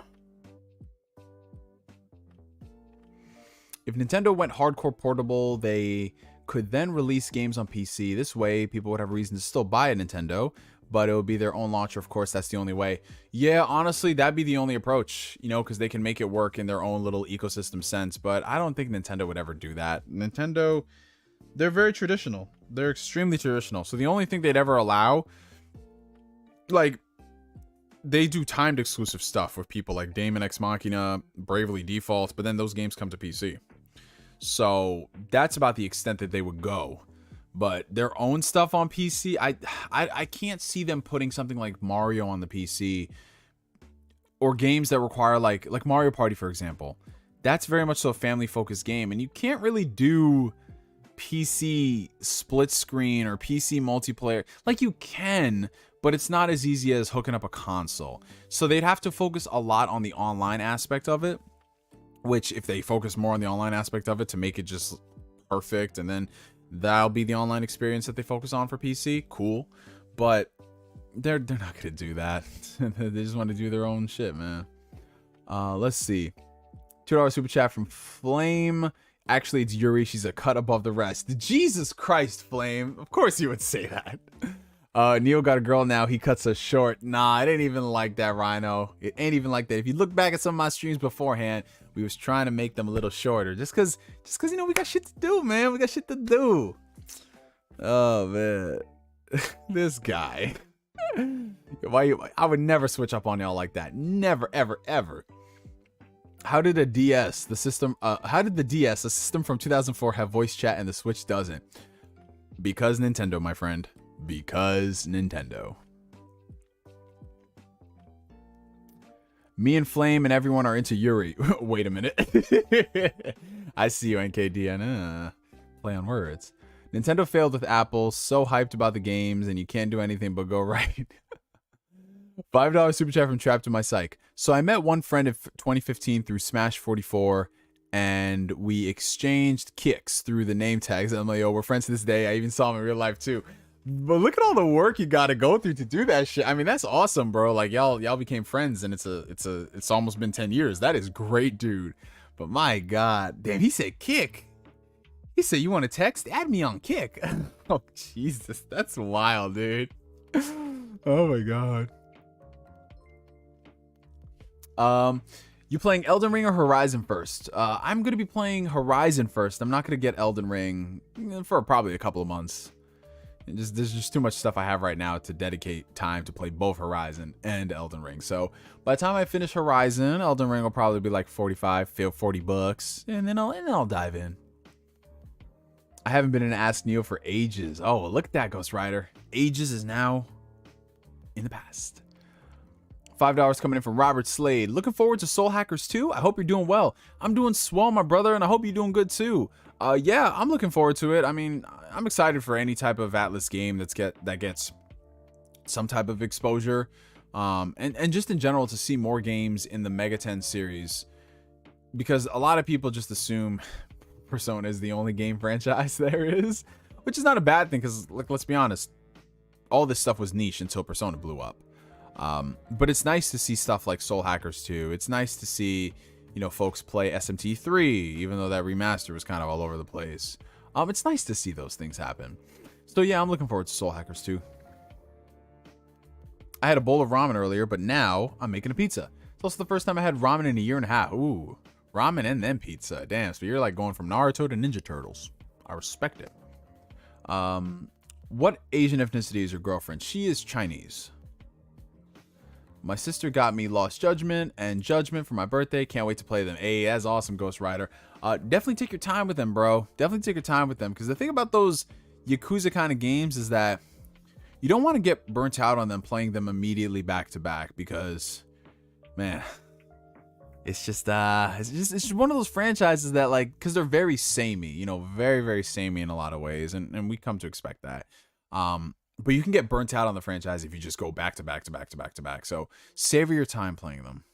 If Nintendo went hardcore portable, they could then release games on PC. This way, people would have reason to still buy a Nintendo, but it would be their own launcher. Of course, that's the only way. Yeah, honestly, that'd be the only approach, you know, because they can make it work in their own little ecosystem sense. But I don't think Nintendo would ever do that. Nintendo, they're very traditional. They're extremely traditional. So the only thing they'd ever allow, like, they do timed exclusive stuff with people like Daemon X Machina, Bravely Default, but then those games come to PC. So that's about the extent that they would go. But their own stuff on PC, I can't see them putting something like Mario on the PC, or games that require like Mario Party, for example. That's very much so a family focused game, and you can't really do PC split screen or PC multiplayer. Like, you can, but it's not as easy as hooking up a console. So they'd have to focus a lot on the online aspect of it, which if they focus more on the online aspect of it to make it just perfect, and then that'll be the online experience that they focus on for PC, cool. But they're not gonna do that. They just want to do their own shit, man. Let's see. $2 super chat from Flame. Actually, it's Yuri. She's a cut above the rest. Jesus Christ, Flame. Of course you would say that. Neo got a girl now. He cuts us short. Nah, it ain't even like that, Rhino. It ain't even like that. If you look back at some of my streams beforehand, we was trying to make them a little shorter. Just cause, you know, we got shit to do, man. We got shit to do. Oh, man. This guy. I would never switch up on y'all like that. Never, ever, ever. How did the DS, the system from 2004, have voice chat and the Switch doesn't? Because Nintendo, my friend. Because Nintendo. Me and Flame and everyone are into Yuri. Wait a minute. I see you, NKDN. Play on words. Nintendo failed with Apple. So hyped about the games, and you can't do anything but go right. $5 super chat from Trapped in My Psych. So I met one friend in 2015 through Smash 44, and we exchanged kicks through the name tags. I'm like, yo, we're friends to this day. I even saw him in real life too. But look at all the work you got to go through to do that shit. I mean, that's awesome, bro. Like, y'all became friends, and it's almost been 10 years. That is great, dude. But my God, damn, he said kick. He said, you want to text? Add me on Kick. Oh, Jesus, that's wild, dude. Oh my God. You playing Elden Ring or Horizon first? I'm gonna be playing Horizon first. I'm not gonna get Elden Ring for probably a couple of months. There's just too much stuff I have right now to dedicate time to play both Horizon and Elden Ring. So by the time I finish Horizon, Elden Ring will probably be like 45, $40, and then I'll dive in. I haven't been in Ask Neo for ages. Oh, look at that, Ghost Rider. Ages is now in the past. $5 coming in from Robert Slade. Looking forward to Soul Hackers 2. I hope you're doing well. I'm doing swell, my brother, and I hope you're doing good too. Yeah, I'm looking forward to it. I mean, I'm excited for any type of Atlas game that gets some type of exposure, and just in general to see more games in the Mega 10 series, because a lot of people just assume Persona is the only game franchise there is, which is not a bad thing, because let's be honest, all this stuff was niche until Persona blew up. But it's nice to see stuff like Soul Hackers 2. It's nice to see, you know, folks play SMT 3, even though that remaster was kind of all over the place. It's nice to see those things happen. So yeah, I'm looking forward to Soul Hackers 2. I had a bowl of ramen earlier, but now I'm making a pizza. It's also the first time I had ramen in a year and a half. Ooh, ramen and then pizza. Damn, so you're like going from Naruto to Ninja Turtles. I respect it. What Asian ethnicity is your girlfriend? She is Chinese. My sister got me Lost Judgment and Judgment for my birthday. Can't wait to play them. Hey, that's awesome, Ghost Rider. Definitely take your time with them, bro. Definitely take your time with them. Because the thing about those Yakuza kind of games is that you don't want to get burnt out on them playing them immediately back to back. Because, man, it's just one of those franchises that, like, because they're very samey, you know, very, very samey in a lot of ways. And we come to expect that. But you can get burnt out on the franchise if you just go back to back to back to back to back. So savor your time playing them.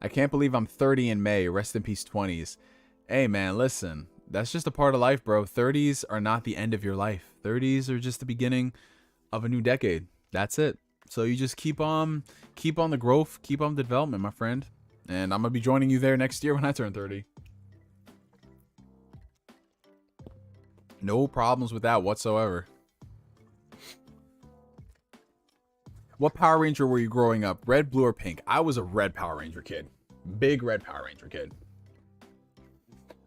I can't believe I'm 30 in May. Rest in peace, 20s. Hey, man, listen. That's just a part of life, bro. 30s are not the end of your life. 30s are just the beginning of a new decade. That's it. So you just keep on the growth, keep on the development, my friend. And I'm going to be joining you there next year when I turn 30. No problems with that whatsoever. What Power Ranger were you growing up? Red, blue, or pink? I was a red Power Ranger kid. Big red Power Ranger kid.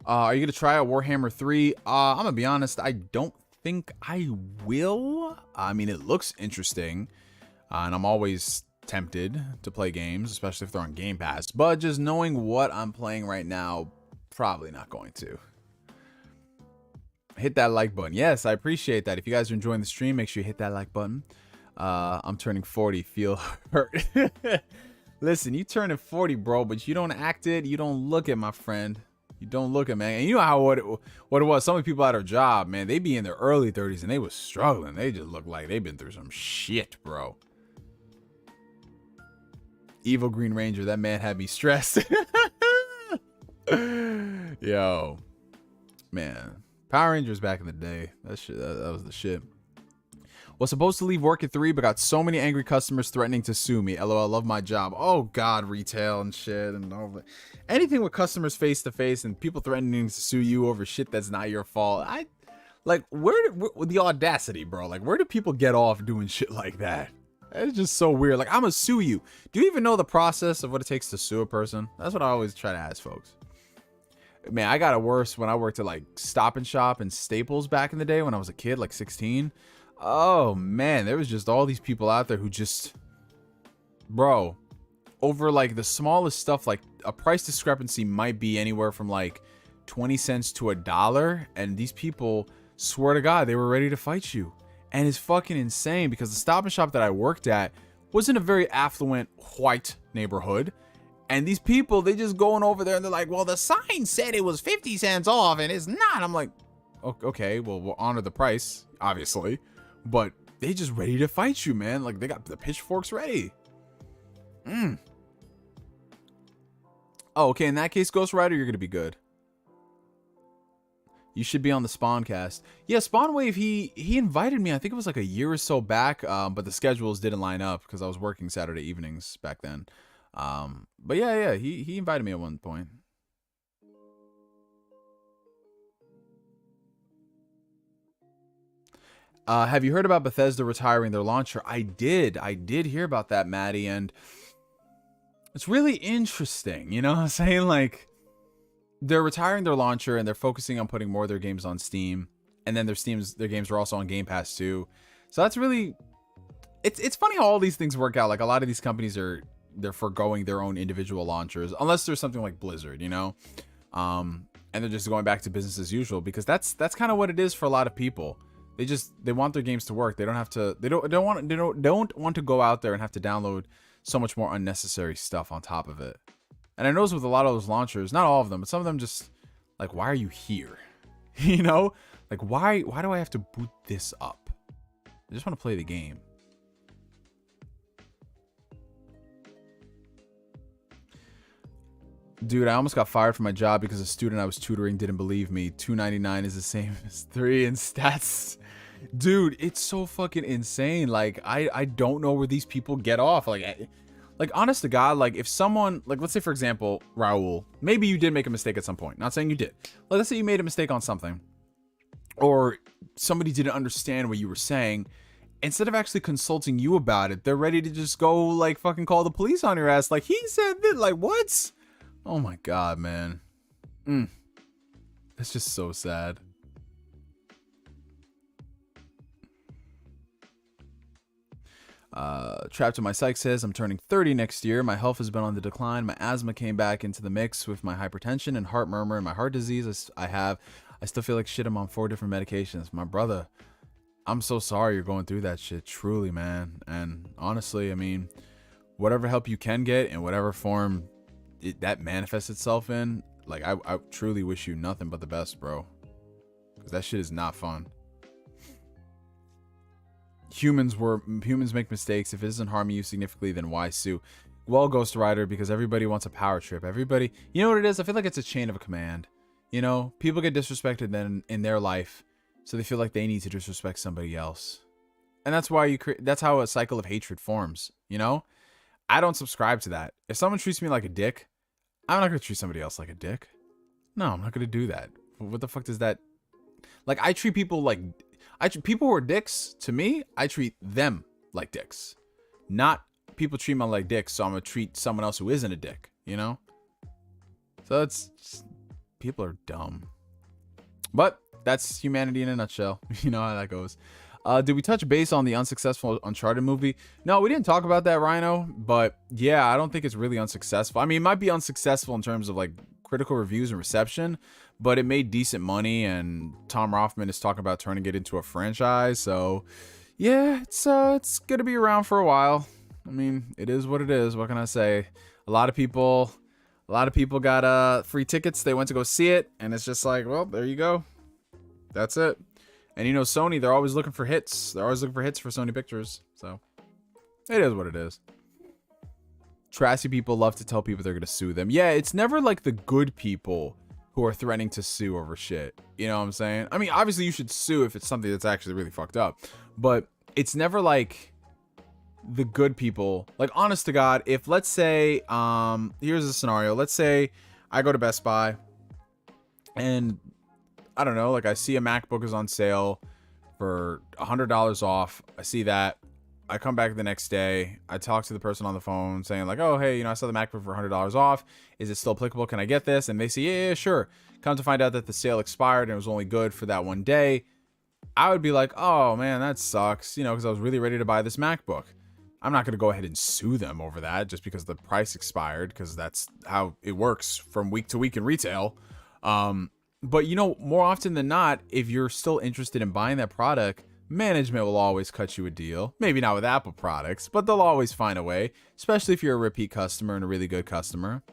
Are you going to try out Warhammer 3? I'm going to be honest. I don't think I will. I mean, it looks interesting. And I'm always tempted to play games, especially if they're on Game Pass. But just knowing what I'm playing right now, probably not going to. Hit that like button. Yes, I appreciate that. If you guys are enjoying the stream, make sure you hit that like button. I'm turning 40. Feel hurt. Listen, you turning 40, bro, but you don't act it. You don't look it, my friend. You don't look it, man. And you know how what it was. Some of the people at our job, man, they be in their early 30s and they was struggling. They just look like they've been through some shit, bro. Evil Green Ranger, that man had me stressed. Yo, man, Power Rangers back in the day. That shit, that was the shit. Was supposed to leave work at 3, but got so many angry customers threatening to sue me. LOL, love my job. Oh God, retail and shit and all that. Anything with customers face to face and people threatening to sue you over shit that's not your fault. Like, where the audacity, bro? Like, where do people get off doing shit like that? It's just so weird. Like, I'm gonna sue you. Do you even know the process of what it takes to sue a person? That's what I always try to ask folks. Man, I got it worse when I worked at like Stop and Shop and Staples back in the day when I was a kid, like 16. Oh man, there was just all these people out there who just, bro, over like the smallest stuff, like a price discrepancy might be anywhere from like 20 cents to $1, and these people swear to God they were ready to fight you. And it's fucking insane because the Stop and Shop that I worked at was in a very affluent white neighborhood. And these people, they just going over there and they're like, well, the sign said it was 50 cents off and it's not. I'm like, okay, well, we'll honor the price, obviously. But they just ready to fight you, man. Like, they got the pitchforks ready. Oh, okay, in that case, Ghost Rider, you're going to be good. You should be on the Spawncast. Yeah, Spawnwave, he invited me. I think it was like a year or so back, but the schedules didn't line up because I was working Saturday evenings back then. But yeah, he invited me at one point. Have you heard about Bethesda retiring their launcher? I did hear about that, Maddie, and it's really interesting. You know what I'm saying? Like, they're retiring their launcher and they're focusing on putting more of their games on Steam, and then their games are also on Game Pass too. So that's really, it's funny how all these things work out. Like, a lot of these companies they're foregoing their own individual launchers, unless there's something like Blizzard, you know, and they're just going back to business as usual, because that's kind of what it is for a lot of people. They want their games to work. They don't have to. They don't want to go out there and have to download so much more unnecessary stuff on top of it. And I notice with a lot of those launchers, not all of them, but some of them just like, why are you here? You know, like why do I have to boot this up? I just want to play the game. Dude, I almost got fired from my job because a student I was tutoring didn't believe me. $2.99 is the same as 3 in stats. Dude, it's so fucking insane. Like, I don't know where these people get off. Like, honest to God, like, if someone, like, let's say, for example, Raul, maybe you did make a mistake at some point. Not saying you did. Let's say you made a mistake on something, or somebody didn't understand what you were saying. Instead of actually consulting you about it, they're ready to just go, like, fucking call the police on your ass. Like, he said that, like, what? Oh my God, man. That's just so sad. Trapped in My Psych says, I'm turning 30 next year. My health has been on the decline. My asthma came back into the mix with my hypertension and heart murmur and my heart disease I still feel like shit. I'm on 4 different medications. My brother, I'm so sorry you're going through that shit. Truly, man. And honestly, I mean, whatever help you can get in whatever form that manifests itself in. Like, I truly wish you nothing but the best, bro. Because that shit is not fun. Humans make mistakes. If it doesn't harm you significantly, then why sue? Well, Ghost Rider, because everybody wants a power trip. Everybody, you know what it is? I feel like it's a chain of command. You know, people get disrespected then in their life, so they feel like they need to disrespect somebody else. And that's why that's how a cycle of hatred forms, you know? I don't subscribe to that. If someone treats me like a dick, I'm not going to treat somebody else like a dick. No, I'm not going to do that. What the fuck does that... Like, I treat people like... people who are dicks, to me, I treat them like dicks. Not people treat me like dicks, so I'm going to treat someone else who isn't a dick, you know? So it's... Just, people are dumb. But that's humanity in a nutshell. You know how that goes. Did we touch base on the unsuccessful Uncharted movie? No, we didn't talk about that, Rhino. But yeah, I don't think it's really unsuccessful. I mean, it might be unsuccessful in terms of like critical reviews and reception, but it made decent money, and Tom Rothman is talking about turning it into a franchise. So yeah, it's gonna be around for a while. I mean, it is what it is. What can I say? A lot of people got free tickets. They went to go see it, and it's just like, well, there you go. That's it. And you know, Sony, they're always looking for hits. They're always looking for hits for Sony Pictures. So it is what it is. Trashy people love to tell people they're going to sue them. Yeah, it's never like the good people who are threatening to sue over shit. You know what I'm saying? I mean, obviously you should sue if it's something that's actually really fucked up. But it's never like the good people. Like, honest to God, if let's say, here's a scenario. Let's say I go to Best Buy and I don't know, like I see a MacBook is on sale for $100 off. I see that. I come back the next day. I talk to the person on the phone saying like, oh, hey, you know, I saw the MacBook for $100 off. Is it still applicable? Can I get this? And they say, yeah, sure. Come to find out that the sale expired and it was only good for that one day. I would be like, oh man, that sucks. You know, because I was really ready to buy this MacBook. I'm not going to go ahead and sue them over that just because the price expired, because that's how it works from week to week in retail. But, you know, more often than not, if you're still interested in buying that product, management will always cut you a deal. Maybe not with Apple products, but they'll always find a way, especially if you're a repeat customer and a really good customer.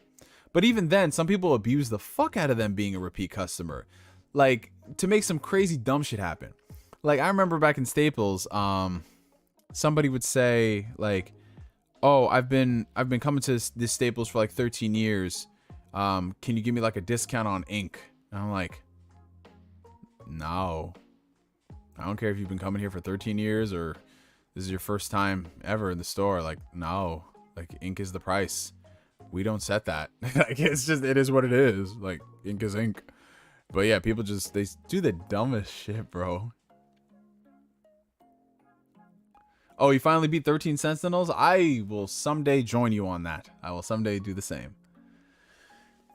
But even then, some people abuse the fuck out of them being a repeat customer, like to make some crazy dumb shit happen. Like, I remember back in Staples, somebody would say like, oh, I've been coming to this Staples for like 13 years. Can you give me like a discount on ink? And I'm like, no, I don't care if you've been coming here for 13 years or this is your first time ever in the store. Like, no, like ink is the price. We don't set that. Like, it's just, it is what it is. Like, ink is ink. But yeah, people just, they do the dumbest shit, bro. Oh, you finally beat 13 Sentinels? I will someday join you on that. I will someday do the same.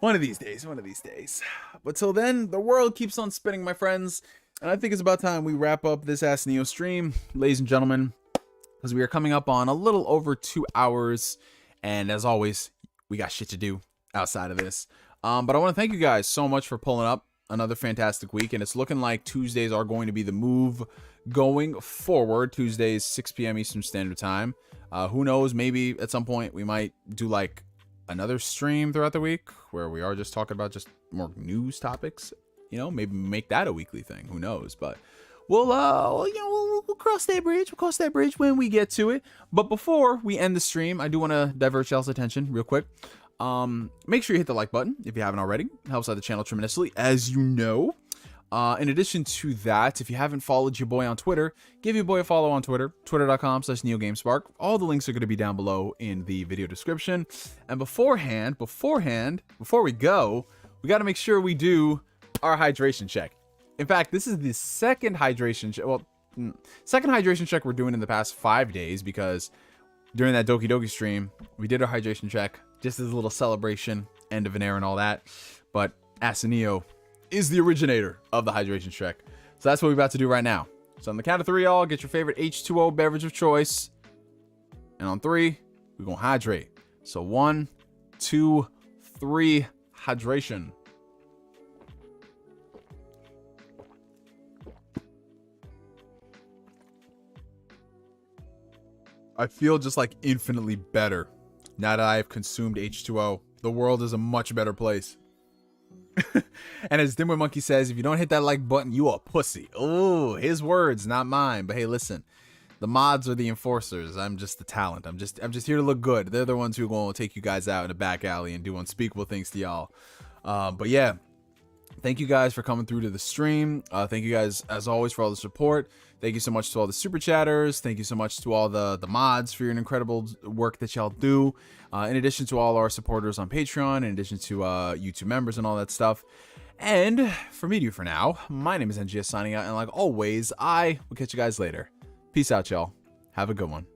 One of these days, one of these days. But till then, the world keeps on spinning, my friends. And I think it's about time we wrap up this Ask Neo stream, ladies and gentlemen, because we are coming up on a little over 2 hours. And as always, we got shit to do outside of this. But I want to thank you guys so much for pulling up another fantastic week. And it's looking like Tuesdays are going to be the move going forward. Tuesdays, 6 p.m. Eastern Standard Time. Who knows? Maybe at some point we might do like another stream throughout the week where we are just talking about just more news topics. You know, maybe make that a weekly thing. Who knows? But we'll cross that bridge. We'll cross that bridge when we get to it. But before we end the stream, I do want to divert y'all's attention real quick. Make sure you hit the like button if you haven't already. It helps out the channel tremendously, as you know. In addition to that, if you haven't followed your boy on Twitter, give your boy a follow on Twitter, twitter.com/NeoGameSpark. All the links are going to be down below in the video description. And beforehand, before we go, we got to make sure we do our hydration check. In fact, this is the second hydration check. Well, second hydration check we're doing in the past 5 days, because during that Doki stream, we did our hydration check just as a little celebration, end of an era and all that. But Neo is the originator of the hydration check. So that's what we're about to do right now. So on the count of 3, y'all get your favorite H2O beverage of choice. And on 3, we're going to hydrate. So 1, 2, 3, hydration. I feel just like infinitely better Now that I have consumed H2O, the world is a much better place. And as DIMWITMONKEY says, if you don't hit that like button, you a pussy. Oh, his words, not mine. But hey, listen, the mods are the enforcers. I'm just the talent. I'm just here to look good. They're the ones who are going to take you guys out in the back alley and do unspeakable things to y'all. But yeah, thank you guys for coming through to the stream. Thank you guys, as always, for all the support. Thank you so much to all the super chatters. Thank you so much to all the mods for your incredible work that y'all do. In addition to all our supporters on Patreon, in addition to YouTube members and all that stuff. And for me, for now, my name is NGS signing out. And like always, I will catch you guys later. Peace out, y'all. Have a good one.